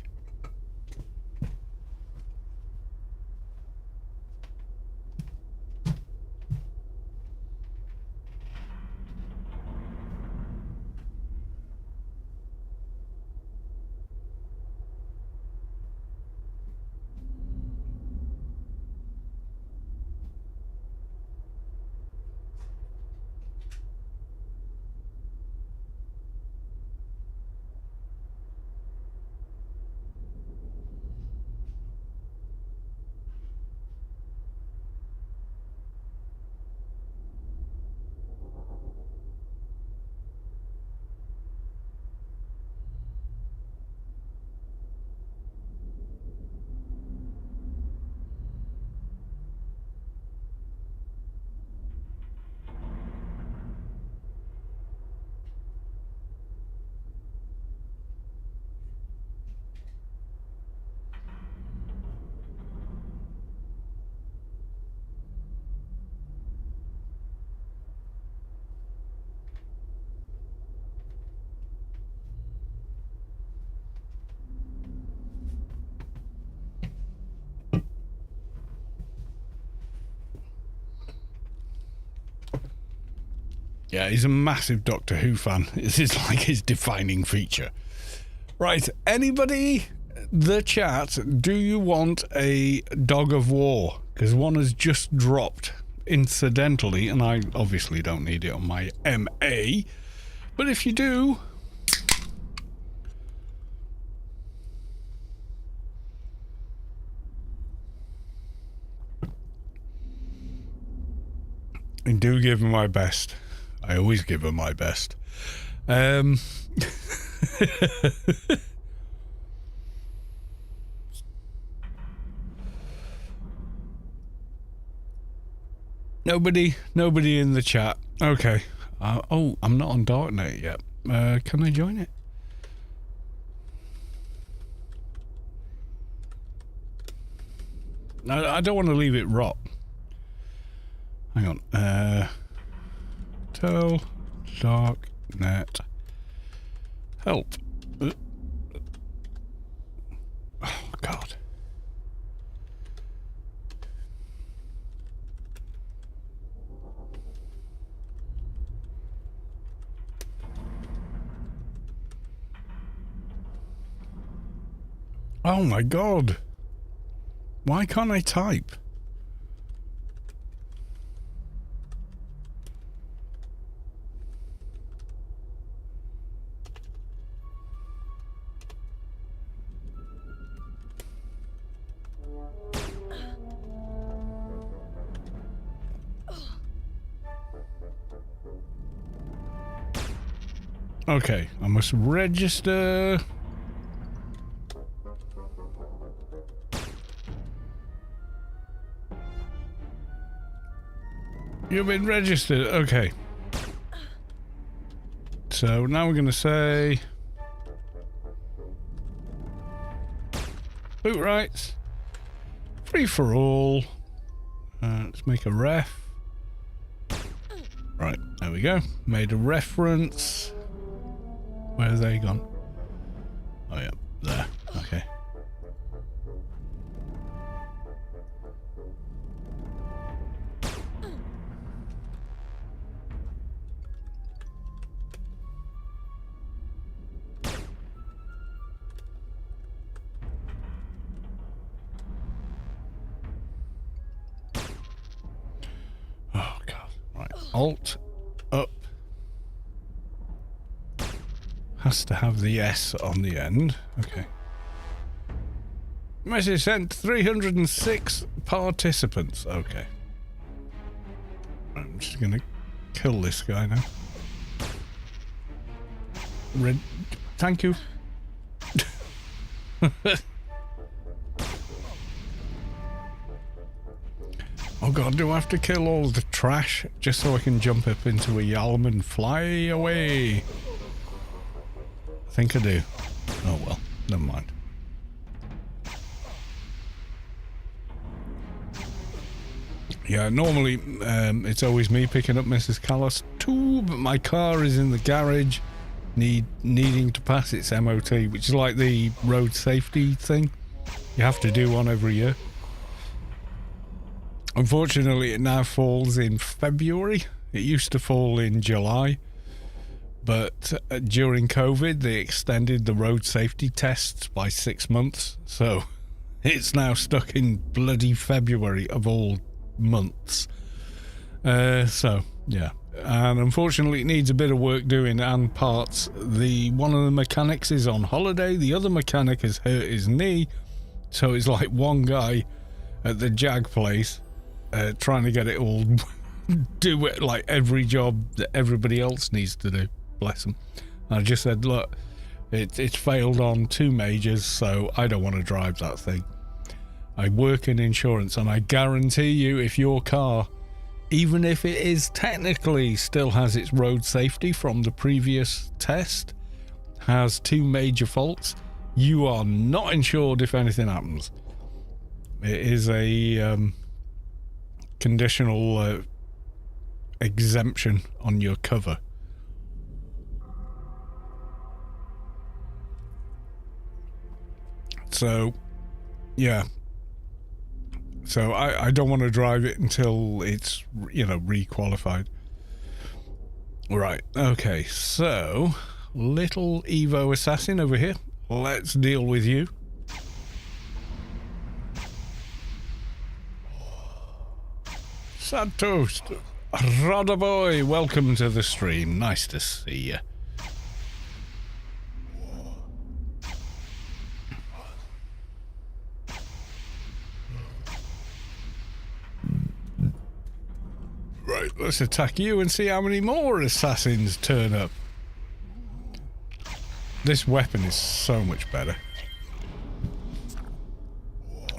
Speaker 1: Yeah, he's a massive Doctor Who fan. This is like his defining feature. Right, anybody, the chat, do you want a dog of war? Because one has just dropped incidentally, and I obviously don't need it on my MA. But if you do... I do give him my best. I always give him my best. Nobody in the chat. Okay. Oh, I'm not on Darknet yet. Can I join it? I don't want to leave it rot. Hang on. Tell Darknet help. Oh, God. Oh my God. Why can't I type? Okay, I must register. You've been registered. Okay. So now we're going to say boot rights, free for all. Let's make a ref. Right, there we go. Made a reference. Where have they gone? Oh yeah, there. Okay. Oh God. Right. Alt up. Has to have the S on the end. Okay. Message sent 306 participants. Okay. I'm just gonna kill this guy now. Red. Thank you. Oh God, do I have to kill all the trash just so I can jump up into a Yalm and fly away? I think I do. Oh well, never mind. Yeah, normally it's always me picking up Mrs. Callis too, but my car is in the garage needing to pass its MOT, which is like the road safety thing. You have to do one every year. Unfortunately, it now falls in February. It used to fall in July. But during COVID, they extended the road safety tests by 6 months. So it's now stuck in bloody February of all months. So, yeah. And unfortunately, it needs a bit of work doing and parts. One of the mechanics is on holiday. The other mechanic has hurt his knee. So it's like one guy at the Jag place trying to get it all do it like every job that everybody else needs to do. Bless him. And I just said, look, it's failed on 2 majors, so I don't want to drive that thing. I work in insurance, and I guarantee you, if your car, even if it is technically still has its road safety from the previous test, has 2 major faults, you are not insured if anything happens. It is a conditional exemption on your cover. So, yeah. So I don't want to drive it until it's, requalified. Right, okay, so little Evo assassin over here. Let's deal with you. Sad toast. Rodder boy, welcome to the stream. Nice to see you. Right, let's attack you and see how many more assassins turn up. This weapon is so much better.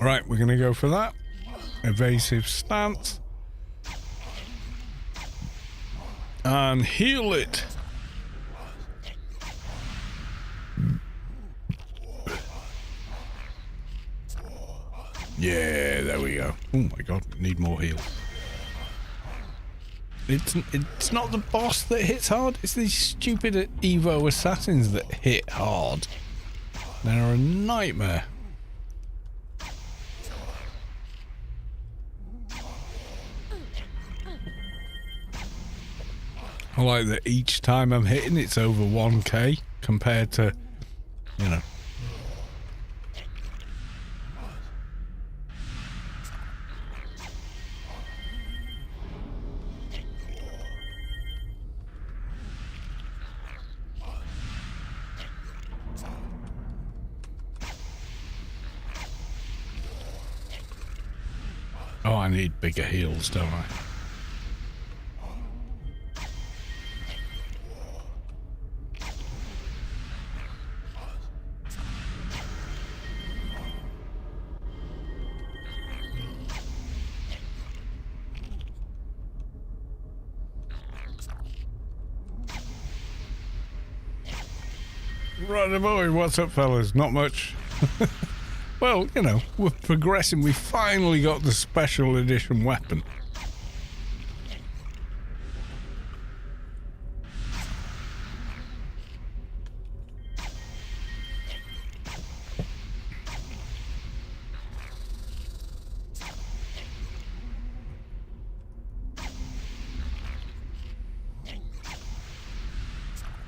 Speaker 1: Right, we're going to go for that. Evasive stance. And heal it. Yeah, there we go. Oh my god, need more heals. It's not the boss that hits hard, it's these stupid Evo assassins that hit hard. They're a nightmare. I like that each time I'm hitting it's over 1k compared to, you know. Oh, I need bigger heals, don't I? Right, boy, what's up, fellas? Not much. Well, you know, we're progressing. We finally got the special edition weapon.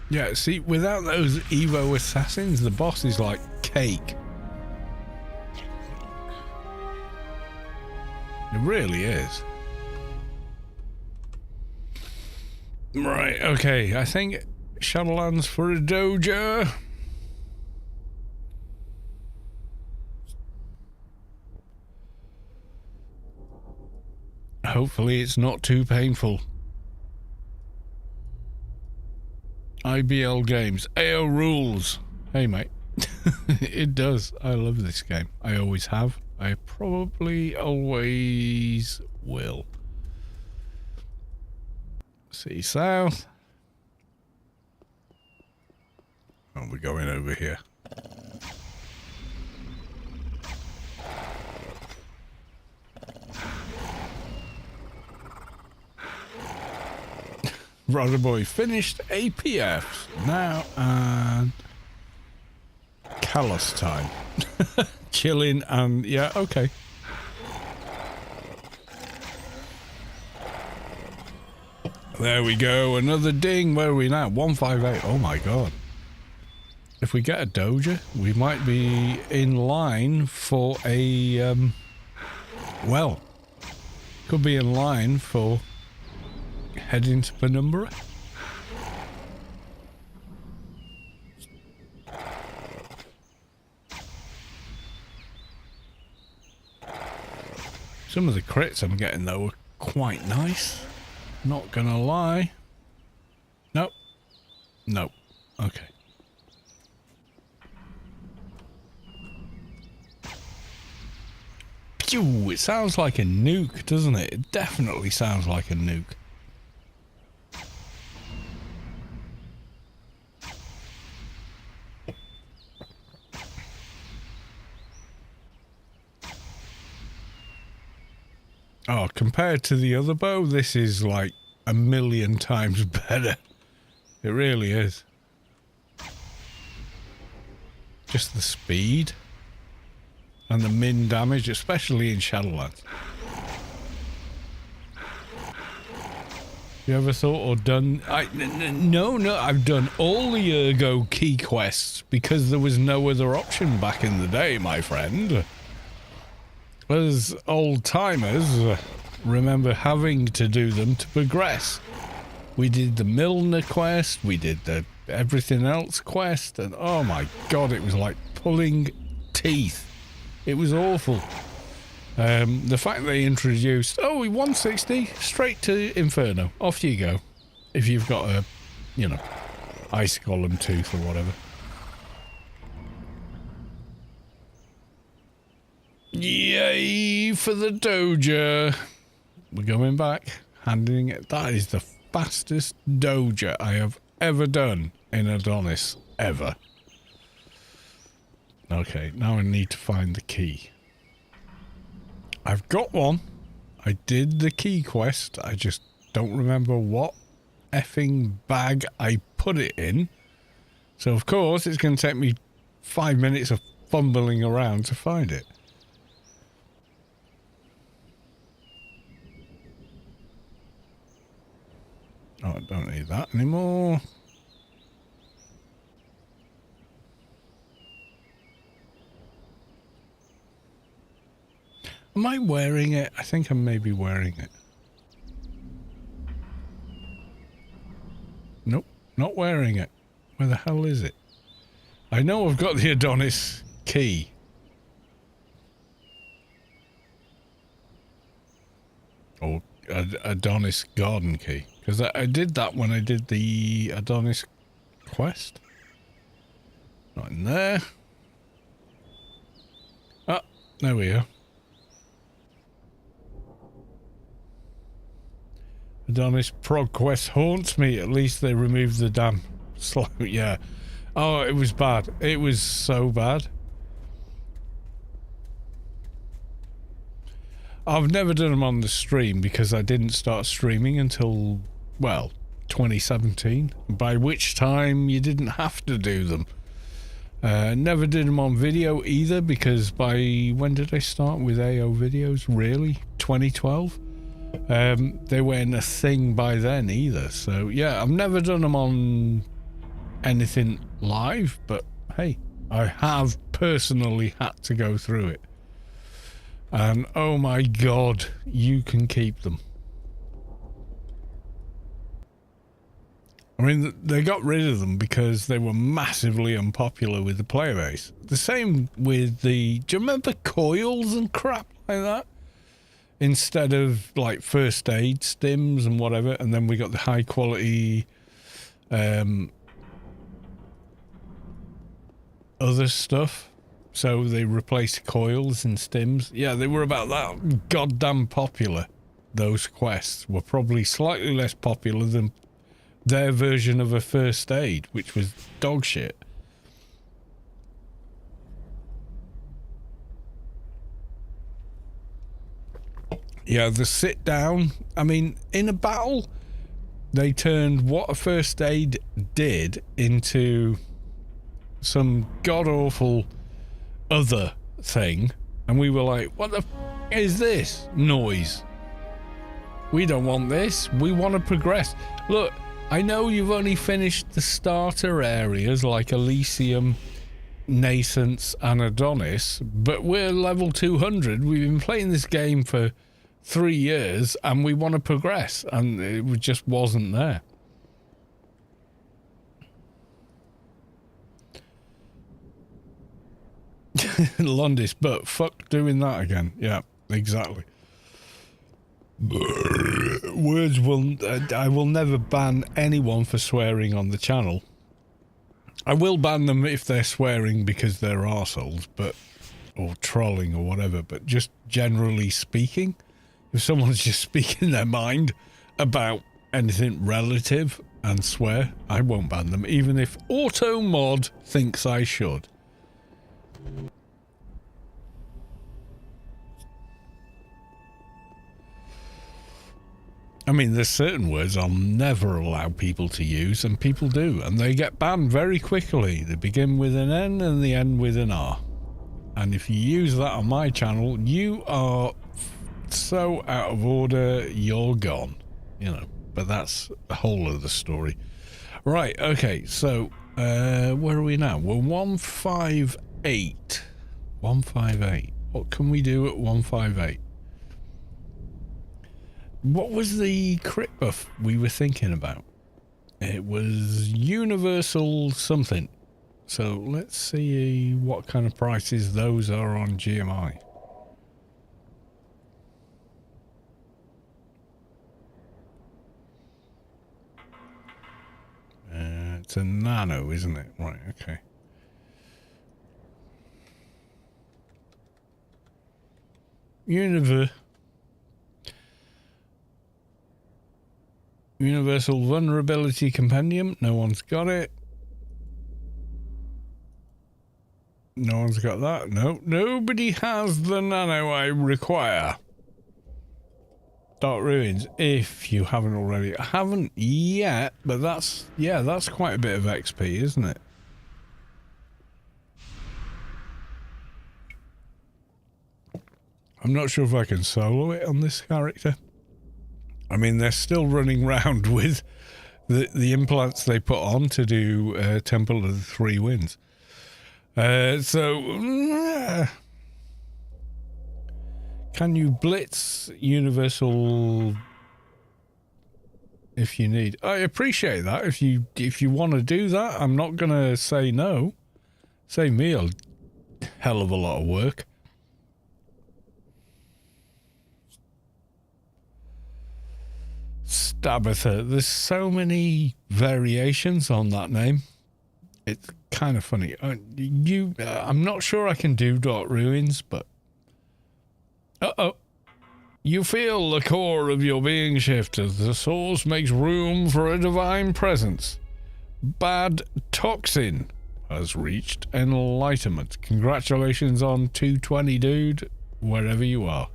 Speaker 1: Yeah, see, without those Evo assassins, the boss is like cake. It really is. Right, okay, I think Shadowlands for a dojo. Hopefully it's not too painful. IBL Games. AO rules. Hey, mate. It does. I love this game. I always have. I probably always will. See south. Oh, we're going over here. Brother boy finished APFs now and Callous time. Chilling and yeah, okay. There we go, another ding. Where are we now? 158. Oh my god. If we get a doja, we might be in line for a well, could be in line for heading to Penumbra. Some of the crits I'm getting though are quite nice. Not gonna lie. Nope. Nope. Okay. Pew! It sounds like a nuke, doesn't it? It definitely sounds like a nuke. Oh, compared to the other bow, this is like a million times better. It really is. Just the speed and the min damage, especially in Shadowlands. You ever thought or done... No, I've done all the Ergo key quests because there was no other option back in the day, my friend. As old-timers, remember having to do them to progress. We did the Milner quest, we did the everything else quest, and oh my god, it was like pulling teeth. It was awful. The fact they introduced, 160, straight to Inferno. Off you go. If you've got a, you know, ice golem tooth or whatever. Yay for the doja. We're going back. Handing it. That is the fastest doja I have ever done in Adonis, ever. Okay, now I need to find the key. I've got one. I did the key quest. I just don't remember what effing bag I put it in. So, of course, it's going to take me 5 minutes of fumbling around to find it. Oh, I don't need that anymore. Am I wearing it? I think I may be wearing it. Nope, not wearing it. Where the hell is it? I know I've got the Adonis key. Or Adonis garden key. Because I did that when I did the Adonis quest. Not in there. Ah, there we are. Adonis prog quest haunts me. At least they removed the damn slow. Yeah. Oh, it was bad. It was so bad. I've never done them on the stream because I didn't start streaming until, well, 2017. By which time you didn't have to do them. Never did them on video either because by when did I start with AO videos? Really? 2012? They weren't a thing by then either. So yeah, I've never done them on anything live, but hey, I have personally had to go through it. And oh my god, you can keep them. I mean, they got rid of them because they were massively unpopular with the player base. The same with the... Do you remember coils and crap like that? Instead of, like, first aid stims and whatever, and then we got the high quality... other stuff. So they replaced coils and stims. Yeah, they were about that goddamn popular. Those quests were probably slightly less popular than their version of a first aid, which was dog shit. Yeah, the sit down. I mean, in a battle, they turned what a first aid did into some god-awful other thing, and we were like, what the f is this noise? We don't want this. We want to progress. Look, I know you've only finished the starter areas like Elysium, Nascence and Adonis, but we're level 200. We've been playing this game for 3 years and we want to progress, and it just wasn't there. Londis, but fuck doing that again. Yeah, exactly. Words will... I will never ban anyone for swearing on the channel. I will ban them if they're swearing because they're arseholes, but... or trolling or whatever, but just generally speaking, if someone's just speaking their mind about anything relative and swear, I won't ban them, even if AutoMod thinks I should. I mean, there's certain words I'll never allow people to use, and people do, and they get banned very quickly. They begin with an N and they end with an R. And if you use that on my channel, you are so out of order, you're gone. You know, but that's the whole of the story. Right, okay, so, where are we now? We're 158. 158. What can we do at 158? What was the crit buff we were thinking about? It was universal something. So let's see what kind of prices those are on GMI. It's a nano, isn't it? Right, okay. Universal Vulnerability Compendium. No one's got it. No one's got that. No, nobody has the nano I require. Dark Ruins, if you haven't already. I haven't yet, but that's quite a bit of XP, isn't it? I'm not sure if I can solo it on this character. I mean, they're still running around with the implants they put on to do Temple of the Three Winds. Can you blitz Universal if you need? I appreciate that. If you want to do that, I'm not gonna say no. Save me a hell of a lot of work. Stabatha. There's so many variations on that name. It's kind of funny. I'm not sure I can do Dark Ruins, but you feel the core of your being shift as the source makes room for a divine presence. Bad Toxin has reached enlightenment. Congratulations on 220, dude, wherever you are.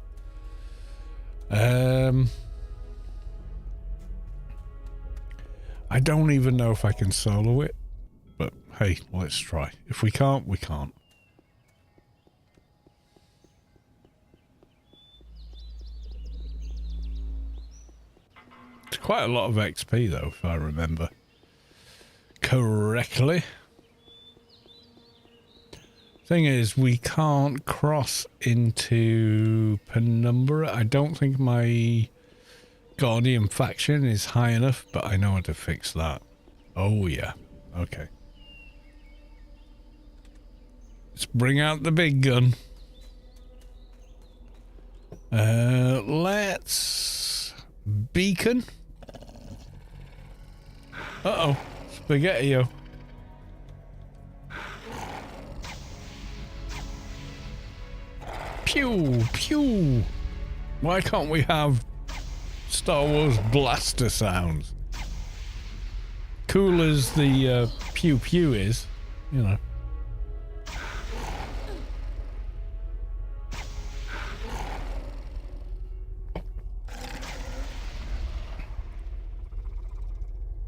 Speaker 1: I don't even know if I can solo it, but hey, let's try. If we can't, we can't. It's quite a lot of XP though, if I remember correctly. Thing is, we can't cross into Penumbra. I don't think my Guardian faction is high enough, but I know how to fix that. Oh yeah, okay. Let's bring out the big gun. Let's beacon. Uh-oh, Spaghetti-O. Pew, pew. Why can't we have Star Wars blaster sounds? Cool as the pew pew is, you know.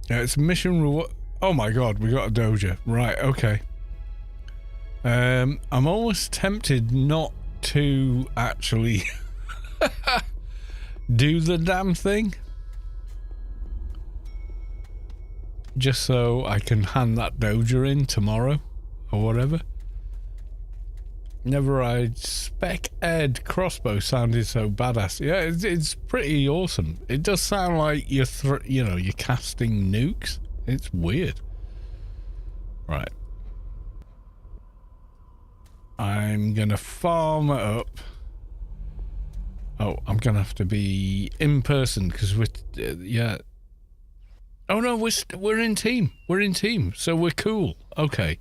Speaker 1: Yeah, it's mission reward. Oh my god, we got a doja. Right, okay. I'm almost tempted not to actually do the damn thing, just so I can hand that doja in tomorrow or whatever. Never I'd Spec Ed crossbow sounded so badass. Yeah, it's pretty awesome. It does sound like you're you're casting nukes. It's weird. Right. I'm gonna farm it up. Oh, I'm gonna have to be in person because we're yeah. Oh no, we're in team. We're in team, so we're cool. Okay.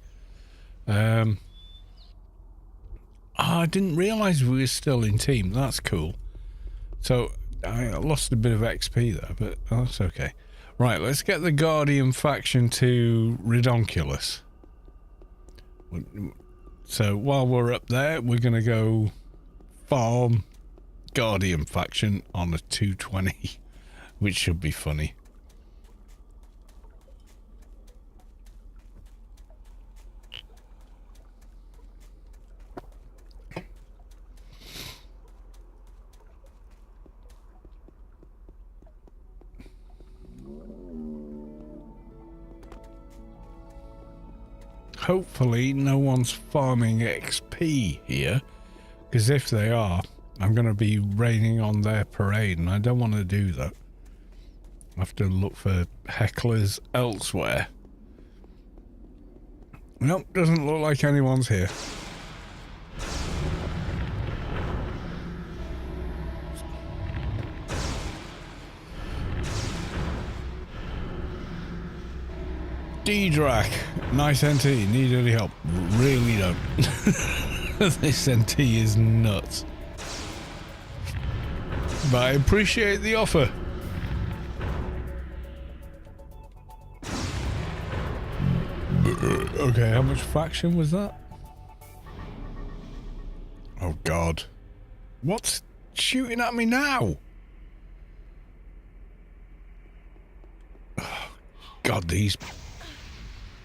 Speaker 1: I didn't realize we were still in team. That's cool. So I lost a bit of XP there, but that's okay. Right, let's get the Guardian faction to Redonkulous. So while we're up there, we're going to go farm Guardian faction on a 220, which should be funny. Hopefully no one's farming XP here, because if they are, I'm going to be raining on their parade, and I don't want to do that. I have to look for hecklers elsewhere. Nope, doesn't look like anyone's here. D-Drac, nice NT, need any help? Really don't. This NT is nuts. But I appreciate the offer. Okay, how much faction was that? Oh God. What's shooting at me now? Oh, God, these...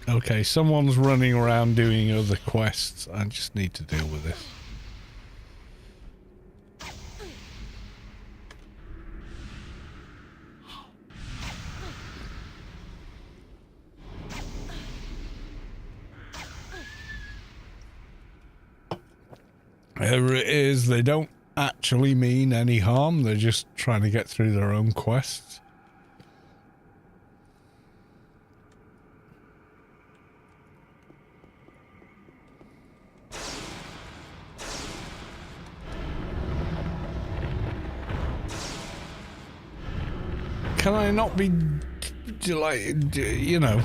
Speaker 1: Okay, someone's running around doing other quests. I just need to deal with this. Whatever it is, they don't actually mean any harm. They're just trying to get through their own quests. Can I not be, like, you know,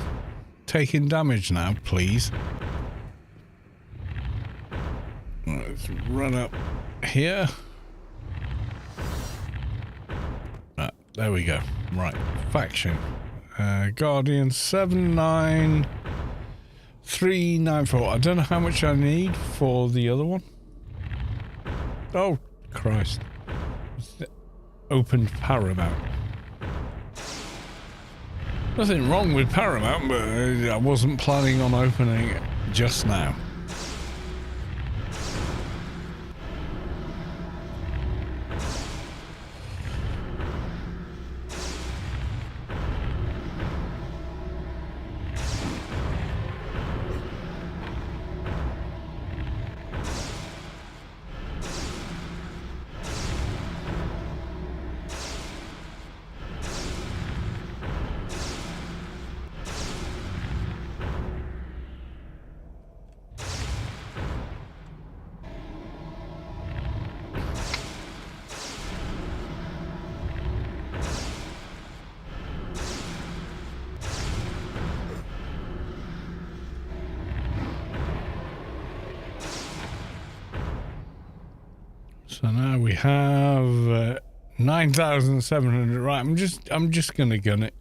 Speaker 1: taking damage now, please? Let's run up here. There we go. Right, faction. Guardian 79394. I don't know how much I need for the other one. Oh, Christ. Opened Paramount. Nothing wrong with Paramount, but I wasn't planning on opening it just now. So now we have 9,700. Right, I'm just gonna gun it.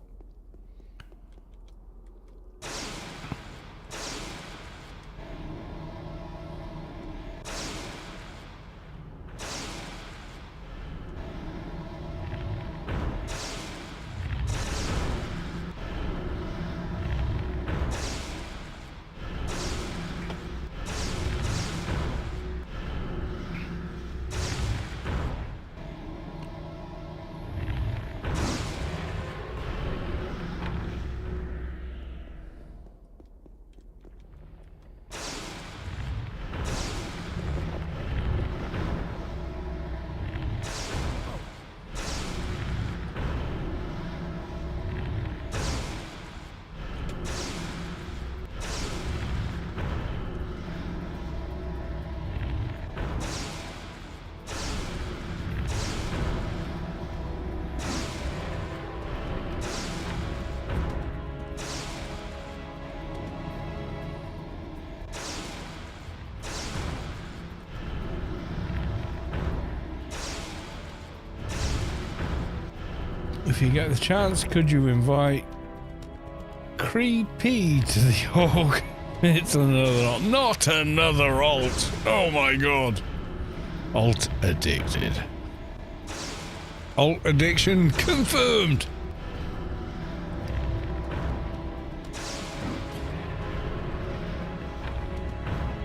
Speaker 1: If you get the chance, could you invite Creepy to the org? It's another alt. Not another alt. Oh my God. Alt addicted. Alt addiction confirmed.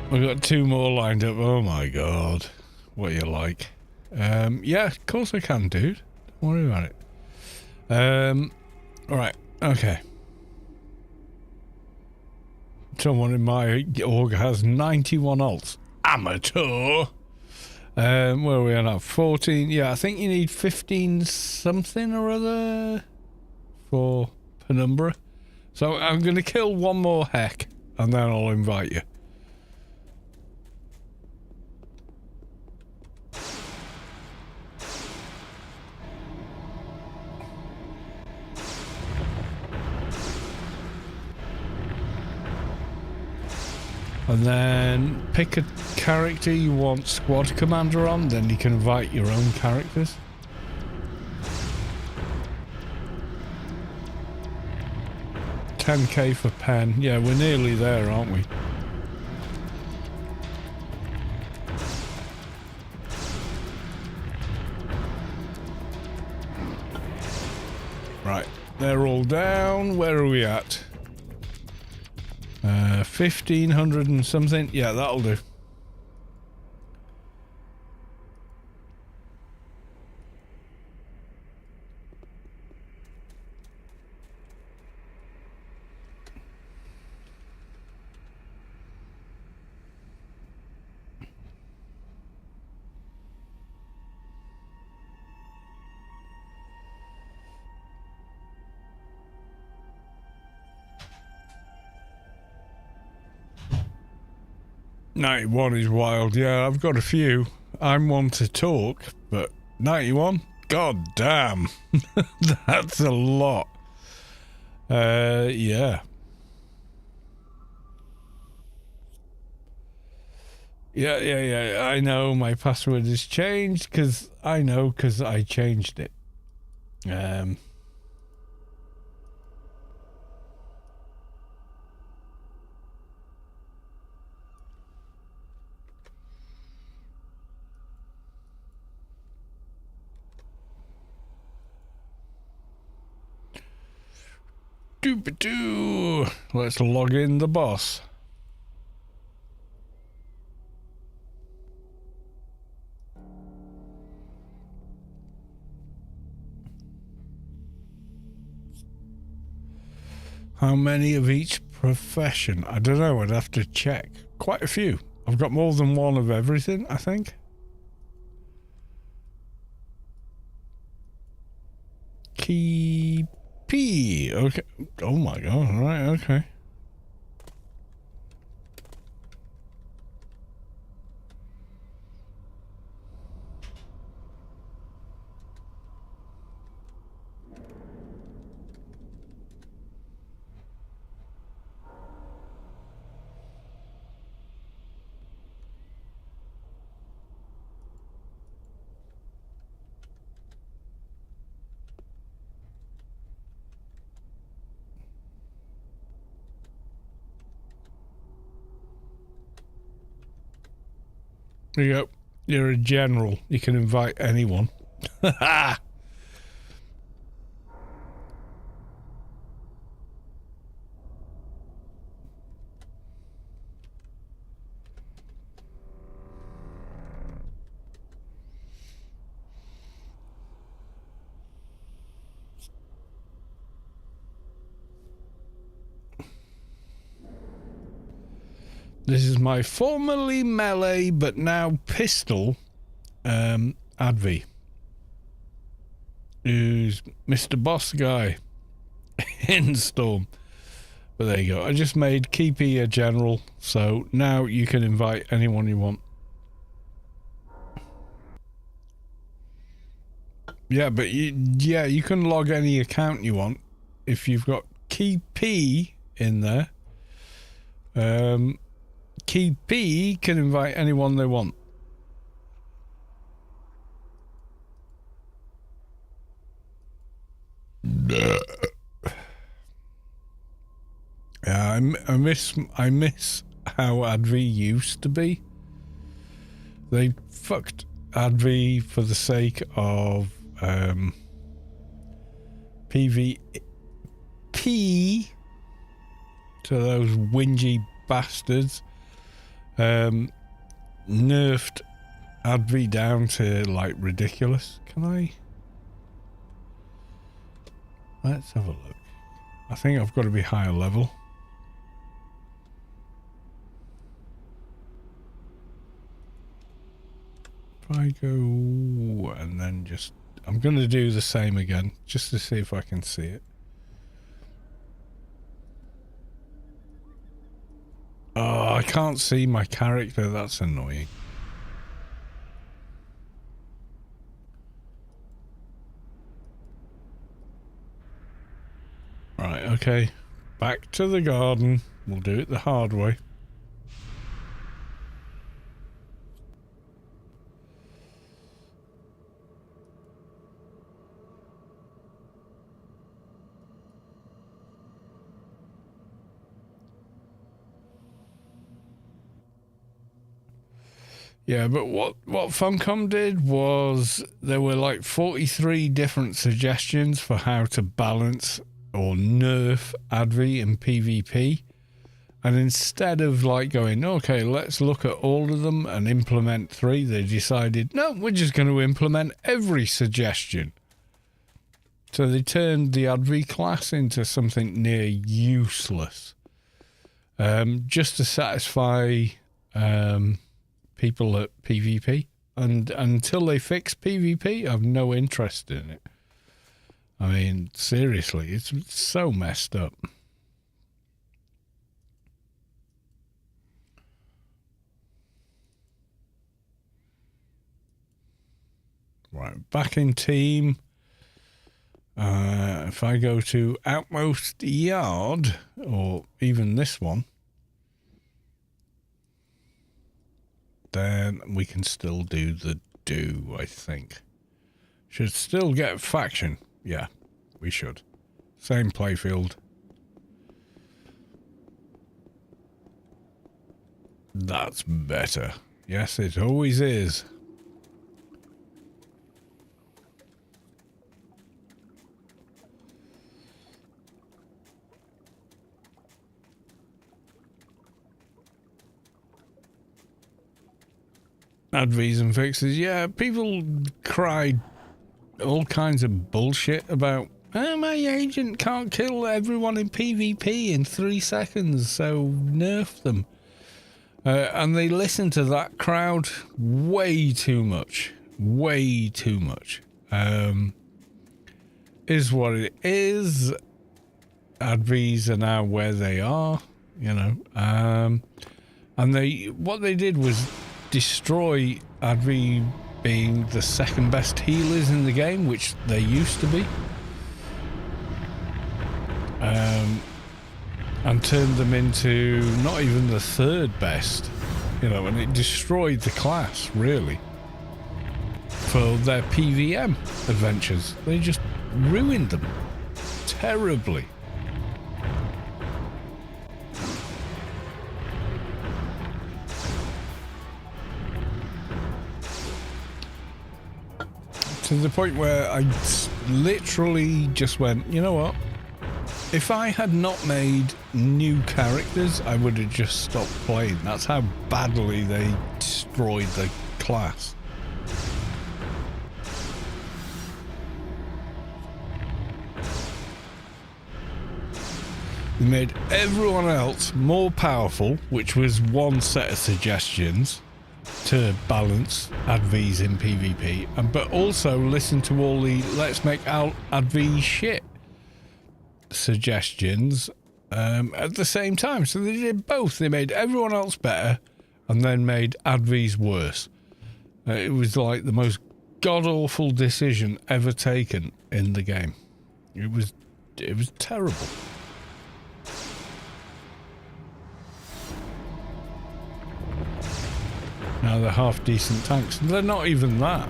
Speaker 1: We've got 2 more lined up. Oh my God. What you like? Yeah, of course I can, dude. Don't worry about it. Right, okay. Someone in my org has 91 alts. Amateur! Where are we at now? 14. Yeah, I think you need 15 something or other for Penumbra. So I'm going to kill one more heck and then I'll invite you. And then pick a character you want squad commander on, then you can invite your own characters. 10k for pen. Yeah, we're nearly there, aren't we? Right, they're all down. Where are we at? 1500 and something. Yeah, that'll do. '91 is wild. Yeah, I've got a few. I'm one to talk, but 91? God damn. That's a lot. Yeah. Yeah. I know my password has changed because I changed it. Doo-ba-doo. Let's log in the boss. How many of each profession? I don't know. I'd have to check. Quite a few. I've got more than one of everything, I think. Key P. Okay. Oh my god. Right. Okay. There you go. You're a general. You can invite anyone. This is my formerly melee but now pistol Advi, who's Mr. Boss Guy in Storm. But there you go. I just made Keepy a general, so now you can invite anyone you want. Yeah, but you can log any account you want if you've got Keepy in there. Keepy can invite anyone they want. Yeah, I miss how Advi used to be. They fucked Advi for the sake of PvP to those whingy bastards. Nerfed Advi down to like ridiculous. Can I? Let's have a look. I think I've got to be higher level. If I go and then just... I'm going to do the same again just to see if I can see it. Oh, I can't see my character. That's annoying. Right, okay. Back to the garden. We'll do it the hard way. Yeah, but what Funcom did was there were like 43 different suggestions for how to balance or nerf Advi in PvP. And instead of like going, okay, let's look at all of them and implement 3, they decided, no, we're just going to implement every suggestion. So they turned the Advi class into something near useless. Just to satisfy people at PvP, and until they fix PvP, I've no interest in it. I mean, seriously, it's so messed up. Right, back in team. If I go to Outmost Yard, or even this one, then we can still do the do, I think. Should still get faction. Yeah, we should. Same playfield. That's better. Yes, it always is. Advies and fixes. Yeah, people cried all kinds of bullshit about, my agent can't kill everyone in PvP in 3 seconds, so nerf them. And they listen to that crowd way too much. Way too much. Is what it is. Advies are now where they are, you know. And what they did was destroy Advi being the second best healers in the game, which they used to be, and turned them into not even the third best, you know, and it destroyed the class, really, for their PVM adventures. They just ruined them terribly. To the point where I literally just went, you know what? If I had not made new characters, I would have just stopped playing. That's how badly they destroyed the class. They made everyone else more powerful, which was one set of suggestions to balance Advies in PvP, but also listen to all the let's make Advi shit suggestions at the same time. So they did both. They made everyone else better and then made Advies worse. It was like the most god-awful decision ever taken in the game. It was terrible. Now they're half decent tanks. They're not even that.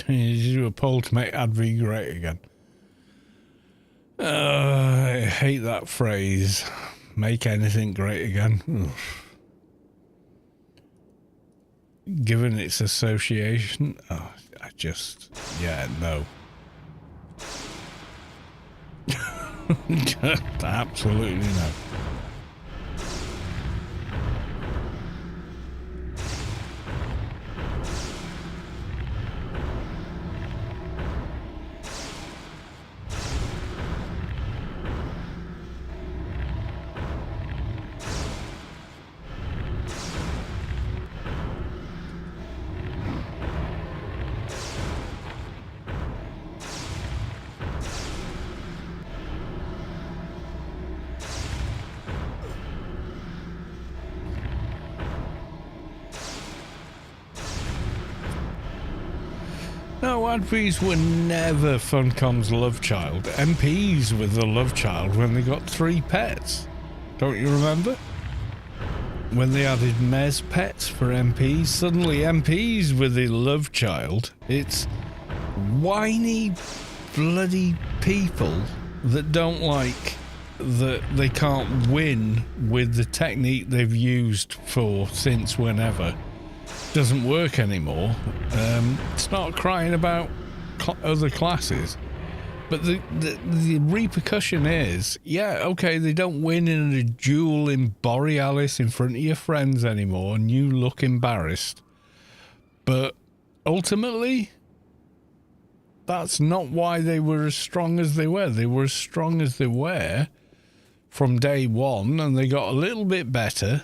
Speaker 1: You do a poll to make Advi great again. I hate that phrase. Make anything great again. Oof. Given its association, I just, yeah, no. Absolutely no. No, advies were never Funcom's love child. MPs were the love child when they got 3 pets. Don't you remember? When they added Mez pets for MPs, suddenly MPs were the love child. It's whiny bloody people that don't like that they can't win with the technique they've used for since whenever. Doesn't work anymore. Start crying about other classes. But the repercussion is, yeah, okay, they don't win in a duel in Borealis in front of your friends anymore and you look embarrassed. But ultimately, that's not why they were as strong as they were. They were as strong as they were from day one, and they got a little bit better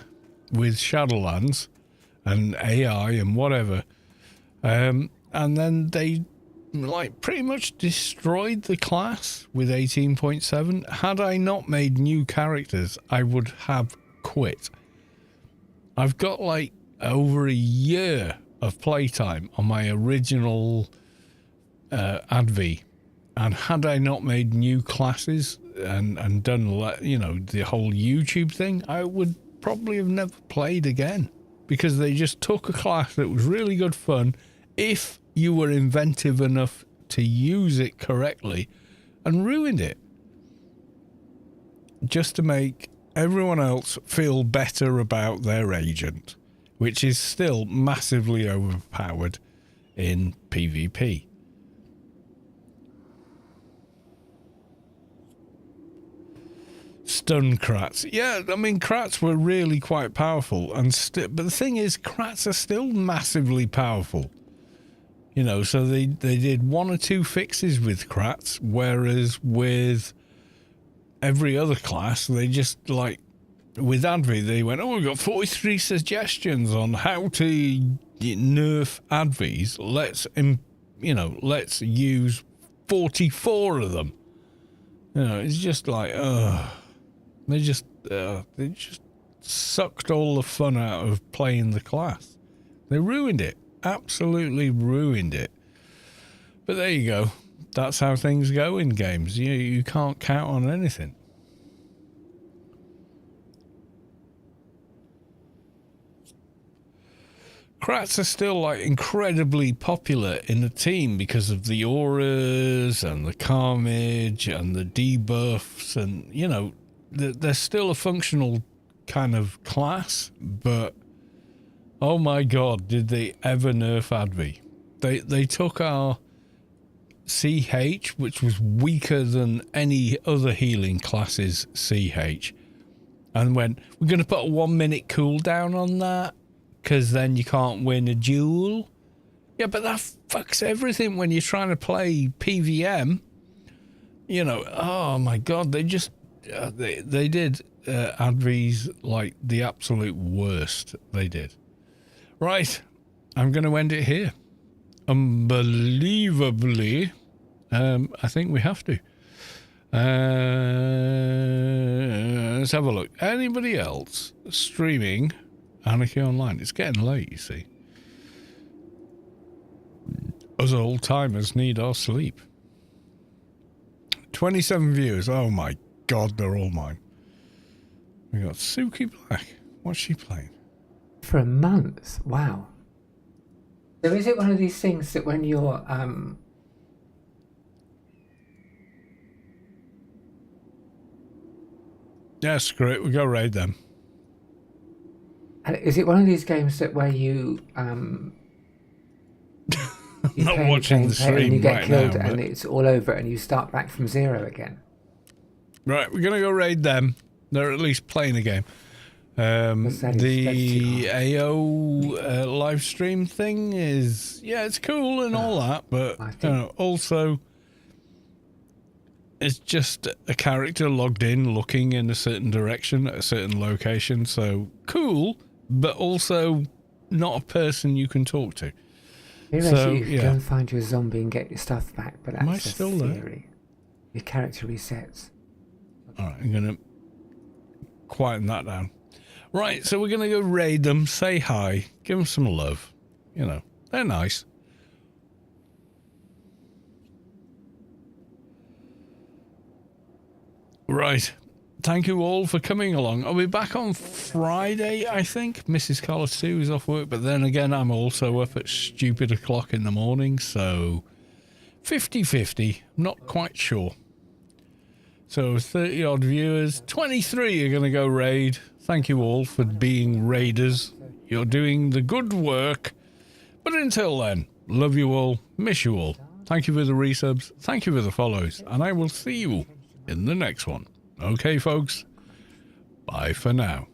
Speaker 1: with Shadowlands and AI and whatever. And then they like pretty much destroyed the class with 18.7. Had I not made new characters, I would have quit. I've got like over a year of playtime on my original Advi, and had I not made new classes and done, you know, the whole YouTube thing, I would probably have never played again, because they just took a class that was really good fun if you were inventive enough to use it correctly, and ruined it just to make everyone else feel better about their agent, which is still massively overpowered in PvP. Stun crats. Yeah, I mean, crats were really quite powerful, but the thing is, crats are still massively powerful. You know, so they did 1 or 2 fixes with crats, whereas with every other class, they just, like, with Advi, they went, oh, we've got 43 suggestions on how to nerf Advis. Let's use 44 of them. You know, it's just like, they just sucked all the fun out of playing the class. They ruined it. Absolutely ruined it. But there you go. That's how things go in games. You can't count on anything. Crats are still like incredibly popular in the team because of the auras and the carnage and the debuffs, and you know, they're still a functional kind of class, but oh my god, did they ever nerf Advi. They took our CH, which was weaker than any other healing class's CH, and went, we're going to put a 1 minute cooldown on that, because then you can't win a duel. Yeah, but that fucks everything when you're trying to play PVM. You know, oh my god, they just, they did Advi's like the absolute worst. They did. Right, I'm going to end it here. Unbelievably, I think we have to. Let's have a look. Anybody else streaming Anarchy Online? It's getting late, you see. Us old timers need our sleep. 27 viewers. Oh my god, they're all mine. We got Suki Black. What's she playing?
Speaker 4: For a month? Wow. So is it one of these things that when you're
Speaker 1: Yeah, screw it, we go raid them.
Speaker 4: Is it one of these games that where you you
Speaker 1: Not
Speaker 4: play,
Speaker 1: watching the stream
Speaker 4: and you get
Speaker 1: right
Speaker 4: killed
Speaker 1: now,
Speaker 4: and
Speaker 1: but
Speaker 4: it's all over and you start back from zero again?
Speaker 1: right, we're gonna go raid them. They're at least playing a game. The AO live stream thing is, yeah, it's cool and all that, but you know, also it's just a character logged in looking in a certain direction at a certain location, so cool, but also not a person you can talk to.
Speaker 4: Maybe
Speaker 1: So,
Speaker 4: you
Speaker 1: yeah.
Speaker 4: go and find your zombie and get your stuff back, but that's
Speaker 1: Am I
Speaker 4: a
Speaker 1: still there?
Speaker 4: theory. Your character resets.
Speaker 1: Alright, I'm gonna quieten that down. Right, so we're gonna go raid them, say hi, give them some love. You know, they're nice. Right. Thank you all for coming along. I'll be back on Friday, I think. Mrs. Carlos Sue is off work, but then again, I'm also up at stupid o'clock in the morning, so 50-50. Not quite sure. So 30 odd viewers, 23 are going to go raid. Thank you all for being raiders. You're doing the good work. But until then, love you all, miss you all. Thank you for the resubs, thank you for the follows, and I will see you in the next one. Okay, folks? Bye for now.